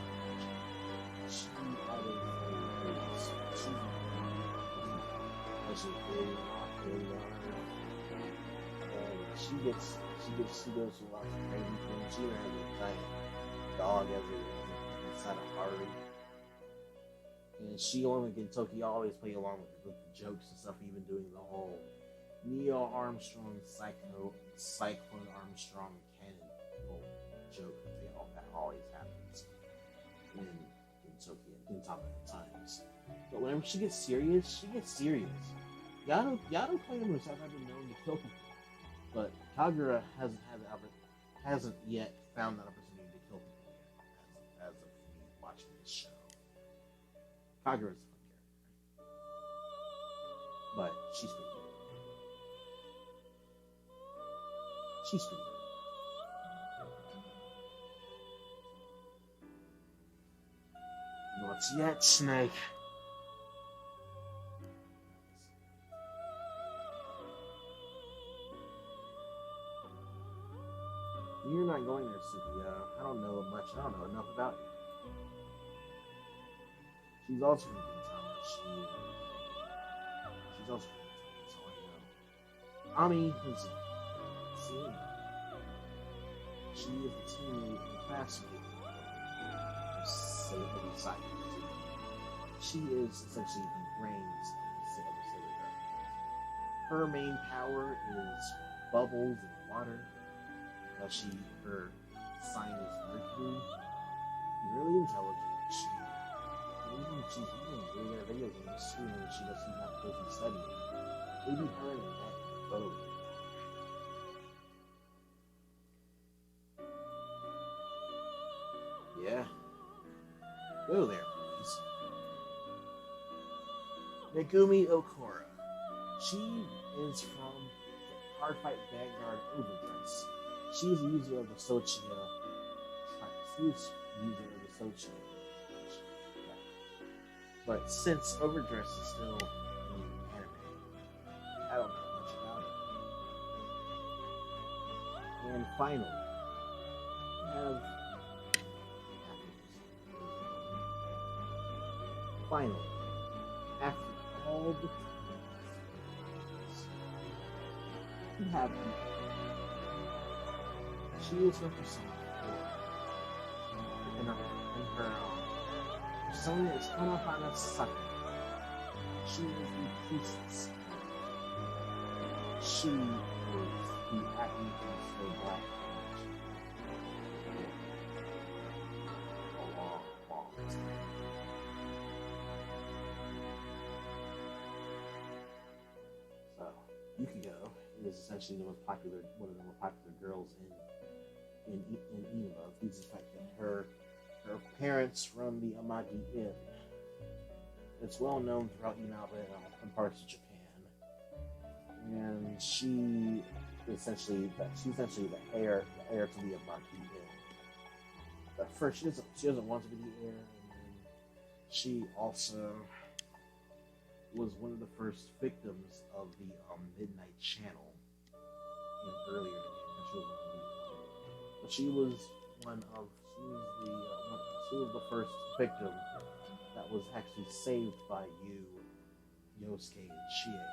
She had a she goes through lots of crazy things. She even has a giant dog inside a Harley. And she only Gintoki always play along with the jokes and stuff, even doing the whole Neo Armstrong Cyclone Armstrong cannon joke that always happens in Gintoki and Gintama at times. But whenever she gets serious, Yado claims herself have been known to kill people, but Kagura hasn't yet found that opportunity to kill people yet, as of me watching this show. Kagura's a fun character, but she's pretty good. Not yet, Snake. You're not going there, Cynthia. I don't know much. I don't know enough about you. She's also from Gintama. She's also from Gintama, so I know. Ami is she is the teammate and classmate of Sailor. She is essentially the brains of the Sailor Guardians. Her main power is bubbles and water. Her sign is Mercury. Really intelligent. She's even really good at video games too when she doesn't have to go studying. Maybe her and that both. Yeah. Go there, please. Megumi Okura. She is from the Hardfight Vanguard Overdress. She's a user of the Sochia. But since Overdress is still in anime, I don't know much about it. And finally, we have after all the times, we have she is her persona. In her persona is Konohana Saki. She is the priestess. She is the acting for black. A long time. So, Yukiko is essentially one of the more popular girls in Inaba, due to the fact that her parents run the Amagi Inn. It's well known throughout Inaba and parts of Japan, and she's essentially the heir to the Amagi Inn. At first, she doesn't want to be the heir, and then she also was one of the first victims of the Midnight Channel in earlier in the game. She was the first victim that was actually saved by Yosuke, and Chie.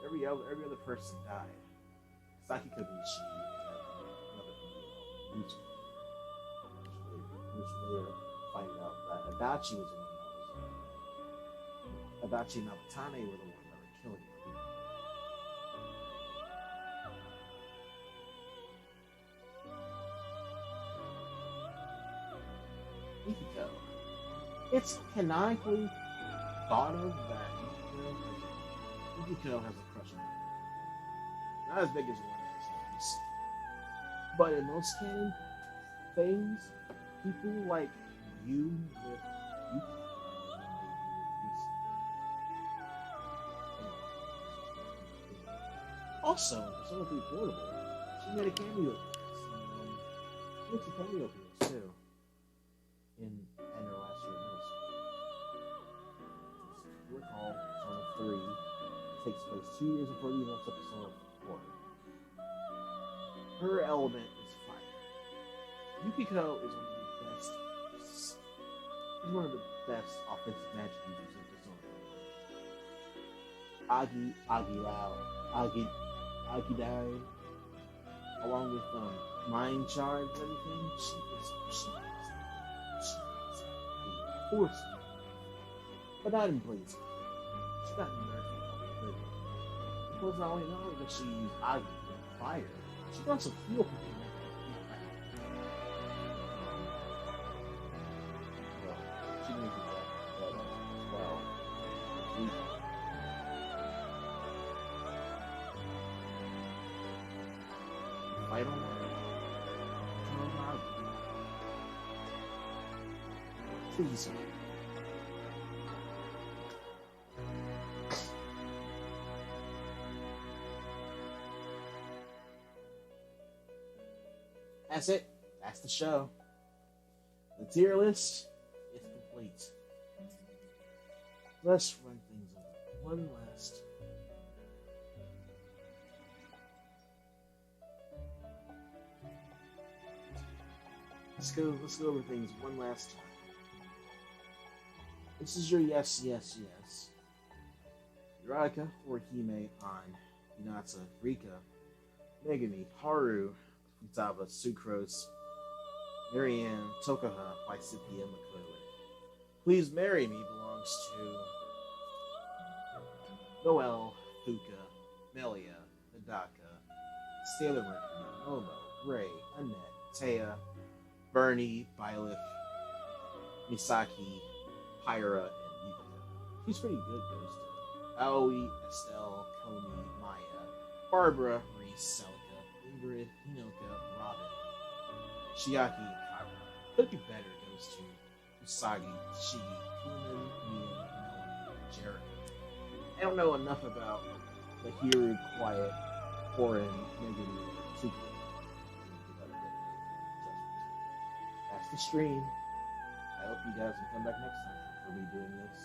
Every other person died. Saki Kobishi Bruce later finding out that Adachi was the one that was Adachi and Nabatane were the ones that were killing him. Yukiko. It's canonically thought of that Yukiko has a crush on him. Not as big as one has, but in most canon things, people like you with Yukiko. Also, Persona 3 Portable, she made a cameo. She makes a cameo appearance too. In her last year of middle school. If you recall, Persona 3 takes place 2 years before the events of Persona 4. Her element is fire. Yukiko is one of the best offensive magic users in Persona. Agidai, along with mind charge and everything, she is a force, but not in Blaze. She got nerfed. It was not only knowledge that she used Agi and fire, she can also heal people. She can use that as well. Fight on one. Please. That's it. That's the show. The tier list is complete. Let's run things over one last. Let's go over things one last time. This is your yes. Uraraka Orihime on Hinata Rika, Megami, Haru, Futaba, Sucrose, Marianne, Tokaha by Cynthia McClellan. Please Marry Me belongs to Noel, Fuka, Melia, Nadaka, Sailor Mercury, Momo, Ray, Annette, Taya, Bernie, Byleth, Misaki, Pyra, and Yukiko. She's pretty good, those two. Aoi, Estelle, Komi, Maya, Barbara, Reese, Celica, Ingrid, Hinoka, Robin, Shiaki, and Kyra. Could be better, those two. Usagi, Shigi, Kuman, Ian, Melanie, and Jericho. I don't know enough about the Hiru, Quiet, Korin, Megumi, or Tsuki. That's the stream. I hope you guys can come back next time for me doing this.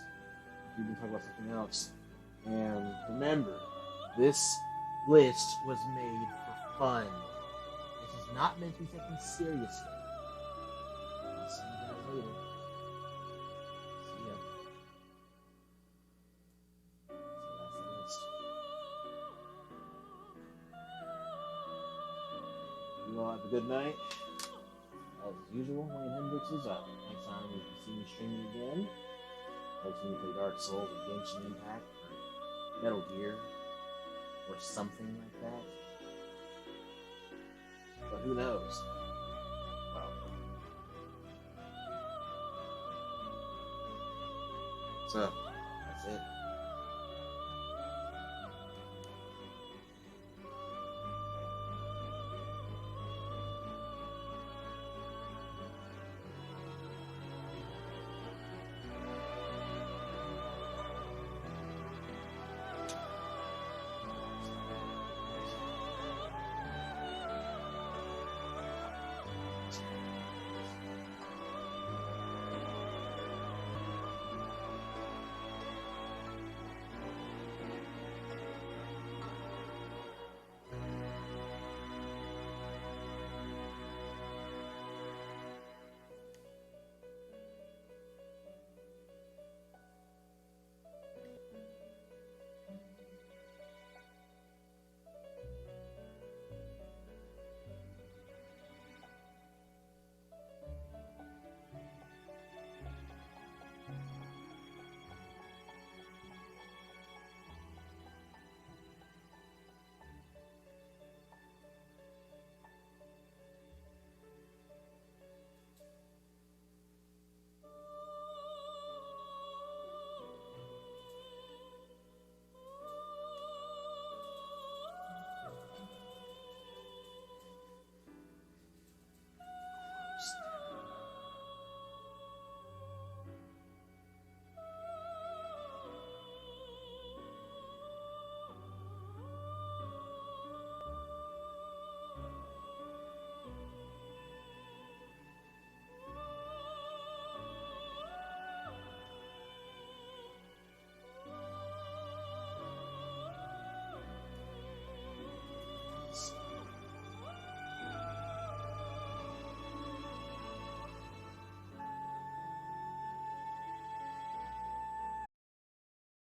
We can talk about something else. And remember, this list was made for fun. This is not meant to be taken seriously. I'll see you guys later. See ya. So that's the list. You all have a good night. As usual, Wayne Hendricks is up. Next time you can see me streaming again. Next time you play Dark Souls or Genshin Impact or Metal Gear or something like that. But who knows? Well. So, that's it.